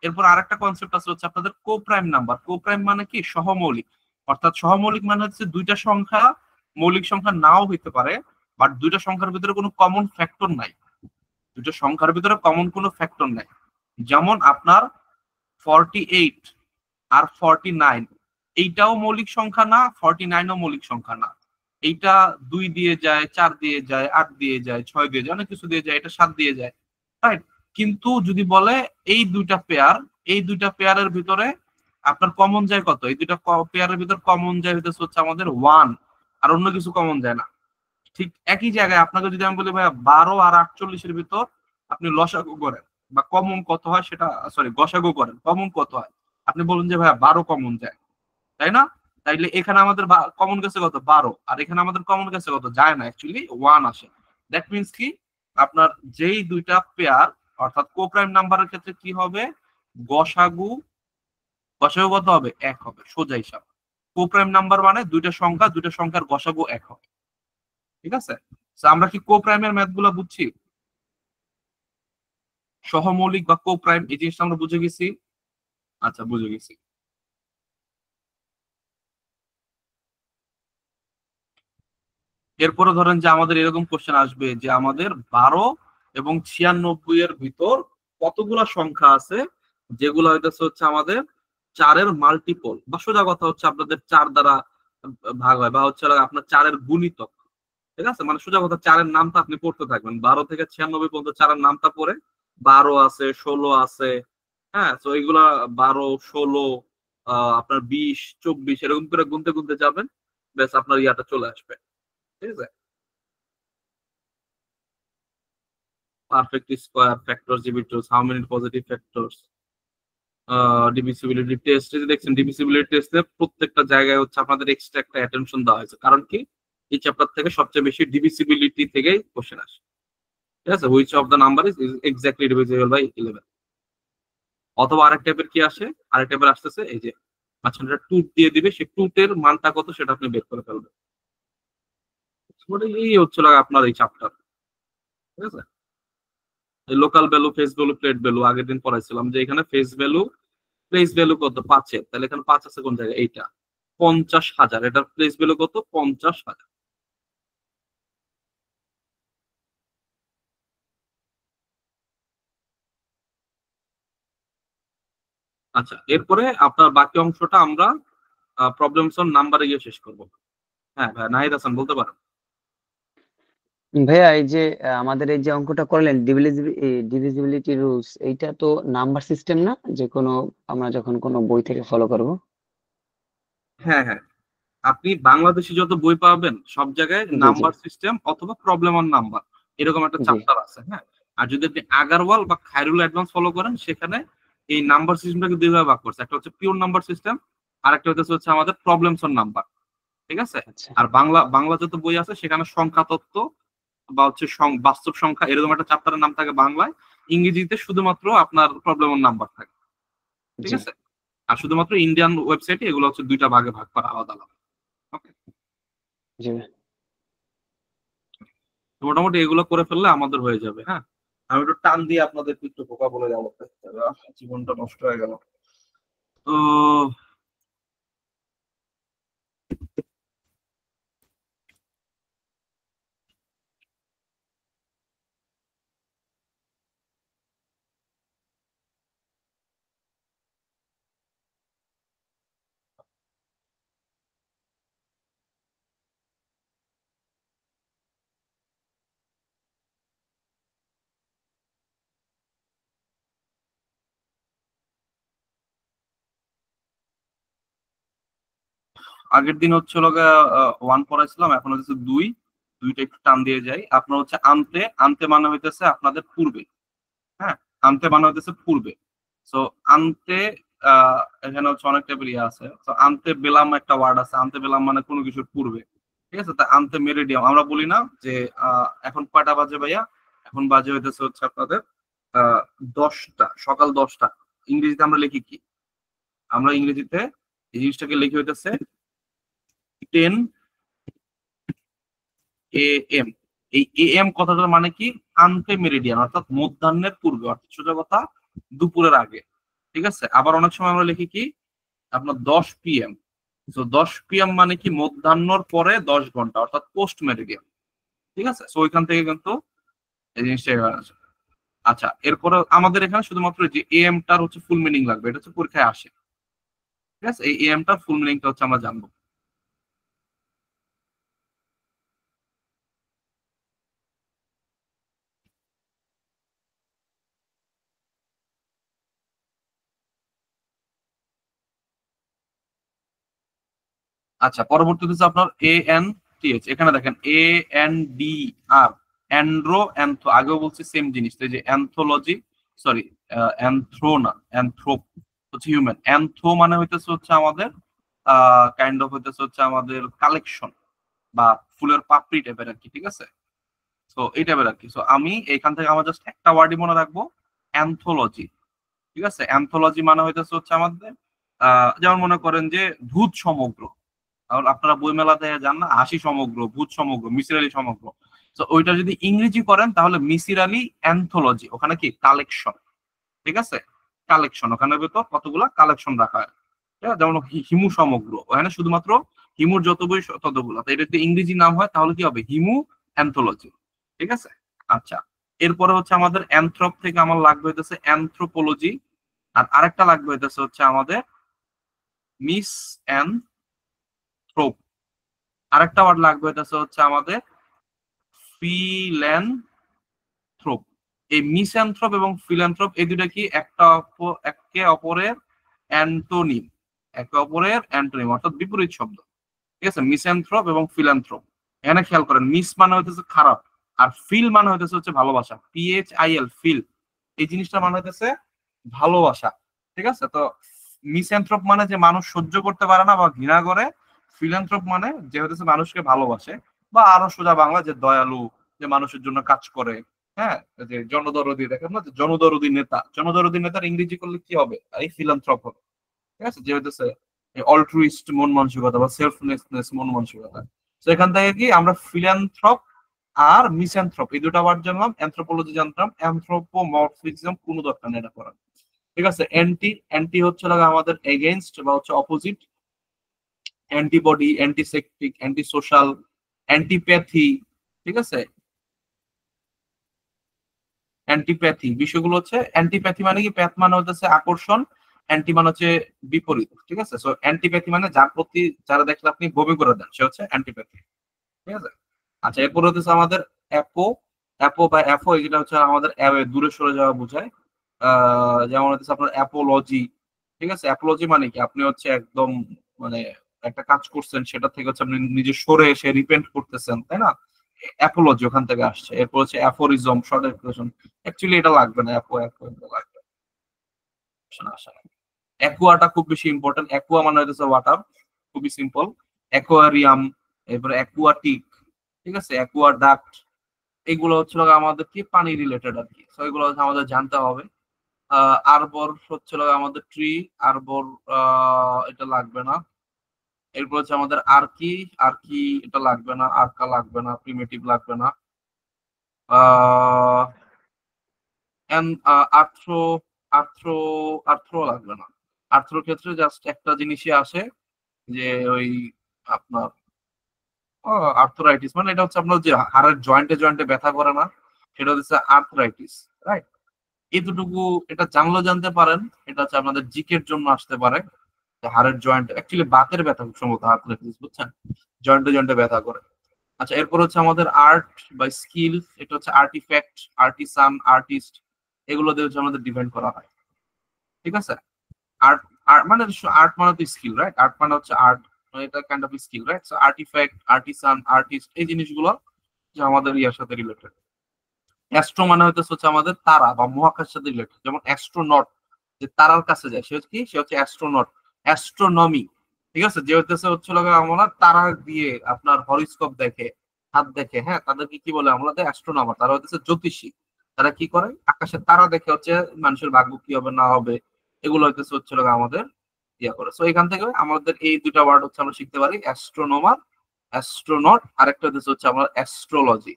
এরপর আরেকটা কনসেপ্ট আছে হচ্ছে আপনাদের কোপ্রাইম নাম্বার। কোপ্রাইম মানে কি সহমৌলিক, অর্থাৎ সহমৌলিক মানে হচ্ছে দুইটা সংখ্যা মৌলিক সংখ্যা নাও হইতে পারে, বাট দুইটা সংখ্যার ভিতরে কোনো কমন ফ্যাক্টর নাই, দুইটা সংখ্যার ভিতরে কমন কোনো ফ্যাক্টর নাই। যেমন আপনার 48 আর 49 এইটাও মৌলিক সংখ্যা না, 49ও মৌলিক সংখ্যা না। এইটা 2 দিয়ে যায়, 4 দিয়ে যায়, 8 দিয়ে যায়, 6 দিয়ে যায়, অনেক কিছু দিয়ে যায়, এটা 7 দিয়ে যায়, রাইট? কিন্তু যদি বলে এই দুইটা পেয়ারের ভিতরে আপনার কমন যায় কত, এই দুইটা পেয়ারের ভিতর কমন যায় হচ্ছে আমাদের 1, আর অন্য কিছু কমন যায় না। ঠিক একই জায়গায় আপনাকে যদি আমি বলি ভাইয়া 12 আর 48-এর ভিতর আপনি লসাগু করেন বা কমন কত হয় সেটা, সরি গসাগু করেন, কমন কত হয়, আপনি বলুন যে ভাইয়া 12 কমন যায়, তাই না? তাইলে এখানে আমাদের কমন গেছে কত, 12, আর এখানে আমাদের কমন গেছে কত, যায় না, অ্যাকচুয়ালি 1 আসে। দ্যাট মিনস কি আপনার যেই দুইটা পেয়ার অর্থাৎ কোপ্রাইম নাম্বারের ক্ষেত্রে কি হবে, গসাগু কত হবে, 1 হবে, সোজা হিসাব। কোপ্রাইম নাম্বার মানে দুইটা সংখ্যার গসাগু 1 হবে, ঠিক আছে? আমরা কি কোপ্রাইমের ম্যাথ গুলা বুঝছি? সহমৌলিক বা কোপ্রাইম এই জিনিসটা আমরা বুঝে গেছি। আচ্ছা, বুঝে গেছি। এরপরে ধরেন যে আমাদের এরকম কোশ্চেন আসবে যে আমাদের 12 এবং 96 এর ভিতর কতগুলা সংখ্যা আছে যেগুলো হচ্ছে আমাদের 4-এর মাল্টিপল, বা সোজা কথা হচ্ছে আপনাদের 4 দ্বারা ভাগ হয়, বা হচ্ছে আপনার 4-এর গুণিতক, ঠিক আছে? মানে সোজা কথা 4-এর নামটা আপনি পড়তে থাকবেন, 12 থেকে 96 পর্যন্ত 4-এর নামটা পড়ে, 12 আছে, 16 আছে, হ্যাঁ, তো এইগুলা 12, 16, আপনার 20, 24 এরকম করে গুনতে গুনতে যাবেন, ব্যাস আপনার ইয়াটা চলে আসবে, ঠিক আছে? Perfect square, factors, divisors, how many positive factors, divisibility test দেখছেন, divisibility টেস্টে প্রত্যেকটা জায়গায় হচ্ছে আপনাদের এক্সট্রা একটা অ্যাটেনশন দেওয়া হয়েছে, কারণ কি এই চ্যাপ্টার থেকে সবচেয়ে বেশি ডিভিসিবিলিটি থেকেই কোশ্চেন আসে, ঠিক আছে? Which of the number is exactly divisible by 11, অথবা আরেক টাইপের কি আসে, আরেক টাইপের আসতেছে এই যে মাঝখানে টু দিয়ে দিবে, সেই টুটের মানটা কত সেটা আপনি বের করে ফেলবেন। এই হচ্ছে আপনার এই চ্যাপ্টার, ঠিক আছে? Local value, face value, plate value আগের দিন পড়াইছিলাম যে এখানে ফেস ভ্যালু, প্লেস ভ্যালু কত, 5-এর, তাহলে এখানে 5 আছে কোন জায়গায়, এইটা 50,000, এটার প্লেস ভ্যালু কত, 50,000। আচ্ছা, এরপরে আপনার বাকি অংশটা আমরা প্রবলেম সলভ নাম্বারে গিয়ে শেষ করব। হ্যাঁ ভাই, নাহিদ হাসান বলতে পারেন। ভাইয়া এই যে আমাদের এই যে অঙ্কটা করলেন ডিভিজিবিলিটি রুলস, এইটা তো নাম্বার সিস্টেম না, যে কোনো আমরা যখন কোনো বই থেকে ফলো করব? হ্যাঁ হ্যাঁ, আপনি বাংলাদেশি যত বই পাবেন সব জায়গায় জি জি নাম্বার সিস্টেম অথবা প্রবলেম অন নাম্বার এরকম একটা জি চ্যাপ্টার আছে, হ্যাঁ। আর যদি আপনি আগারওয়াল বা খায়রুল অ্যাডভান্স ফলো করেন সেখানে এই নাম্বার সিস্টেমটাকে দুই ভাগে ভাগ করছে, একটা হচ্ছে পিওর নাম্বার সিস্টেম, আর একটা হচ্ছে আমাদের প্রবলেমস অন নাম্বার, ঠিক আছে? আচ্ছা আর বাংলা যত বই আছে সেখানে সংখ্যা তত্ত্ব বা হচ্ছে বাস্তব সংখ্যা এরকম একটা চ্যাপ্টারের নাম থাকে বাংলায়, ইংরেজিতে শুধুমাত্র আপনার প্রবলেম অন নাম্বার থাকে, ঠিক জি আছে? আর শুধুমাত্র ইন্ডিয়ান ওয়েবসাইটে এগুলো হচ্ছে দুইটা ভাগে ভাগ করা আলাদা আলাদা, ওকে? জি মোটামুটি এগুলো করে ফেললে আমাদের হয়ে যাবে, হ্যাঁ। আমি একটু টান দিয়ে আপনাদের একটু বোকা বলে যাবো, জীবনটা নষ্ট হয়ে গেল তো। আগের দিন হচ্ছে 1 পড়াইছিলাম, এখন হচ্ছে 2টা একটু টান দিয়ে যাই। আপনার হচ্ছে আনতে আনতে মানে হইতেছে আপনাদের পূর্বে, হ্যাঁ, আনতে মানে হইতেছে পূর্বে। সো আনতে এখানে হচ্ছে অনেক টাইপের ইয়ে আছে। তো আনতে বেলাম একটা ওয়ার্ড আছে, আনতে বেলাম মানে কোনো কিছুর পূর্বে, ঠিক আছে? তা আনতে মেরিডিয়াম আমরা বলি না যে এখন কয়টা বাজে ভাইয়া, এখন বাজে হইতেছে হচ্ছে আপনাদের 10টা, সকাল 10টা। ইংরেজিতে আমরা লিখি কি, আমরা ইংরেজিতে এই জিনিসটাকে লিখি হইতেছে 10 AM। এই AM কথাটার মানে কি, আনতে মেরিডিয়ান অর্থাৎ মধ্যাহ্নের পূর্বে, অর্থাৎ সোজা কথা দুপুরের আগে, ঠিক আছে? আবার অনেক সময় আমরা লিখি কি আপনার 10 PM। তো 10 PM মানে কি মধ্যাহ্নর পরে 10 ঘন্টা অর্থাৎ পোস্ট মেরিডিয়ান, ঠিক আছে? সো ওইখান থেকে কিন্তু এই জিনিসটা আসে। আচ্ছা, এরপরে আমাদের এখানে শুধুমাত্র যে এএমটার হচ্ছে ফুল মিনিং লাগবে, এটা হচ্ছে পরীক্ষায় আসে। ঠিক আছে, এই এএমটার ফুল মিনিংটা হচ্ছে আমরা জানবো। আচ্ছা, পরবর্তীতে হচ্ছে আপনার ANTH, এখানে দেখেন ANDR, অ্যান্ড্রো অ্যান্থো, আগেও বলছি সেম জিনিস, এই যে অ্যান্থোলজি, সরি অ্যান্থ্রো না, অ্যান্থ্রোপ হচ্ছে হিউম্যান, অ্যান্থো মানে হইতেছে হচ্ছে আমাদের কাইন্ড অফ হইতেছে হচ্ছে আমাদের কালেকশন বা ফুলের পাপড়ি টাইপের আর কি। ঠিক আছে, তো এই টাইপের আর কি। তো আমি এখান থেকে আমার জাস্ট একটা ওয়ার্ডই মনে রাখবো, অ্যান্থোলজি। ঠিক আছে, অ্যান্থোলজি মানে হইতেছে হচ্ছে আমাদের যেমন মনে করেন যে ভূত সমগ্র, তাহলে আপনারা বই মেলাতে যান না, হাসি সমগ্র, ভূত সমগ্র, মিসির আলী সমগ্র, তো ওইটা যদি ইংরেজি করেন তাহলে মিসির আলী অ্যান্থোলজি, ওখানে কি কালেকশন। ঠিক আছে, কালেকশন, ওখানে তো কতগুলা কালেকশন রাখা হয়। ঠিক আছে, যেমন হিমু সমগ্র, ওখানে শুধুমাত্র হিমুর যত বই ততগুলা, তো এটা যদি ইংরেজি নাম হয় তাহলে কি হবে, হিমু অ্যান্থোলজি। ঠিক আছে, আচ্ছা, এরপরে হচ্ছে আমাদের অ্যানথ্রপ থেকে আমার লাগবে হইতেছে অ্যানথ্রোপোলজি, আর আরেকটা লাগবে হইতেছে হচ্ছে আমাদের মিস অ্যানথ্রোপ, আরেকটা ওয়ার্ড লাগবে হইতেছে হচ্ছে আমাদের ফিল্যান্থ্রোপ। এই মিসঅ্যানথ্রোপ এবং ফিল্যান্থ্রোপ এই দুটা কি একে অপরের অ্যান্টোনিম, একে অপরের অ্যান্টোনিম অর্থাৎ বিপরীত শব্দ। ঠিক আছে, মিসঅ্যানথ্রোপ এবং ফিল্যান্থ্রোপ, এখানে খেয়াল করেন মিস মানে হইতেছে খারাপ, আর ফিল মানে হইতেছে হচ্ছে ভালোবাসা, PHIL, ফিল, এই জিনিসটা মানে হইতেছে ভালোবাসা। ঠিক আছে, তো মিসঅ্যানথ্রোপ মানে যে মানুষ সহ্য করতে পারে না বা ঘৃণা করে, ফিল্যান্থ্রোপ মানে যে হইতেছে মানুষকে ভালোবাসে, বা আরো সোজা বাংলা যে দয়ালু, যে মানুষের জন্য কাজ করে। হ্যাঁ, যে জনদরদি, দেখেন না যে জনদরদি নেতা, জনদরদি নেতার ইংরেজি করলে কি হবে, এই ফিল্যান্থ্রপ হবে। ঠিক আছে, যে হইতেছে অল্ট্রুইস্ট মন মানসিকতা বা সেলফলেসনেস মন মানসিকতা। তো এখান থেকে কি আমরা ফিল্যান্থ্রপ আর মিসঅ্যানথ্রপ এই দুটো ওয়ার্ড জানলাম, অ্যানথ্রোপোলজি জানতাম, অ্যানথ্রোপোমরফিজম কোনো দরকার নেই এটা করার। ঠিক আছে, অ্যান্টি হচ্ছে আমাদের এগেইনস্ট বা হচ্ছে opposite, antibody, antiseptic, anti social, antipathy. ঠিক আছে, অ্যান্টিপ্যাথি বিষয়গুলো হচ্ছে, অ্যান্টিপ্যাথি মানে কি, প্যাথ মানে হচ্ছে আকর্ষণ, অ্যান্টি মানে হচ্ছে বিপরীত। ঠিক আছে, সো অ্যান্টিপ্যাথি মানে যার প্রতি, যারা দেখলে আপনি বমি করে দেন, সে হচ্ছে অ্যান্টিপ্যাথি। ঠিক আছে, আচ্ছা, এরপর হচ্ছে আমাদের অ্যাপো, অ্যাপো বা অ্যাফো, যেটা হচ্ছে আমাদের দূরে সরে যাওয়া বোঝায়। যেমন হচ্ছে আপনার অ্যাপোলজি। ঠিক আছে, অ্যাপোলজি মানে কি, আপনি হচ্ছে একদম মানে একটা কাজ করছেন, সেটা থেকে হচ্ছে আপনি নিজে সরে এসে রিপেন্ট করতেছেন, তাই না, অ্যাপোলজি ওখান থেকে আসছে। এরপর হচ্ছে অ্যাফোরিজম, শর্ট এক্সপ্রেশন, অ্যাকচুয়ালি এটা লাগবে না, অ্যাপো এটা লাগবে না। অ্যাকুয়াটা খুব বেশি ইম্পর্টেন্ট, অ্যাকুয়া মানে হচ্ছে ওয়াটার, খুবই সিম্পল, অ্যাকোয়ারিয়াম, এরপরে অ্যাকুয়াটিক। ঠিক আছে, অ্যাকুয়াডাক্ট, এগুলো হচ্ছে আমাদের কি পানি রিলেটেড আর কি, তো এগুলো হচ্ছে আমাদের জানতে হবে। আরবর হচ্ছে আমাদের ট্রি, আরবর এটা লাগবে না। এরপর হচ্ছে আমাদের আর্কি, আর্কি এটা লাগবে না, আর্কা লাগবে না, প্রিমিটিভ লাগবে না। আর্থ্রো, আর্থ্রো, আর্থ্রো লাগবে না। আর্থ্রোর ক্ষেত্রে জাস্ট একটা জিনিসই আসে, যে ওই আপনার আর্থরাইটিস, মানে এটা হচ্ছে আপনার যে হাড়ের জয়েন্টে জয়েন্টে ব্যথা করে না, সেটা হচ্ছে আর্থরাইটিস, রাইট। এতটুকু এটা জানলেও জানতে পারেন, এটা হচ্ছে আপনাদের জিকের জন্য আসতে পারে, হাড়ের জয়েন্ট, অ্যাকচুয়ালি বাতের ব্যথা খুব সম্ভবত আর্থরাইটিস, বুঝছেন, জয়েন্টে জয়েন্টে ব্যথা করে। আচ্ছা, এরপর হচ্ছে আমাদের আর্ট বা স্কিল, এটা হচ্ছে আর্টিফ্যাক্ট, আর্টিসান, আর্টিস্ট, এগুলো দিয়ে হচ্ছে আমাদের ডিপেন্ড করা হয়। ঠিক আছে, আর্ট, মানে আর্ট মানে তো স্কিল, রাইট, আর্ট মানে হচ্ছে আর্ট, এটা kind of skill, right. So artefact, artisan, artist, এই জিনিসগুলো যে আমাদের ইয়ার সাথে রিলেটেড। অ্যাস্ট্রো মানে হচ্ছে আমাদের তারা বা মহাকাশের সাথে রিলেটেড, যেমন অ্যাস্ট্রোনট, যে তারার কাছে যায়, সে হচ্ছে কি, সে হচ্ছে অ্যাস্ট্রোনট। অ্যাস্ট্রোনমি, ঠিক আছে, যে হচ্ছে আমরা তারা দিয়ে আপনার হরিস্কোপ দেখে, হাত দেখে, হ্যাঁ, তাদেরকে কি বলে, আমরা অ্যাস্ট্রোনমার, তারা হচ্ছে জ্যোতিষী। তারা কি করে, আকাশের তারা দেখে হচ্ছে মানুষের ভাগ্য কি হবে না হবে, এগুলো হচ্ছে আমাদের ইয়া করে। সো এখান থেকে আমাদের এই দুটা ওয়ার্ড হচ্ছে আমরা শিখতে পারি, অ্যাস্ট্রোনমার, অ্যাস্ট্রোনট, আরেকটা হচ্ছে আমার অ্যাস্ট্রোলজি,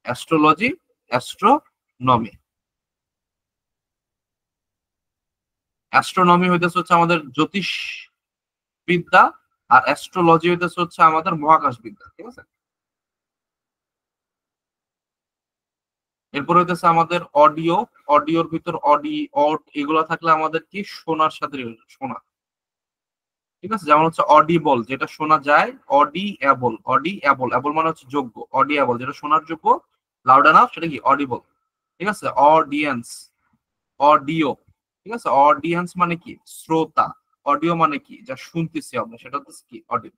অ্যাস্ট্রোলজি, অ্যাস্ট্রোনমি। অ্যাস্ট্রোনমি হচ্ছে আমাদের জ্যোতিষ বিদ্যা, আর অ্যাস্ট্রোলজি হচ্ছে আমাদের মহাকাশ বিদ্যা। ঠিক আছে, এরপরে হইতেছে আমাদের অডিও, অডিওর ভিতর অড এগুলো থাকলে আমাদের কি শোনার সাথে related, শোনা। ঠিক আছে, যেমন হচ্ছে অডিবল যেটা শোনা যায়, অডিএবল, অডিএবল, এবল মানে হচ্ছে যোগ্য, অডিএবল যেটা শোনার যোগ্য, লাউড এনাফ সেটা কি অডিবল। ঠিক আছে, অডিয়েন্স, অডিও। ঠিক আছে, অডিয়েন্স মানে কি শ্রোতা, অডিও মানে কি যা শুনতেছি আমরা সেটা হচ্ছে কি অডিও।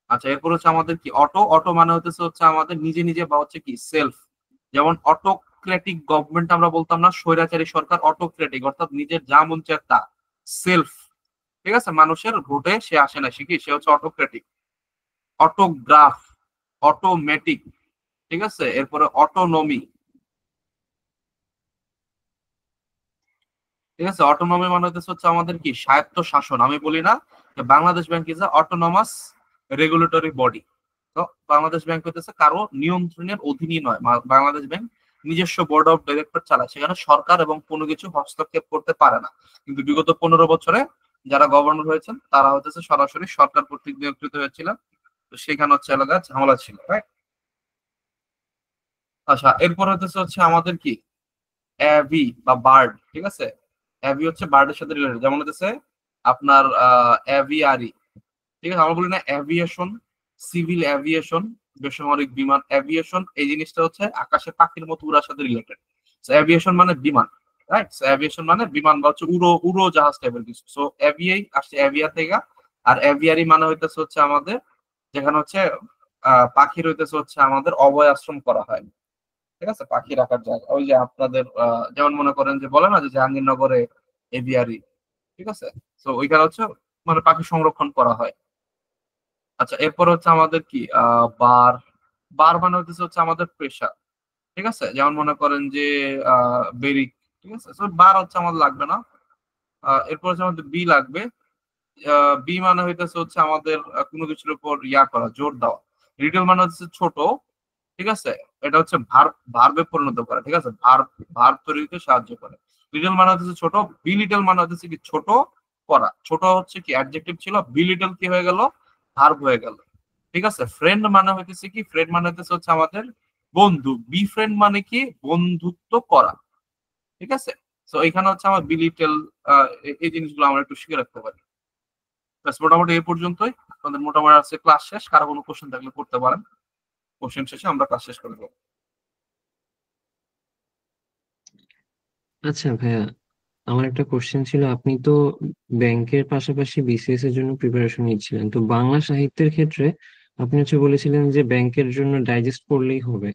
আচ্ছা, এরপর হচ্ছে আমাদের কি অটো, অটো মানে হচ্ছে আমাদের নিজে নিজে বা হচ্ছে কি সেলফ। যেমন অটোক্রেটিক গভর্নমেন্ট আমরা বলতাম না, স্বৈরাচারী সরকার, অটোক্রেটিক অর্থাৎ নিজের যা মন চায় তা, সেলফ। ঠিক আছে, মানুষের ভোটে সে আসে না, সে কি সে হচ্ছে অটোক্রেটিক। Autograph, automatic. ঠিক আছে, এরপরে অটোনমি। ঠিক আছে, অটোনমি মানে হচ্ছে আমাদের কি স্বায়ত্ত শাসন। আমি বলি না যে Bangladesh bank is a autonomous regulatory body. তো বাংলাদেশ ব্যাংক হইতেছে কারো নিয়ন্ত্রণের অধীনই নয়, বাংলাদেশ ব্যাংক নিজস্ব বোর্ড অফ ডিরেক্টর চালায়, সেখানে সরকার এবং কোনো কিছু হস্তক্ষেপ করতে পারে না। কিন্তু বিগত 15 বছরে যারা গভর্নর হয়েছেন তারা হচ্ছে সরাসরি সরকার কর্তৃক নিয়োজিত হয়েছিলেন, তো সেখানে হচ্ছে এলাকা ঝামেলা ছিল, রাইট। আচ্ছা, এরপর হচ্ছে আমাদের কি অ্যাভি বা বার্ড। ঠিক আছে, অ্যাভি হচ্ছে বার্ডের সাথে রিলেটেড, যেমন হচ্ছে আপনার অ্যাভিয়ারি। ঠিক আছে, আমরা বলি না অ্যাভিয়েশন, সিভিল অ্যাভিয়েশন, বেসামরিক বিমান। অ্যাভিয়েশন এই জিনিসটা হচ্ছে আকাশে পাখির মতো উড়ার সাথে রিলেটেড। অ্যাভিয়েশন মানে বিমান, রাইট। অ্যাভিয়েশন মানে বিমান বা হচ্ছে উড়ো জাহাজ টাইপের কিছু। সো অ্যাভিয়াই আসছে অ্যাভিয়া থেকে, আর অ্যাভিয়ারি মানে হচ্ছে আমাদের যেখানে হচ্ছে পাখির হচ্ছে আমাদের অভয় আশ্রম করা হয়। ঠিক আছে, পাখি রাখার জায়গা, ওই যে আপনাদের যেমন মনে করেন যে বলে না যে জাহাঙ্গীরনগরে এভিয়ারি। ঠিক আছে, তো ওইখানে হচ্ছে মানে পাখি সংরক্ষণ করা হয়। আচ্ছা, এরপর হচ্ছে আমাদের কি বার, বার মানে হচ্ছে আমাদের পেশা। ঠিক আছে, যেমন মনে করেন যে বেরিক। ঠিক আছে, তো বার হচ্ছে আমাদের লাগবে না। এরপর হচ্ছে আমাদের বি লাগবে। বি মানে হচ্ছে আমাদের কোনো কিছুর উপর ইয়া করা, জোর দেওয়া। রিটেল মানে হচ্ছে ছোট। ঠিক আছে, এটা হচ্ছে ভার্বে পরিণত করা। ঠিক আছে, ভার্ব তৈরিতে সাহায্য করে। লিটল মানে হচ্ছে ছোট, বি লিটল মানে হচ্ছে কি ছোট করা। ছোট হচ্ছে কি অ্যাডজেক্টিভ ছিল, বি লিটল কি হয়ে গেল ভার্ব হয়ে গেল। ঠিক আছে, ফ্রেন্ড মানে হচ্ছে কি, ফ্রেন্ড মানে হচ্ছে আমাদের বন্ধু, বি ফ্রেন্ড মানে কি বন্ধুত্ব করা। ঠিক আছে, তো এখানে হচ্ছে আমার বি লিটল, এই জিনিসগুলো আমরা একটু শিখে রাখতে পারি। মোটামুটি এই পর্যন্তই আমাদের, মোটামুটি আছে ক্লাস শেষ। কারো কোনো কোশ্চেন থাকলে করতে পারেন, কোশ্চেন শেষে আমরা ক্লাস শেষ করে দেবো। আচ্ছা ভাইয়া, আমার একটা কোশ্চেন ছিল, আপনি তো ব্যাংকের পাশাপাশি বিসিএস এর জন্য প্রিপারেশন নিচ্ছিলেন, তো বাংলা সাহিত্যের ক্ষেত্রে আপনি বলেছিলেন যে ব্যাংকের জন্য ডাইজেস্ট পড়লেই হবে।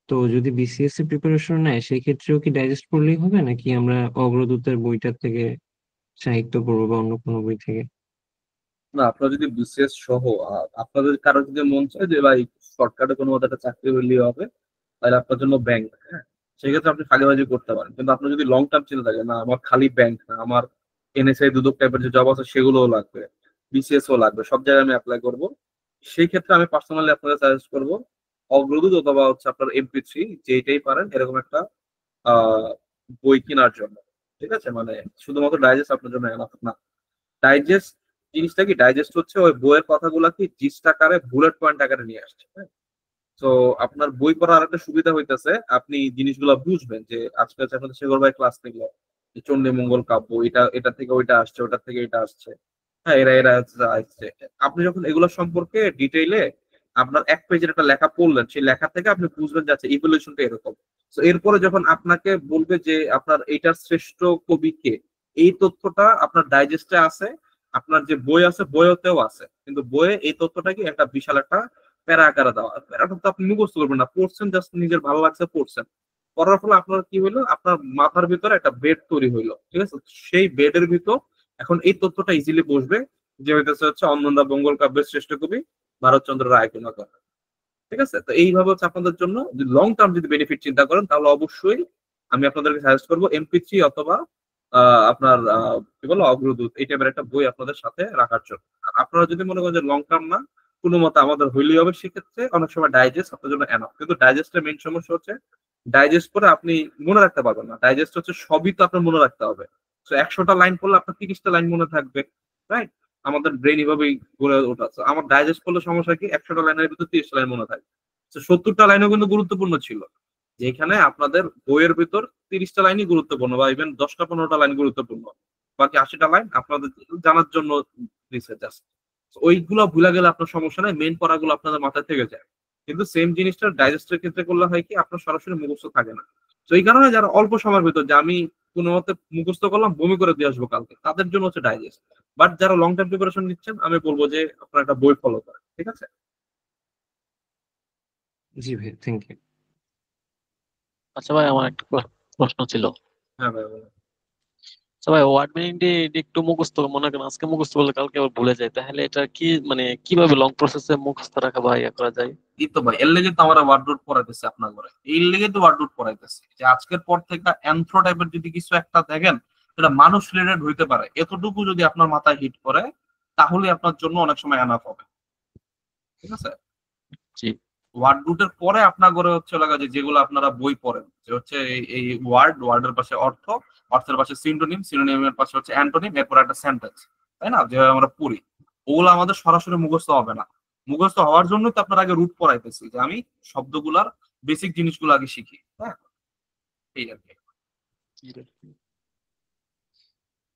তো যদি বিসিএস এর প্রিপারেশন নেয় সেই ক্ষেত্রেও কি ডাইজেস্ট পড়লেই হবে, নাকি আমরা অগ্রদূতের বইটার থেকে সাহিত্য পড়বো বা অন্য কোনো বই থেকে? না, আপনার যদি বিসিএস সহ আপনাদের কারো যদি মন চায় যে ভাই শর্টকাটে কোনো মতো একটা চাকরি হলেই হবে, তাহলে আপনার জন্য ব্যাংক, হ্যাঁ, সেক্ষেত্রে আপনি ফাঁকিবাজি করতে পারেন। কিন্তু আপনার যদি লং টার্ম চিন্তা থাকে না আমার খালি ব্যাংক না, আমার এনএসআই দুদক টাইপের যে জব আছে সেগুলোও লাগবে, বিসিএস ও লাগবে, সব জায়গায় আমি অ্যাপ্লাই করবো, সেই ক্ষেত্রে আমি পার্সোনালি আপনাকে সাজেস্ট করবো অগ্রদূত অথবা হচ্ছে আপনার এমপি3, যেটাই পারেন এরকম একটা আহ বই কেনার জন্য। ঠিক আছে, মানে শুধুমাত্র ডাইজেস্ট আপনার জন্য এনাফ না। ডাইজেস্ট জিনিসটা কি, ডাইজেস্ট হচ্ছে ওই বইয়ের কথাগুলো কি জিস্ট আকারে বুলেট পয়েন্ট আকারে নিয়ে আসছে, হ্যাঁ। তো আপনার বই পড়ার আরেকটা সুবিধা হইতেছে, আপনি জিনিসগুলো বুঝবেন যে আজকে হচ্ছে আপনাদের শেখর ভাই ক্লাস নিল যে চণ্ডী মঙ্গল কাব্য, এটা থেকে ওইটা আসছে, ওটা থেকে এটা আসছে, হ্যাঁ, এরা এরা আসছে। আপনি যখন এগুলো সম্পর্কে ডিটেইলে আপনার এক পেজের একটা লেখা পড়লেন, সেই লেখা থেকে আপনি বুঝবেন যে আচ্ছা ইভলিউশনটা এরকম। তো এরপরে যখন আপনাকে বলবে যে আপনার এইটার শ্রেষ্ঠ কবি কে, এই তথ্যটা আপনার ডাইজেস্টে আছে, আপনার যে বই আছে বইতেও আছে, কিন্তু বইয়ে এই তথ্যটা কি একটা বিশাল একটা প্যারা আকারে দেওয়া। প্যারাটা তো আপনি মুখস্থ করবেন না, পড়ছেন জাস্ট নিজের ভালো লাগছে পড়ছেন, পড়ার ফলে আপনার কি হইলো, আপনার মাথার ভিতরে একটা বেড তৈরি হইলো। ঠিক আছে, সেই বেডের ভিতর এখন এই তথ্যটা ইজিলি বসবে যে হচ্ছে অন্নদা মঙ্গল কাব্যের শ্রেষ্ঠ কবি ভারতচন্দ্র রায় গুণাকর। ঠিক আছে, তো এইভাবে হচ্ছে আপনাদের জন্য লং টার্ম যদি বেনিফিট চিন্তা করেন তাহলে অবশ্যই আমি আপনাদেরকে সাজেস্ট করবো এমপি3 অথবা আপনার কি বলো অগ্রদূত, এই টাইপের একটা বই আপনাদের সাথে রাখার জন্য। আর আপনারা যদি মনে করেন যে লং টার্ম না, কোনো মতে আমাদের হইলেই হবে, সেক্ষেত্রে অনেক সময় ডাইজেস্ট আপনার জন্য এনাফ। কিন্তু ডাইজেস্টের মেইন সমস্যা হচ্ছে ডাইজেস্ট করে আপনি মনে রাখতে পারবেন না। ডাইজেস্ট হচ্ছে সবই তো আপনার মনে রাখতে হবে। তো 100টা লাইন পড়লে আপনার 30টা লাইন মনে থাকবে, রাইট। আমাদের ব্রেন এভাবেই গড়ে ওঠা। আমার ডাইজেস্ট করলে সমস্যা কি, 100টা লাইনের ভিতর 30টা লাইন মনে থাকে। 70টা লাইনও কিন্তু গুরুত্বপূর্ণ ছিল, যেখানে আপনাদের বইয়ের ভিতর 30টা লাইনই গুরুত্বপূর্ণ বা ইভেন 10টা 15টা লাইন গুরুত্বপূর্ণ, বাকি 80টা লাইন আপনাদের জানার জন্য রিসার্চ আছে। ওইগুলো ভুলে গেলে আপনার সমস্যা নাই, মেইন পড়াগুলো আপনাদের মাথায় থেকে যায়। কিন্তু সেম জিনিসটা ডাইজেস্টের ক্ষেত্রে করলে হয় কি, আপনার সরাসরি মুখস্থ থাকে না। তো এই কারণে যারা অল্প সময়ের ভিতর, যে আমি কোনো মতে মুখস্থ করলাম বমি করে দিয়ে আসবো কালকে, তাদের জন্য হচ্ছে ডাইজেস্ট। বাট যারা লং টার্ম প্রিপারেশন নিচ্ছেন, আমি বলবো যে আপনারা একটা বই ফলো করেন, ঠিক আছে? জি ভাই, থ্যাংক ইউ। আচ্ছা ভাই, আমার একটা প্রশ্ন ছিল। হ্যাঁ ভাই ভাই। আচ্ছা ভাই, ওয়ার্ড মিনিং দিয়ে একটু মুখস্থ, মনে করেন আজকে মুখস্থ করলে কালকে আবার ভুলে যায়, তাহলে এটা কি মানে কিভাবে লং প্রসেসে মুখস্থ রাখা বা ইয়ে করা যায়? এই তো ভাই, এর লেগে তো আমরা ওয়ার্ড রুট পড়াইতেছি আপনার ঘরে, এই লেগে তো ওয়ার্ড রুট পড়াইতেছি যে আজকের পর থেকে অ্যানথ্রো টাইপের যদি কিছু একটা দেখেন, সেটা মানুষ রিলেটেড হইতে পারে, এতটুকু যদি আপনার মাথায় হিট করে, তাহলে আপনার জন্য অনেক সময় এনাফ হবে, ঠিক আছে? জি। ওয়ার্ড রুটের পরে আপনার ঘরে হচ্ছে লাগা যে যেগুলো আপনারা বই পড়েন, যে হচ্ছে এই ওয়ার্ডের পাশে অর্থ, অর্থের পাশে সিনোনিম, সিনোনিমের পাশে হচ্ছে অ্যান্টোনিম, এরপর একটা সেন্টেন্স, তাই না, যেভাবে আমরা পড়ি, ওগুলো আমাদের সরাসরি মুখস্থ হবে না। মুখস্থ হওয়ার জন্য তো আপনার আগে রুট পড়াইতেছি, যে আমি শব্দগুলার বেসিক জিনিসগুলো আগে শিখি, হ্যাঁ, এই আর কি।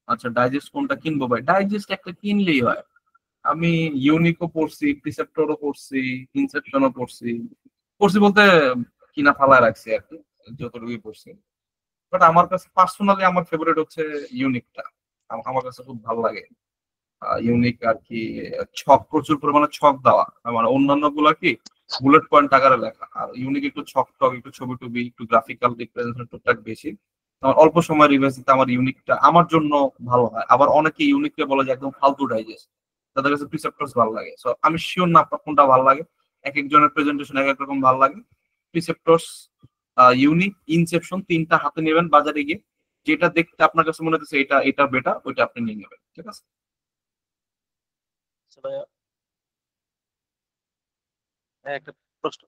আচ্ছা, ডাইজেস্ট কোনটা কিনবো ভাই? ডাইজেস্ট একটা কিনলেই হয়। আমি ইউনিকও পড়ছি, প্রিসেপ্টরও পড়ছি, ইনসেপশনও পড়ছি। পড়ছি বলতে কিনা ফালায় রাখছি আর কি, যতটুকুই পড়ছি। বাট আমার কাছে পার্সোনালি আমার ফেভারিট হচ্ছে ইউনিকটা, আমার কাছে খুব ভালো লাগে। ইউনিক আর কি, ছক, প্রচুর পরিমাণে ছক দেওয়া, মানে অন্যান্য গুলা কি বুলেট পয়েন্ট আকারে লেখা, আর ইউনিক একটু ছক টক, একটু ছবি টবি, একটু গ্রাফিক্যাল রিপ্রেজেন্টেশন টুকটাক বেশি। আমার অল্প সময় রিভাইজ দিতে আমার ইউনিকটা আমার জন্য ভালো হয়। আবার অনেকে ইউনিককে বলে যে একদম ফালতু ডাইজেস্ট, তাদের কাছে প্রিসেপ্টরস ভালো লাগে। সো আমি শিওর না আপনার কোনটা ভালো লাগে, এক একজনের প্রেজেন্টেশন এক এক রকম ভালো লাগে। প্রিসেপ্টরস, ইউনিক, ইনসেপশন, তিনটা হাতে নেবেন বাজারে গিয়ে, যেটা দেখতে আপনার কাছে মনে হচ্ছে এটা এটা বেটার, ওইটা আপনি নিয়ে নেবেন, ঠিক আছে? আচ্ছা ভাইয়া, একটা প্রশ্ন